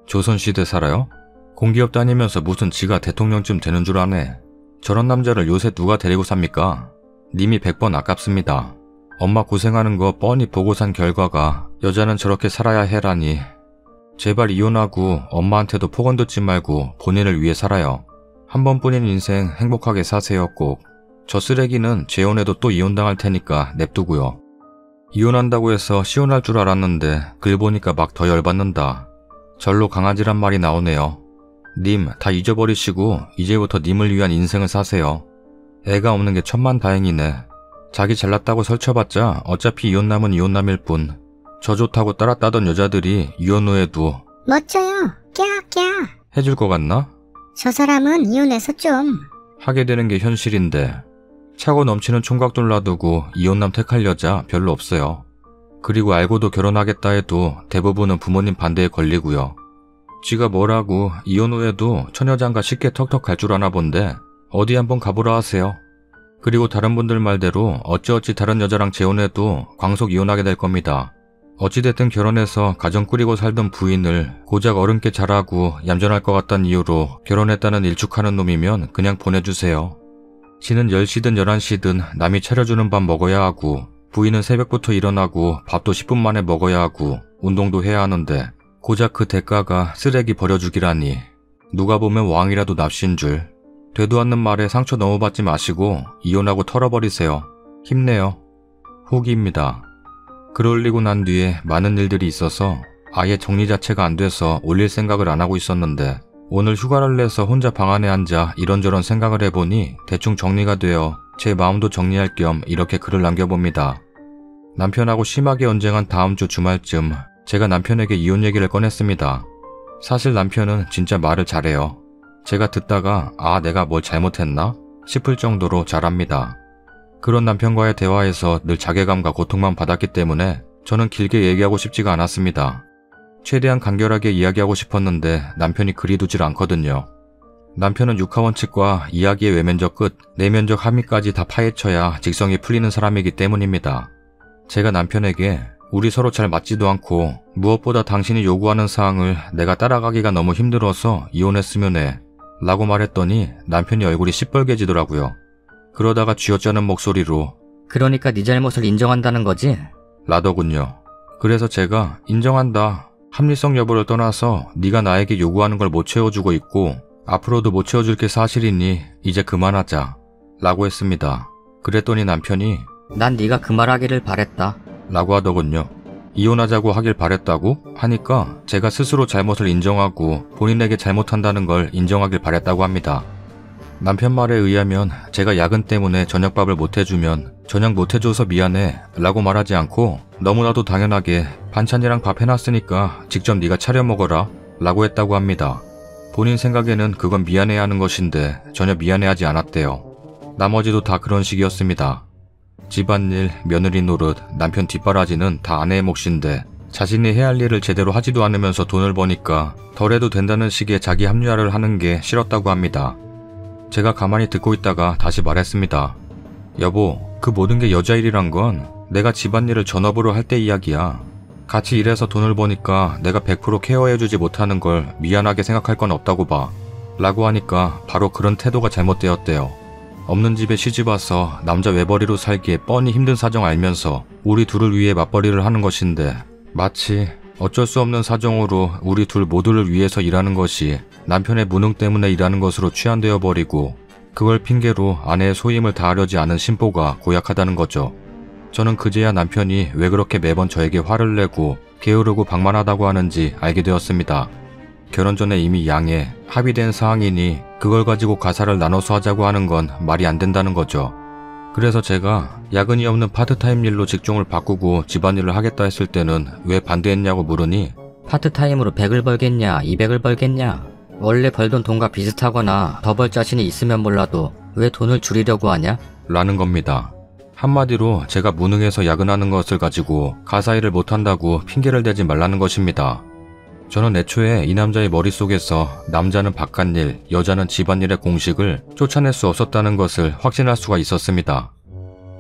조선시대 살아요? 공기업 다니면서 무슨 지가 대통령쯤 되는 줄 아네. 저런 남자를 요새 누가 데리고 삽니까? 님이 100번 아깝습니다. 엄마 고생하는 거 뻔히 보고 산 결과가 여자는 저렇게 살아야 해라니. 제발 이혼하고 엄마한테도 폭언 듣지 말고 본인을 위해 살아요. 한 번뿐인 인생 행복하게 사세요 꼭. 저 쓰레기는 재혼해도 또 이혼당할 테니까 냅두고요. 이혼한다고 해서 시원할 줄 알았는데 글 보니까 막 더 열받는다. 절로 강아지란 말이 나오네요. 님 다 잊어버리시고 이제부터 님을 위한 인생을 사세요. 애가 없는 게 천만다행이네. 자기 잘났다고 설쳐봤자 어차피 이혼남은 이혼남일 뿐. 저 좋다고 따라 따던 여자들이 이혼 후에도 멋져요. 깨야. 해줄 것 같나? 저 사람은 이혼해서 좀. 하게 되는 게 현실인데 차고 넘치는 총각들 놔두고 이혼남 택할 여자 별로 없어요. 그리고 알고도 결혼하겠다 해도 대부분은 부모님 반대에 걸리고요. 지가 뭐라고 이혼 후에도 처녀장가 쉽게 턱턱 갈 줄 아나 본데 어디 한번 가보라 하세요. 그리고 다른 분들 말대로 어찌어찌 다른 여자랑 재혼해도 광속 이혼하게 될 겁니다. 어찌됐든 결혼해서 가정 꾸리고 살던 부인을 고작 어른께 잘하고 얌전할 것 같다는 이유로 결혼했다는 일축하는 놈이면 그냥 보내주세요. 지는 10시든 11시든 남이 차려주는 밥 먹어야 하고 부인은 새벽부터 일어나고 밥도 10분 만에 먹어야 하고 운동도 해야 하는데 고작 그 대가가 쓰레기 버려주기라니. 누가 보면 왕이라도 납시인 줄. 되도 않는 말에 상처 너무 받지 마시고 이혼하고 털어버리세요. 힘내요. 후기입니다. 글 올리고 난 뒤에 많은 일들이 있어서 아예 정리 자체가 안 돼서 올릴 생각을 안 하고 있었는데 오늘 휴가를 내서 혼자 방 안에 앉아 이런저런 생각을 해보니 대충 정리가 되어 제 마음도 정리할 겸 이렇게 글을 남겨봅니다. 남편하고 심하게 언쟁한 다음 주 주말쯤 제가 남편에게 이혼 얘기를 꺼냈습니다. 사실 남편은 진짜 말을 잘해요. 제가 듣다가 내가 뭘 잘못했나 싶을 정도로 잘합니다. 그런 남편과의 대화에서 늘 자괴감과 고통만 받았기 때문에 저는 길게 얘기하고 싶지가 않았습니다. 최대한 간결하게 이야기하고 싶었는데 남편이 그리 두질 않거든요. 남편은 육하원칙과 이야기의 외면적 끝, 내면적 함의까지 다 파헤쳐야 직성이 풀리는 사람이기 때문입니다. 제가 남편에게 우리 서로 잘 맞지도 않고 무엇보다 당신이 요구하는 사항을 내가 따라가기가 너무 힘들어서 이혼했으면 해 라고 말했더니 남편이 얼굴이 시뻘개지더라고요. 그러다가 쥐어짜는 목소리로 그러니까 네 잘못을 인정한다는 거지? 라더군요. 그래서 제가 인정한다. 합리성 여부를 떠나서 네가 나에게 요구하는 걸 못 채워주고 있고 앞으로도 못 채워줄 게 사실이니 이제 그만하자 라고 했습니다. 그랬더니 남편이 난 네가 그 말하기를 바랬다. 라고 하더군요. 이혼하자고 하길 바랬다고 하니까 제가 스스로 잘못을 인정하고 본인에게 잘못한다는 걸 인정하길 바랬다고 합니다. 남편 말에 의하면 제가 야근 때문에 저녁밥을 못 해주면 저녁 못 해줘서 미안해 라고 말하지 않고 너무나도 당연하게 반찬이랑 밥 해놨으니까 직접 네가 차려 먹어라 라고 했다고 합니다. 본인 생각에는 그건 미안해야 하는 것인데 전혀 미안해하지 않았대요. 나머지도 다 그런 식이었습니다. 집안일, 며느리 노릇, 남편 뒷바라지는 다 아내의 몫인데 자신이 해야 할 일을 제대로 하지도 않으면서 돈을 버니까 덜해도 된다는 식의 자기 합리화를 하는 게 싫었다고 합니다. 제가 가만히 듣고 있다가 다시 말했습니다. 여보, 그 모든 게 여자 일이란 건 내가 집안일을 전업으로 할 때 이야기야. 같이 일해서 돈을 버니까 내가 100% 케어해주지 못하는 걸 미안하게 생각할 건 없다고 봐. 라고 하니까 바로 그런 태도가 잘못되었대요. 없는 집에 시집와서 남자 외벌이로 살기에 뻔히 힘든 사정 알면서 우리 둘을 위해 맞벌이를 하는 것인데 마치 어쩔 수 없는 사정으로 우리 둘 모두를 위해서 일하는 것이 남편의 무능 때문에 일하는 것으로 취한되어 버리고 그걸 핑계로 아내의 소임을 다하려지 않은 심보가 고약하다는 거죠. 저는 그제야 남편이 왜 그렇게 매번 저에게 화를 내고 게으르고 방만하다고 하는지 알게 되었습니다. 결혼 전에 이미 양해, 합의된 사항이니 그걸 가지고 가사를 나눠서 하자고 하는 건 말이 안 된다는 거죠. 그래서 제가 야근이 없는 파트타임 일로 직종을 바꾸고 집안일을 하겠다 했을 때는 왜 반대했냐고 물으니 파트타임으로 100을 벌겠냐 200을 벌겠냐 원래 벌던 돈과 비슷하거나 더 벌 자신이 있으면 몰라도 왜 돈을 줄이려고 하냐? 라는 겁니다. 한마디로 제가 무능해서 야근하는 것을 가지고 가사일을 못한다고 핑계를 대지 말라는 것입니다. 저는 애초에 이 남자의 머릿속에서 남자는 바깥일, 여자는 집안일의 공식을 쫓아낼 수 없었다는 것을 확신할 수가 있었습니다.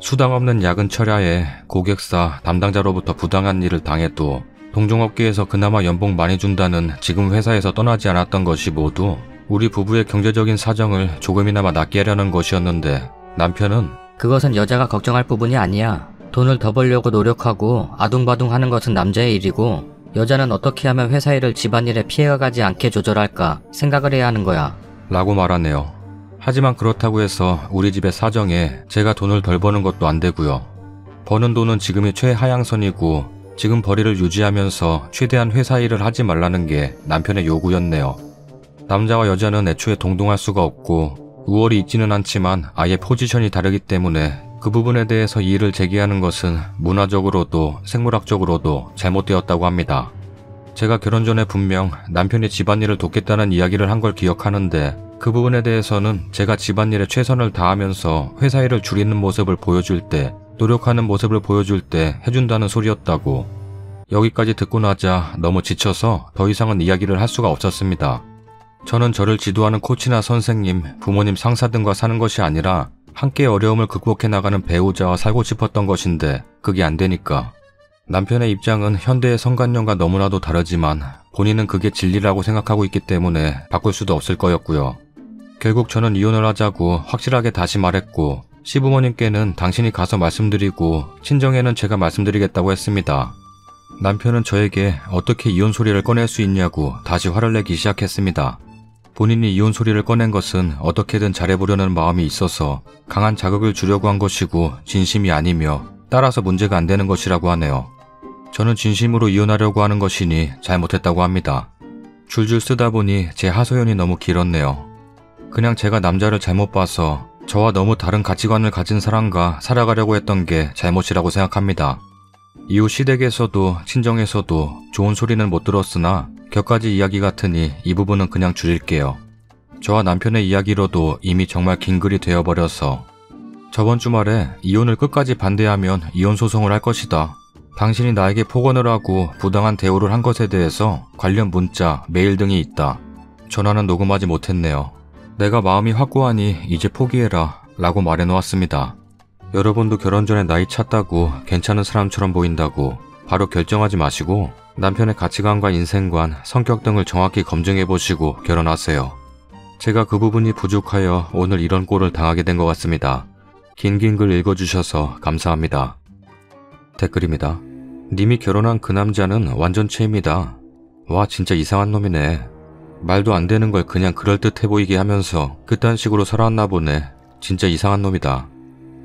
수당 없는 야근 철야에 고객사, 담당자로부터 부당한 일을 당해도 동종업계에서 그나마 연봉 많이 준다는 지금 회사에서 떠나지 않았던 것이 모두 우리 부부의 경제적인 사정을 조금이나마 낫게 하려는 것이었는데 남편은 그것은 여자가 걱정할 부분이 아니야. 돈을 더 벌려고 노력하고 아둥바둥 하는 것은 남자의 일이고 여자는 어떻게 하면 회사 일을 집안일에 피해가 가지 않게 조절할까 생각을 해야 하는 거야. 라고 말하네요. 하지만 그렇다고 해서 우리 집의 사정에 제가 돈을 덜 버는 것도 안 되고요. 버는 돈은 지금이 최하향선이고 지금 벌이를 유지하면서 최대한 회사 일을 하지 말라는 게 남편의 요구였네요. 남자와 여자는 애초에 동동할 수가 없고 우월이 있지는 않지만 아예 포지션이 다르기 때문에 그 부분에 대해서 이의를 제기하는 것은 문화적으로도 생물학적으로도 잘못되었다고 합니다. 제가 결혼 전에 분명 남편이 집안일을 돕겠다는 이야기를 한 걸 기억하는데 그 부분에 대해서는 제가 집안일에 최선을 다하면서 회사 일을 줄이는 모습을 보여줄 때 노력하는 모습을 보여줄 때 해준다는 소리였다고. 여기까지 듣고 나자 너무 지쳐서 더 이상은 이야기를 할 수가 없었습니다. 저는 저를 지도하는 코치나 선생님, 부모님, 상사 등과 사는 것이 아니라 함께 어려움을 극복해 나가는 배우자와 살고 싶었던 것인데 그게 안 되니까. 남편의 입장은 현대의 성관념과 너무나도 다르지만 본인은 그게 진리라고 생각하고 있기 때문에 바꿀 수도 없을 거였고요. 결국 저는 이혼을 하자고 확실하게 다시 말했고 시부모님께는 당신이 가서 말씀드리고 친정에는 제가 말씀드리겠다고 했습니다. 남편은 저에게 어떻게 이혼 소리를 꺼낼 수 있냐고 다시 화를 내기 시작했습니다. 본인이 이혼 소리를 꺼낸 것은 어떻게든 잘해보려는 마음이 있어서 강한 자극을 주려고 한 것이고 진심이 아니며 따라서 문제가 안 되는 것이라고 하네요. 저는 진심으로 이혼하려고 하는 것이니 잘못했다고 합니다. 줄줄 쓰다 보니 제 하소연이 너무 길었네요. 그냥 제가 남자를 잘못 봐서 저와 너무 다른 가치관을 가진 사람과 살아가려고 했던 게 잘못이라고 생각합니다. 이후 시댁에서도 친정에서도 좋은 소리는 못 들었으나 격가지 이야기 같으니 이 부분은 그냥 줄일게요. 저와 남편의 이야기로도 이미 정말 긴 글이 되어버려서 저번 주말에 이혼을 끝까지 반대하면 이혼 소송을 할 것이다. 당신이 나에게 폭언을 하고 부당한 대우를 한 것에 대해서 관련 문자, 메일 등이 있다. 전화는 녹음하지 못했네요. 내가 마음이 확고하니 이제 포기해라 라고 말해놓았습니다. 여러분도 결혼 전에 나이 찼다고 괜찮은 사람처럼 보인다고 바로 결정하지 마시고 남편의 가치관과 인생관, 성격 등을 정확히 검증해보시고 결혼하세요. 제가 그 부분이 부족하여 오늘 이런 꼴을 당하게 된 것 같습니다. 긴 글 읽어주셔서 감사합니다. 댓글입니다. 님이 결혼한 그 남자는 완전체입니다. 와 진짜 이상한 놈이네. 말도 안 되는 걸 그냥 그럴듯해 보이게 하면서 그딴 식으로 살아왔나 보네. 진짜 이상한 놈이다.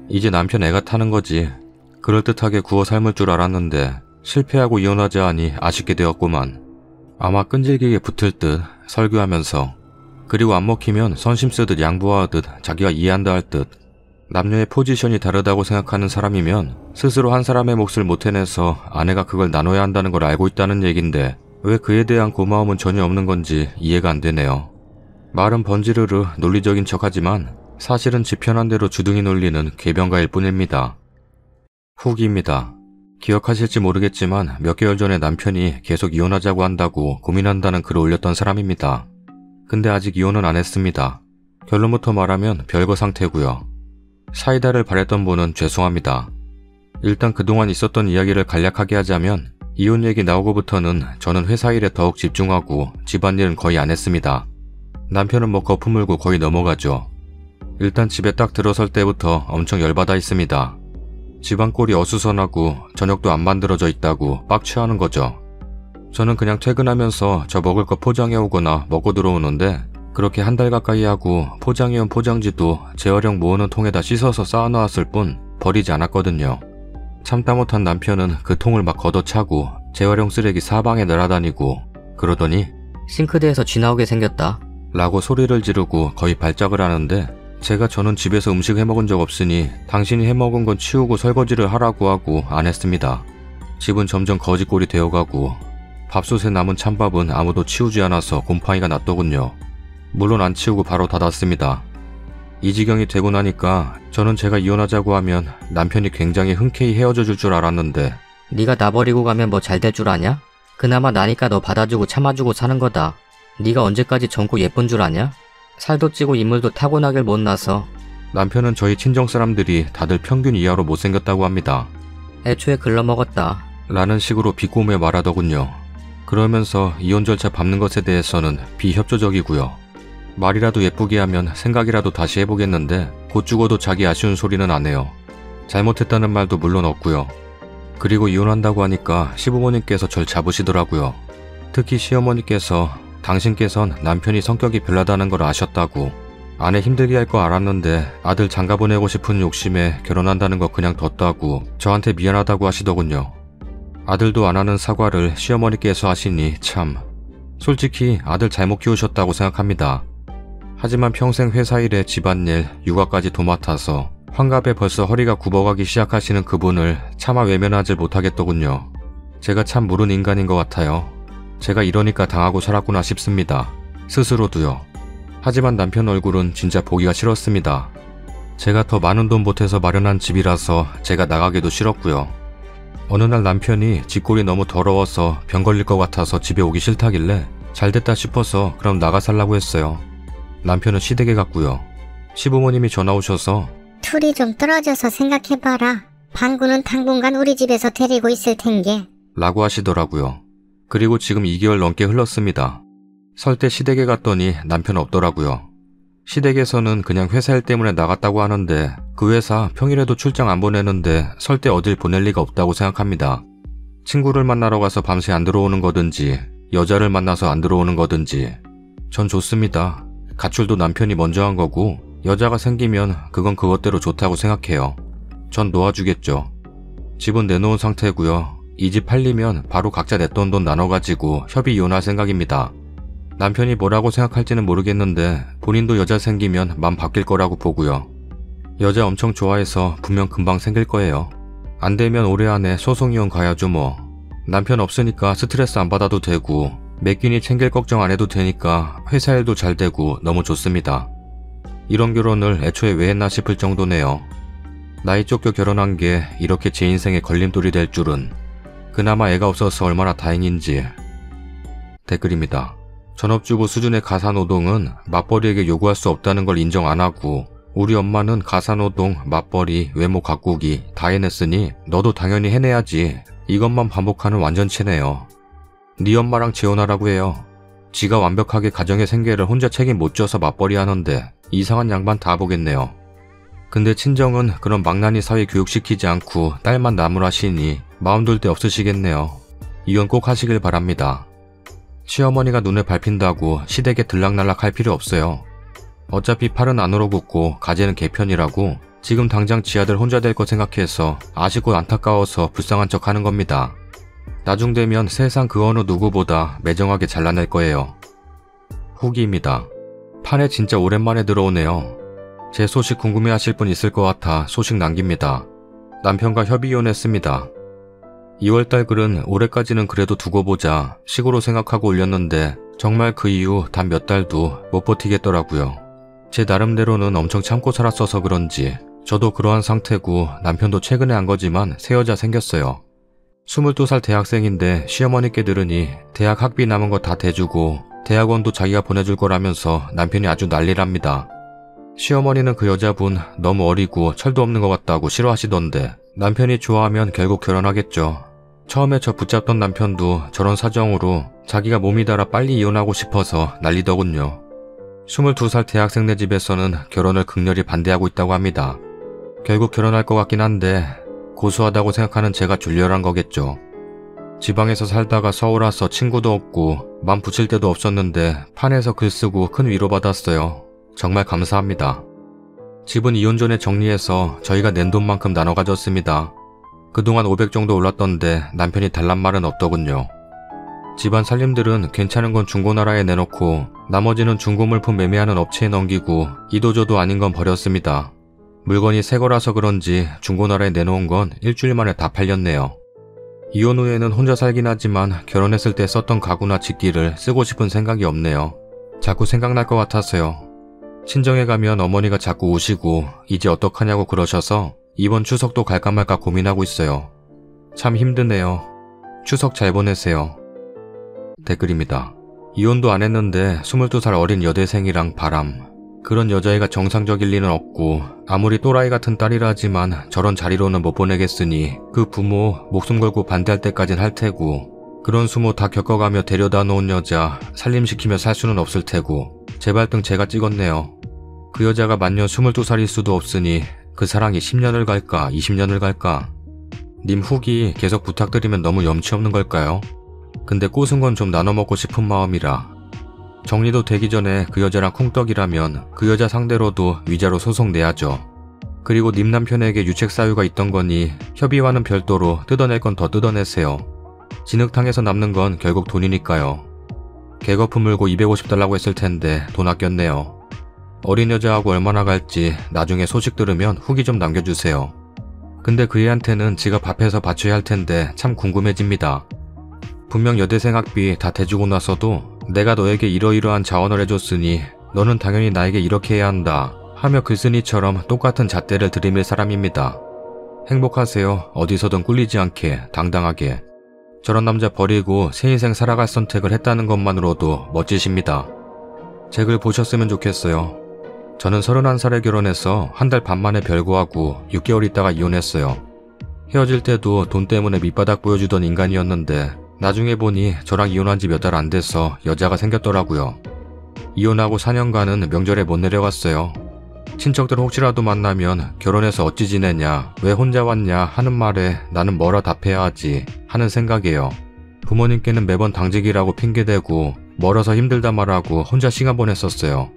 이제 남편 애가 타는 거지. 그럴듯하게 구워 삶을 줄 알았는데 실패하고 이혼하자 하니 아쉽게 되었구만. 아마 끈질기게 붙을 듯 설교하면서 그리고 안 먹히면 선심 쓰듯 양보하듯 자기가 이해한다 할 듯. 남녀의 포지션이 다르다고 생각하는 사람이면 스스로 한 사람의 몫을 못 해내서 아내가 그걸 나눠야 한다는 걸 알고 있다는 얘긴데 왜 그에 대한 고마움은 전혀 없는 건지 이해가 안 되네요. 말은 번지르르 논리적인 척하지만 사실은 지 편한 대로 주둥이 놀리는 궤변가일 뿐입니다. 후기입니다. 기억하실지 모르겠지만 몇 개월 전에 남편이 계속 이혼하자고 한다고 고민한다는 글을 올렸던 사람입니다. 근데 아직 이혼은 안 했습니다. 결론부터 말하면 별거 상태고요. 사이다를 바랬던 분은 죄송합니다. 일단 그동안 있었던 이야기를 간략하게 하자면 이혼 얘기 나오고부터는 저는 회사 일에 더욱 집중하고 집안일은 거의 안 했습니다. 남편은 뭐 거품 물고 거의 넘어가죠. 일단 집에 딱 들어설 때부터 엄청 열받아 있습니다. 집안 꼴이 어수선하고 저녁도 안 만들어져 있다고 빡취하는 거죠. 저는 그냥 퇴근하면서 저 먹을 거 포장해 오거나 먹고 들어오는데 그렇게 한 달 가까이 하고 포장해온 포장지도 재활용 모으는 통에다 씻어서 쌓아놓았을 뿐 버리지 않았거든요. 참다 못한 남편은 그 통을 막 걷어차고 재활용 쓰레기 사방에 날아다니고 그러더니 싱크대에서 쥐 나오게 생겼다. 라고 소리를 지르고 거의 발작을 하는데 저는 집에서 음식 해먹은 적 없으니 당신이 해먹은 건 치우고 설거지를 하라고 하고 안 했습니다. 집은 점점 거지꼴이 되어가고 밥솥에 남은 찬밥은 아무도 치우지 않아서 곰팡이가 났더군요. 물론 안 치우고 바로 닫았습니다. 이 지경이 되고 나니까 저는 제가 이혼하자고 하면 남편이 굉장히 흔쾌히 헤어져 줄 줄 알았는데 네가 나 버리고 가면 뭐 잘 될 줄 아냐? 그나마 나니까 너 받아주고 참아주고 사는 거다. 네가 언제까지 젊고 예쁜 줄 아냐? 살도 찌고 인물도 타고나길 못나서. 남편은 저희 친정 사람들이 다들 평균 이하로 못생겼다고 합니다. 애초에 글러먹었다. 라는 식으로 비꼬며 말하더군요. 그러면서 이혼 절차 밟는 것에 대해서는 비협조적이고요. 말이라도 예쁘게 하면 생각이라도 다시 해보겠는데 곧 죽어도 자기 아쉬운 소리는 안 해요. 잘못했다는 말도 물론 없고요. 그리고 이혼한다고 하니까 시부모님께서 절 잡으시더라고요. 특히 시어머니께서 당신께선 남편이 성격이 별나다는 걸 아셨다고 아내 힘들게 할 거 알았는데 아들 장가 보내고 싶은 욕심에 결혼한다는 거 그냥 뒀다고 저한테 미안하다고 하시더군요. 아들도 안 하는 사과를 시어머니께서 하시니 참 솔직히 아들 잘못 키우셨다고 생각합니다. 하지만 평생 회사 일에 집안일, 육아까지 도맡아서 환갑에 벌써 허리가 굽어가기 시작하시는 그분을 차마 외면하지 못하겠더군요. 제가 참 무른 인간인 것 같아요. 제가 이러니까 당하고 살았구나 싶습니다. 스스로도요. 하지만 남편 얼굴은 진짜 보기가 싫었습니다. 제가 더 많은 돈 보태서 마련한 집이라서 제가 나가기도 싫었고요. 어느 날 남편이 집골이 너무 더러워서 병 걸릴 것 같아서 집에 오기 싫다길래 잘됐다 싶어서 그럼 나가 살라고 했어요. 남편은 시댁에 갔고요. 시부모님이 전화 오셔서 둘이 좀 떨어져서 생각해봐라. 방구는 당분간 우리 집에서 데리고 있을 텐게. 라고 하시더라고요. 그리고 지금 2개월 넘게 흘렀습니다. 설 때 시댁에 갔더니 남편 없더라고요. 시댁에서는 그냥 회사 일 때문에 나갔다고 하는데 그 회사 평일에도 출장 안 보내는데 설 때 어딜 보낼 리가 없다고 생각합니다. 친구를 만나러 가서 밤새 안 들어오는 거든지 여자를 만나서 안 들어오는 거든지 전 좋습니다. 가출도 남편이 먼저 한 거고 여자가 생기면 그건 그것대로 좋다고 생각해요. 전 놓아주겠죠. 집은 내놓은 상태고요. 이 집 팔리면 바로 각자 냈던 돈 나눠가지고 협의 이혼할 생각입니다. 남편이 뭐라고 생각할지는 모르겠는데 본인도 여자 생기면 맘 바뀔 거라고 보고요. 여자 엄청 좋아해서 분명 금방 생길 거예요. 안 되면 올해 안에 소송이혼 가야죠 뭐. 남편 없으니까 스트레스 안 받아도 되고 매끼니 챙길 걱정 안 해도 되니까 회사 일도 잘 되고 너무 좋습니다. 이런 결혼을 애초에 왜 했나 싶을 정도네요. 나이 쫓겨 결혼한 게 이렇게 제 인생에 걸림돌이 될 줄은. 그나마 애가 없어서 얼마나 다행인지. 댓글입니다. 전업주부 수준의 가사노동은 맞벌이에게 요구할 수 없다는 걸 인정 안 하고 우리 엄마는 가사노동, 맞벌이, 외모 가꾸기 다 해냈으니 너도 당연히 해내야지. 이것만 반복하는 완전체네요. 네 엄마랑 재혼하라고 해요. 지가 완벽하게 가정의 생계를 혼자 책임 못 져서 맞벌이 하는데 이상한 양반 다 보겠네요. 근데 친정은 그런 망나니 사회 교육시키지 않고 딸만 나무라시니 마음 둘 데 없으시겠네요. 이혼 꼭 하시길 바랍니다. 시어머니가 눈에 밟힌다고 시댁에 들락날락 할 필요 없어요. 어차피 팔은 안으로 굽고 가재는 개편이라고 지금 당장 지 아들 혼자 될 거 생각해서 아쉽고 안타까워서 불쌍한 척 하는 겁니다. 나중 되면 세상 그 어느 누구보다 매정하게 잘라낼 거예요. 후기입니다. 판에 진짜 오랜만에 들어오네요. 제 소식 궁금해하실 분 있을 것 같아 소식 남깁니다. 남편과 협의 이혼했습니다. 2월달 글은 올해까지는 그래도 두고 보자 식으로 생각하고 올렸는데 정말 그 이후 단 몇 달도 못 버티겠더라고요. 제 나름대로는 엄청 참고 살았어서 그런지 저도 그러한 상태고 남편도 최근에 한 거지만 새 여자 생겼어요. 22살 대학생인데 시어머니께 들으니 대학 학비 남은 거 다 대주고 대학원도 자기가 보내줄 거라면서 남편이 아주 난리랍니다. 시어머니는 그 여자분 너무 어리고 철도 없는 것 같다고 싫어하시던데 남편이 좋아하면 결국 결혼하겠죠. 처음에 저 붙잡던 남편도 저런 사정으로 자기가 몸이 달아 빨리 이혼하고 싶어서 난리더군요. 22살 대학생네 집에서는 결혼을 극렬히 반대하고 있다고 합니다. 결국 결혼할 것 같긴 한데 고수하다고 생각하는 제가 졸렬한 거겠죠. 지방에서 살다가 서울 와서 친구도 없고 맘 붙일 데도 없었는데 판에서 글 쓰고 큰 위로받았어요. 정말 감사합니다. 집은 이혼 전에 정리해서 저희가 낸 돈만큼 나눠 가졌습니다. 그동안 500 정도 올랐던데 남편이 달란 말은 없더군요. 집안 살림들은 괜찮은 건 중고나라에 내놓고 나머지는 중고물품 매매하는 업체에 넘기고 이도저도 아닌 건 버렸습니다. 물건이 새 거라서 그런지 중고나라에 내놓은 건 일주일 만에 다 팔렸네요. 이혼 후에는 혼자 살긴 하지만 결혼했을 때 썼던 가구나 집기를 쓰고 싶은 생각이 없네요. 자꾸 생각날 것 같아서요. 친정에 가면 어머니가 자꾸 우시고 이제 어떡하냐고 그러셔서 이번 추석도 갈까 말까 고민하고 있어요. 참 힘드네요. 추석 잘 보내세요. 댓글입니다. 이혼도 안 했는데 22살 어린 여대생이랑 바람. 그런 여자애가 정상적일 리는 없고 아무리 또라이 같은 딸이라 하지만 저런 자리로는 못 보내겠으니 그 부모 목숨 걸고 반대할 때까진 할 테고 그런 수모 다 겪어가며 데려다 놓은 여자 살림시키며 살 수는 없을 테고 제 발등 제가 찍었네요. 그 여자가 만년 22살일 수도 없으니 그 사랑이 10년을 갈까 20년을 갈까. 님 후기 계속 부탁드리면 너무 염치 없는 걸까요? 근데 꽂은 건 좀 나눠 먹고 싶은 마음이라. 정리도 되기 전에 그 여자랑 쿵떡이라면 그 여자 상대로도 위자료 소송 내야죠. 그리고 님 남편에게 유책 사유가 있던 거니 협의와는 별도로 뜯어낼 건 더 뜯어내세요. 진흙탕에서 남는 건 결국 돈이니까요. 개거품 물고 250달라고 했을 텐데 돈 아꼈네요. 어린 여자하고 얼마나 갈지 나중에 소식 들으면 후기 좀 남겨주세요. 근데 그 애한테는 지가 밥해서 바쳐야 할 텐데 참 궁금해집니다. 분명 여대생 학비 다 대주고 나서도 내가 너에게 이러이러한 자원을 해줬으니 너는 당연히 나에게 이렇게 해야 한다 하며 글쓴이처럼 똑같은 잣대를 들이밀 사람입니다. 행복하세요. 어디서든 꿀리지 않게 당당하게. 저런 남자 버리고 새 인생 살아갈 선택을 했다는 것만으로도 멋지십니다. 제 글 보셨으면 좋겠어요. 저는 31살에 결혼해서 한 달 반 만에 별거하고 6개월 있다가 이혼했어요. 헤어질 때도 돈 때문에 밑바닥 보여주던 인간이었는데 나중에 보니 저랑 이혼한 지 몇 달 안 돼서 여자가 생겼더라고요. 이혼하고 4년간은 명절에 못 내려갔어요. 친척들 혹시라도 만나면 결혼해서 어찌 지내냐, 왜 혼자 왔냐 하는 말에 나는 뭐라 답해야 하지 하는 생각이에요. 부모님께는 매번 당직이라고 핑계대고 멀어서 힘들다 말하고 혼자 시간 보냈었어요.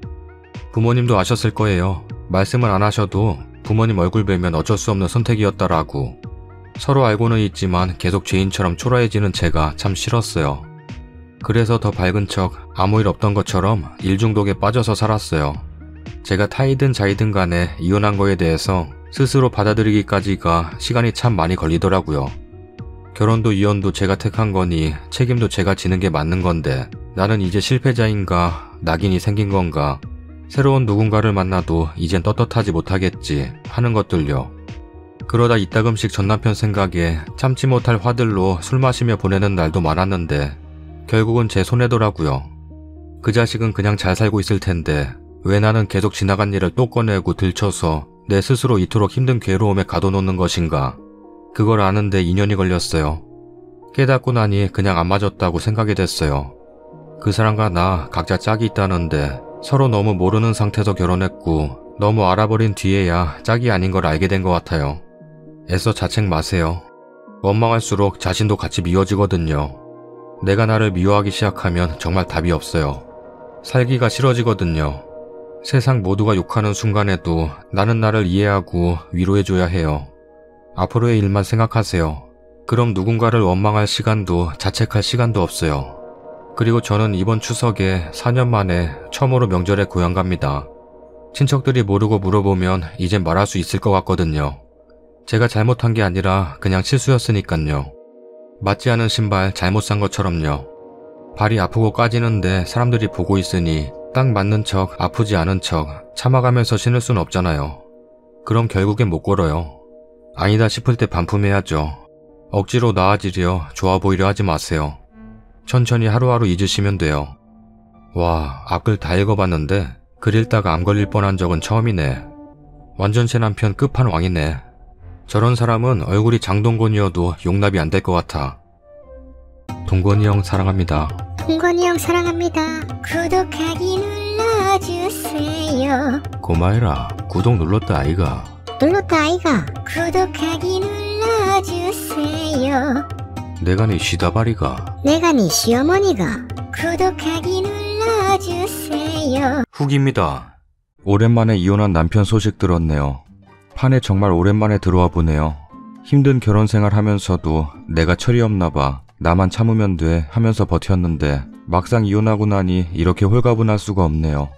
부모님도 아셨을 거예요. 말씀을 안 하셔도 부모님 얼굴 뵈면 어쩔 수 없는 선택이었다라고. 서로 알고는 있지만 계속 죄인처럼 초라해지는 제가 참 싫었어요. 그래서 더 밝은 척 아무 일 없던 것처럼 일 중독에 빠져서 살았어요. 제가 타이든 자이든 간에 이혼한 거에 대해서 스스로 받아들이기까지가 시간이 참 많이 걸리더라고요. 결혼도 이혼도 제가 택한 거니 책임도 제가 지는 게 맞는 건데 나는 이제 실패자인가 낙인이 생긴 건가 새로운 누군가를 만나도 이젠 떳떳하지 못하겠지 하는 것들요. 그러다 이따금씩 전남편 생각에 참지 못할 화들로 술 마시며 보내는 날도 많았는데 결국은 제 손해더라고요. 그 자식은 그냥 잘 살고 있을 텐데 왜 나는 계속 지나간 일을 또 꺼내고 들춰서 내 스스로 이토록 힘든 괴로움에 가둬놓는 것인가. 그걸 아는데 2년이 걸렸어요. 깨닫고 나니 그냥 안 맞았다고 생각이 됐어요. 그 사람과 나 각자 짝이 있다는데 서로 너무 모르는 상태에서 결혼했고 너무 알아버린 뒤에야 짝이 아닌 걸 알게 된 것 같아요. 애써 자책 마세요. 원망할수록 자신도 같이 미워지거든요. 내가 나를 미워하기 시작하면 정말 답이 없어요. 살기가 싫어지거든요. 세상 모두가 욕하는 순간에도 나는 나를 이해하고 위로해줘야 해요. 앞으로의 일만 생각하세요. 그럼 누군가를 원망할 시간도 자책할 시간도 없어요. 그리고 저는 이번 추석에 4년 만에 처음으로 명절에 고향 갑니다. 친척들이 모르고 물어보면 이젠 말할 수 있을 것 같거든요. 제가 잘못한 게 아니라 그냥 실수였으니깐요. 맞지 않은 신발 잘못 산 것처럼요. 발이 아프고 까지는데 사람들이 보고 있으니 딱 맞는 척 아프지 않은 척 참아가면서 신을 순 없잖아요. 그럼 결국엔 못 걸어요. 아니다 싶을 때 반품해야죠. 억지로 나아지려 좋아 보이려 하지 마세요. 천천히 하루하루 잊으시면 돼요. 와, 앞글 다 읽어봤는데 글 읽다가 암 걸릴 뻔한 적은 처음이네. 완전 제 남편 끝판왕이네. 저런 사람은 얼굴이 장동건이어도 용납이 안 될 것 같아. 동건이 형 사랑합니다. 동건이 형 사랑합니다. 구독하기 눌러주세요. 고마해라. 구독 눌렀다 아이가. 눌렀다 아이가. 구독하기 눌러주세요. 내가 네 시다바리가. 내가 네 시어머니가. 구독하기 눌러주세요. 후기입니다. 오랜만에 이혼한 남편 소식 들었네요. 판에 정말 오랜만에 들어와 보네요. 힘든 결혼 생활 하면서도 내가 철이 없나 봐. 나만 참으면 돼 하면서 버텼는데 막상 이혼하고 나니 이렇게 홀가분할 수가 없네요.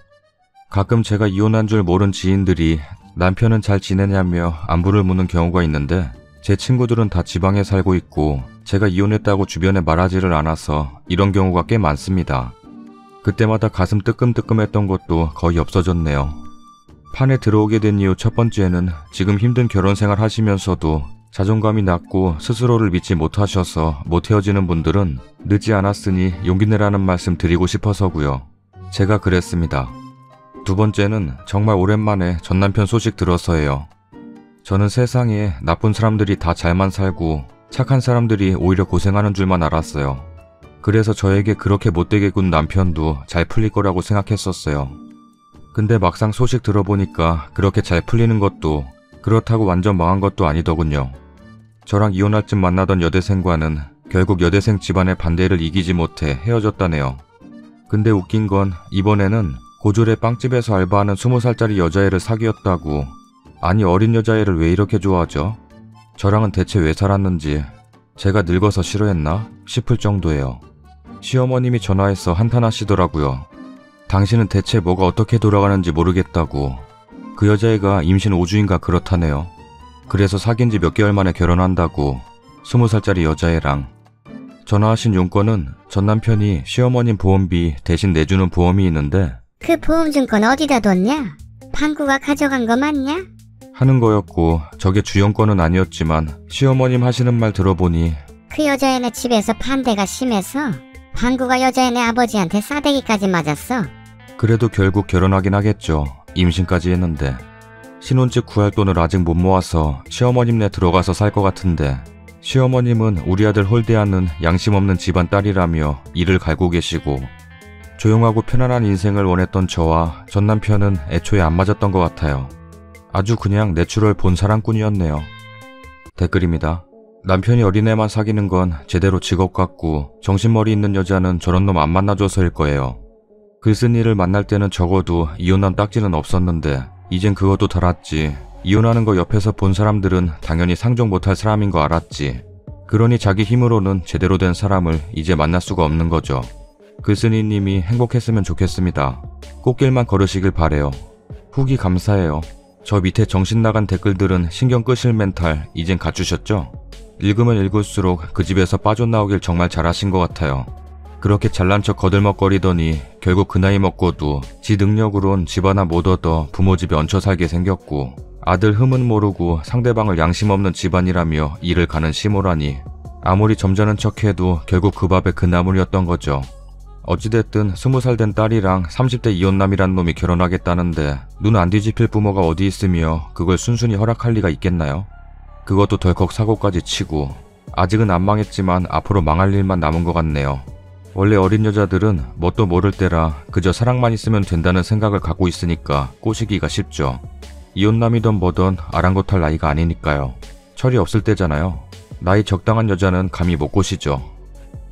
가끔 제가 이혼한 줄 모른 지인들이 남편은 잘 지내냐며 안부를 묻는 경우가 있는데 제 친구들은 다 지방에 살고 있고 제가 이혼했다고 주변에 말하지를 않아서 이런 경우가 꽤 많습니다. 그때마다 가슴 뜨끔뜨끔했던 것도 거의 없어졌네요. 판에 들어오게 된 이유 첫 번째는 지금 힘든 결혼 생활 하시면서도 자존감이 낮고 스스로를 믿지 못하셔서 못 헤어지는 분들은 늦지 않았으니 용기 내라는 말씀 드리고 싶어서고요. 제가 그랬습니다. 두 번째는 정말 오랜만에 전남편 소식 들어서예요. 저는 세상에 나쁜 사람들이 다 잘만 살고 착한 사람들이 오히려 고생하는 줄만 알았어요. 그래서 저에게 그렇게 못되게 군 남편도 잘 풀릴 거라고 생각했었어요. 근데 막상 소식 들어보니까 그렇게 잘 풀리는 것도 그렇다고 완전 망한 것도 아니더군요. 저랑 이혼할 쯤 만나던 여대생과는 결국 여대생 집안의 반대를 이기지 못해 헤어졌다네요. 근데 웃긴 건 이번에는 고졸의 빵집에서 알바하는 20살짜리 여자애를 사귀었다고. 아니 어린 여자애를 왜 이렇게 좋아하죠? 저랑은 대체 왜 살았는지 제가 늙어서 싫어했나 싶을 정도예요. 시어머님이 전화해서 한탄하시더라고요. 당신은 대체 뭐가 어떻게 돌아가는지 모르겠다고. 그 여자애가 임신 5주인가 그렇다네요. 그래서 사귄 지 몇 개월 만에 결혼한다고. 20살짜리 여자애랑. 전화하신 용건은 전 남편이 시어머님 보험비 대신 내주는 보험이 있는데 그 보험증권 어디다 뒀냐? 방구가 가져간 거 맞냐? 하는 거였고 저게 주용건은 아니었지만 시어머님 하시는 말 들어보니 그 여자애네 집에서 반대가 심해서 방구가 여자애네 아버지한테 싸대기까지 맞았어. 그래도 결국 결혼하긴 하겠죠. 임신까지 했는데. 신혼집 구할 돈을 아직 못 모아서 시어머님네 들어가서 살 것 같은데 시어머님은 우리 아들 홀대하는 양심 없는 집안 딸이라며 이를 갈고 계시고 조용하고 편안한 인생을 원했던 저와 전 남편은 애초에 안 맞았던 것 같아요. 아주 그냥 내추럴 본 사랑꾼이었네요. 댓글입니다. 남편이 어린애만 사귀는 건 제대로 직업 같고 정신머리 있는 여자는 저런 놈 안 만나줘서일 거예요. 글쓴 이를 만날 때는 적어도 이혼한 딱지는 없었는데 이젠 그것도 달았지. 이혼하는 거 옆에서 본 사람들은 당연히 상종 못할 사람인 거 알았지. 그러니 자기 힘으로는 제대로 된 사람을 이제 만날 수가 없는 거죠. 글쓴이님이 행복했으면 좋겠습니다. 꽃길만 걸으시길 바래요. 후기 감사해요. 저 밑에 정신 나간 댓글들은 신경 끄실 멘탈 이젠 갖추셨죠? 읽으면 읽을수록 그 집에서 빠져나오길 정말 잘하신 것 같아요. 그렇게 잘난 척 거들먹거리더니 결국 그 나이 먹고도 지 능력으론 집 하나 못 얻어 부모 집에 얹혀 살게 생겼고 아들 흠은 모르고 상대방을 양심 없는 집안이라며 일을 가는 시모라니 아무리 점잖은 척해도 결국 그 밥에 그 나물이었던 거죠. 어찌됐든 20살 된 딸이랑 30대 이혼남이란 놈이 결혼하겠다는데 눈 안 뒤집힐 부모가 어디 있으며 그걸 순순히 허락할 리가 있겠나요? 그것도 덜컥 사고까지 치고 아직은 안 망했지만 앞으로 망할 일만 남은 것 같네요. 원래 어린 여자들은 뭣도 모를 때라 그저 사랑만 있으면 된다는 생각을 갖고 있으니까 꼬시기가 쉽죠. 이혼남이던 뭐던 아랑곳할 나이가 아니니까요. 철이 없을 때잖아요. 나이 적당한 여자는 감히 못 꼬시죠.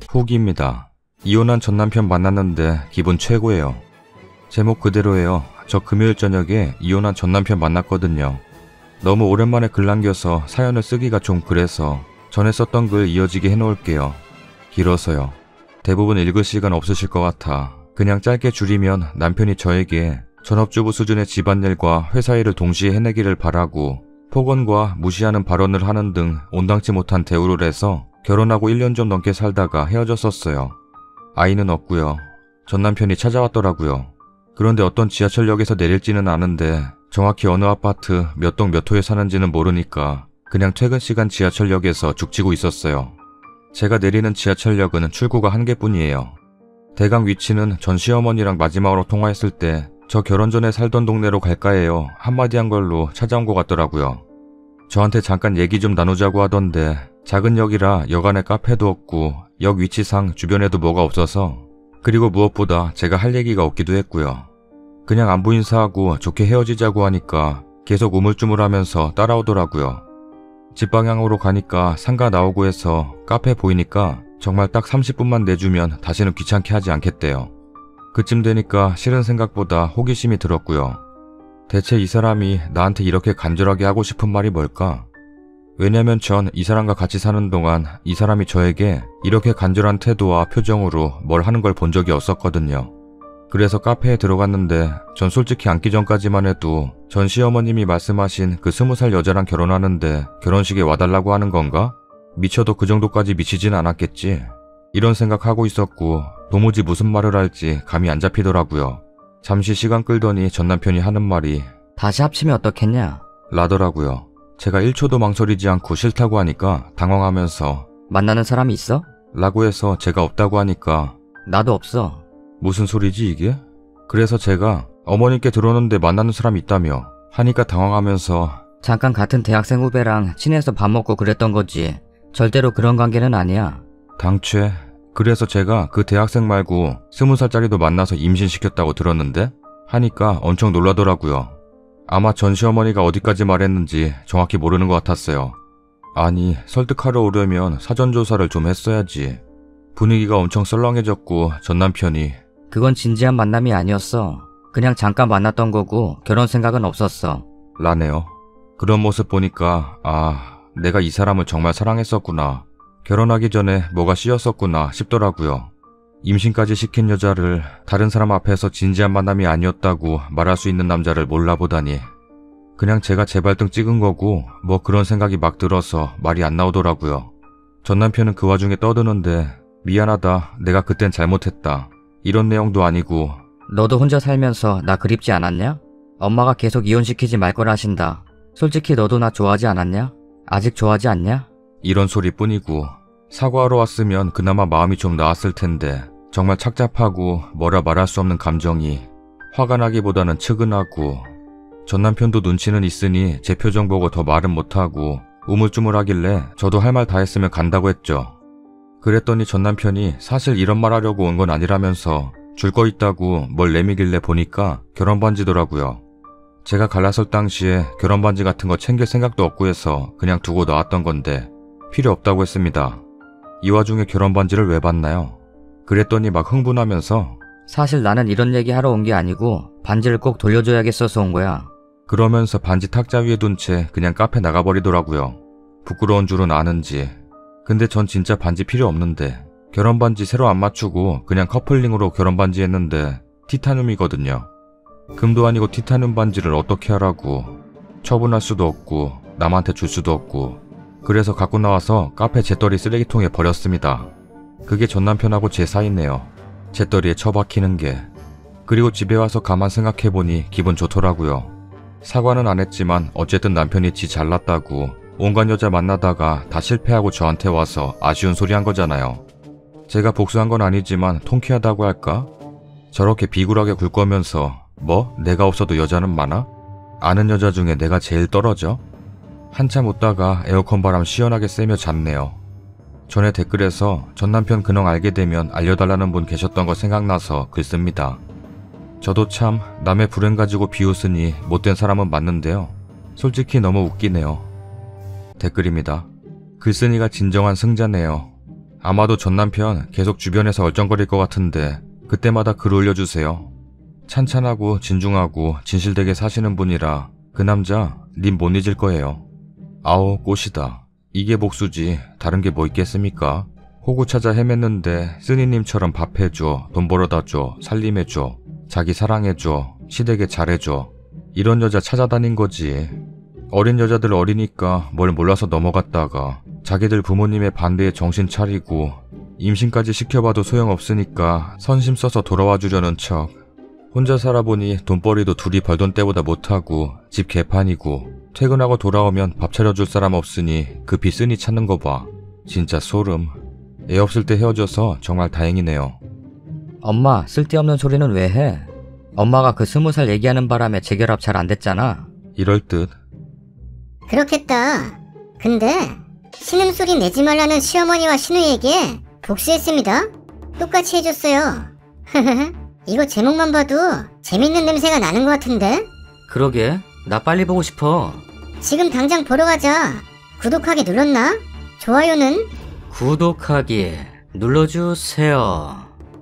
후기입니다. 이혼한 전남편 만났는데 기분 최고예요. 제목 그대로예요. 저 금요일 저녁에 이혼한 전남편 만났거든요. 너무 오랜만에 글 남겨서 사연을 쓰기가 좀 그래서 전에 썼던 글 이어지게 해놓을게요. 길어서요. 대부분 읽을 시간 없으실 것 같아 그냥 짧게 줄이면 남편이 저에게 전업주부 수준의 집안일과 회사 일을 동시에 해내기를 바라고 폭언과 무시하는 발언을 하는 등 온당치 못한 대우를 해서 결혼하고 1년 좀 넘게 살다가 헤어졌었어요. 아이는 없고요. 전 남편이 찾아왔더라고요. 그런데 어떤 지하철역에서 내릴지는 아는데 정확히 어느 아파트 몇 동 몇 호에 사는지는 모르니까 그냥 퇴근 시간 지하철역에서 죽치고 있었어요. 제가 내리는 지하철역은 출구가 한 개뿐이에요. 대강 위치는 전 시어머니랑 마지막으로 통화했을 때 저 결혼 전에 살던 동네로 갈까 해요 한마디 한 걸로 찾아온 것 같더라고요. 저한테 잠깐 얘기 좀 나누자고 하던데 작은 역이라 역 안에 카페도 없고 역 위치상 주변에도 뭐가 없어서 그리고 무엇보다 제가 할 얘기가 없기도 했고요. 그냥 안부 인사하고 좋게 헤어지자고 하니까 계속 우물쭈물하면서 따라오더라고요. 집 방향으로 가니까 상가 나오고 해서 카페 보이니까 정말 딱 30분만 내주면 다시는 귀찮게 하지 않겠대요. 그쯤 되니까 싫은 생각보다 호기심이 들었고요. 대체 이 사람이 나한테 이렇게 간절하게 하고 싶은 말이 뭘까? 왜냐면 전 이 사람과 같이 사는 동안 이 사람이 저에게 이렇게 간절한 태도와 표정으로 뭘 하는 걸 본 적이 없었거든요. 그래서 카페에 들어갔는데 전 솔직히 앉기 전까지만 해도 전 시어머님이 말씀하신 그 20살 여자랑 결혼하는데 결혼식에 와달라고 하는 건가? 미쳐도 그 정도까지 미치진 않았겠지. 이런 생각하고 있었고 도무지 무슨 말을 할지 감이 안 잡히더라고요. 잠시 시간 끌더니 전 남편이 하는 말이 다시 합치면 어떻겠냐? 라더라고요. 제가 1초도 망설이지 않고 싫다고 하니까 당황하면서 만나는 사람이 있어? 라고 해서 제가 없다고 하니까 나도 없어. 무슨 소리지 이게? 그래서 제가 어머님께 들어오는데 만나는 사람이 있다며 하니까 당황하면서 잠깐 같은 대학생 후배랑 친해서 밥 먹고 그랬던 거지. 절대로 그런 관계는 아니야. 당최 그래서 제가 그 대학생 말고 20살짜리도 만나서 임신시켰다고 들었는데 하니까 엄청 놀라더라고요. 아마 전 시어머니가 어디까지 말했는지 정확히 모르는 것 같았어요. 아니 설득하러 오려면 사전조사를 좀 했어야지. 분위기가 엄청 썰렁해졌고 전 남편이 그건 진지한 만남이 아니었어. 그냥 잠깐 만났던 거고 결혼 생각은 없었어. 라네요. 그런 모습 보니까 내가 이 사람을 정말 사랑했었구나. 결혼하기 전에 뭐가 씌었었구나 싶더라고요. 임신까지 시킨 여자를 다른 사람 앞에서 진지한 만남이 아니었다고 말할 수 있는 남자를 몰라보다니. 그냥 제가 제 발등 찍은 거고 뭐 그런 생각이 막 들어서 말이 안 나오더라고요. 전 남편은 그 와중에 떠드는데 미안하다, 내가 그땐 잘못했다, 이런 내용도 아니고 너도 혼자 살면서 나 그립지 않았냐? 엄마가 계속 이혼시키지 말 걸 하신다. 솔직히 너도 나 좋아하지 않았냐? 아직 좋아하지 않냐? 이런 소리뿐이고 사과하러 왔으면 그나마 마음이 좀 나았을 텐데 정말 착잡하고 뭐라 말할 수 없는 감정이 화가 나기보다는 측은하고 전 남편도 눈치는 있으니 제 표정 보고 더 말은 못하고 우물쭈물하길래 저도 할 말 다 했으면 간다고 했죠. 그랬더니 전 남편이 사실 이런 말 하려고 온 건 아니라면서 줄 거 있다고 뭘 내미길래 보니까 결혼 반지더라고요. 제가 갈라설 당시에 결혼 반지 같은 거 챙길 생각도 없고 해서 그냥 두고 나왔던 건데 필요 없다고 했습니다. 이 와중에 결혼 반지를 왜 받나요? 그랬더니 막 흥분하면서 사실 나는 이런 얘기 하러 온 게 아니고 반지를 꼭 돌려줘야겠어서 온 거야. 그러면서 반지 탁자 위에 둔 채 그냥 카페 나가버리더라고요. 부끄러운 줄은 아는지. 근데 전 진짜 반지 필요 없는데 결혼 반지 새로 안 맞추고 그냥 커플링으로 결혼 반지 했는데 티타늄이거든요. 금도 아니고 티타늄 반지를 어떻게 하라고. 처분할 수도 없고 남한테 줄 수도 없고. 그래서 갖고 나와서 카페 재떨이 쓰레기통에 버렸습니다. 그게 전 남편하고 제 사이네요. 재떨이에 처박히는 게. 그리고 집에 와서 가만 생각해보니 기분 좋더라고요. 사과는 안 했지만 어쨌든 남편이 지 잘났다고 온갖 여자 만나다가 다 실패하고 저한테 와서 아쉬운 소리 한 거잖아요. 제가 복수한 건 아니지만 통쾌하다고 할까? 저렇게 비굴하게 굴 거면서 뭐? 내가 없어도 여자는 많아? 아는 여자 중에 내가 제일 떨어져? 한참 웃다가 에어컨 바람 시원하게 쐬며 잤네요. 전에 댓글에서 전 남편 근황 알게 되면 알려달라는 분 계셨던 거 생각나서 글 씁니다. 저도 참 남의 불행 가지고 비웃으니 못된 사람은 맞는데요. 솔직히 너무 웃기네요. 댓글입니다. 글쓴이가 진정한 승자네요. 아마도 전 남편 계속 주변에서 얼쩡거릴 것 같은데 그때마다 글 올려주세요. 찬찬하고 진중하고 진실되게 사시는 분이라 그 남자 님 못 잊을 거예요. 아우 꽃이다. 이게 복수지 다른 게 뭐 있겠습니까? 호구 찾아 헤맸는데 쓰니님처럼 밥 해줘, 돈 벌어다 줘, 살림해줘, 자기 사랑해줘, 시댁에 잘해줘. 이런 여자 찾아다닌 거지. 어린 여자들 어리니까 뭘 몰라서 넘어갔다가 자기들 부모님의 반대에 정신 차리고 임신까지 시켜봐도 소용없으니까 선심 써서 돌아와 주려는 척. 혼자 살아보니 돈벌이도 둘이 벌던 때보다 못하고 집 개판이고 퇴근하고 돌아오면 밥 차려줄 사람 없으니 급히 쓰니 찾는 거 봐. 진짜 소름. 애 없을 때 헤어져서 정말 다행이네요. 엄마, 쓸데없는 소리는 왜 해? 엄마가 그 20살 얘기하는 바람에 재결합 잘 안 됐잖아. 이럴 듯. 그렇겠다. 근데 신음소리 내지 말라는 시어머니와 시누이에게 복수했습니다. 똑같이 해줬어요. 이거 제목만 봐도 재밌는 냄새가 나는 것 같은데? 그러게, 나 빨리 보고 싶어. 지금 당장 보러 가자. 구독하기 눌렀나? 좋아요는? 구독하기 눌러주세요.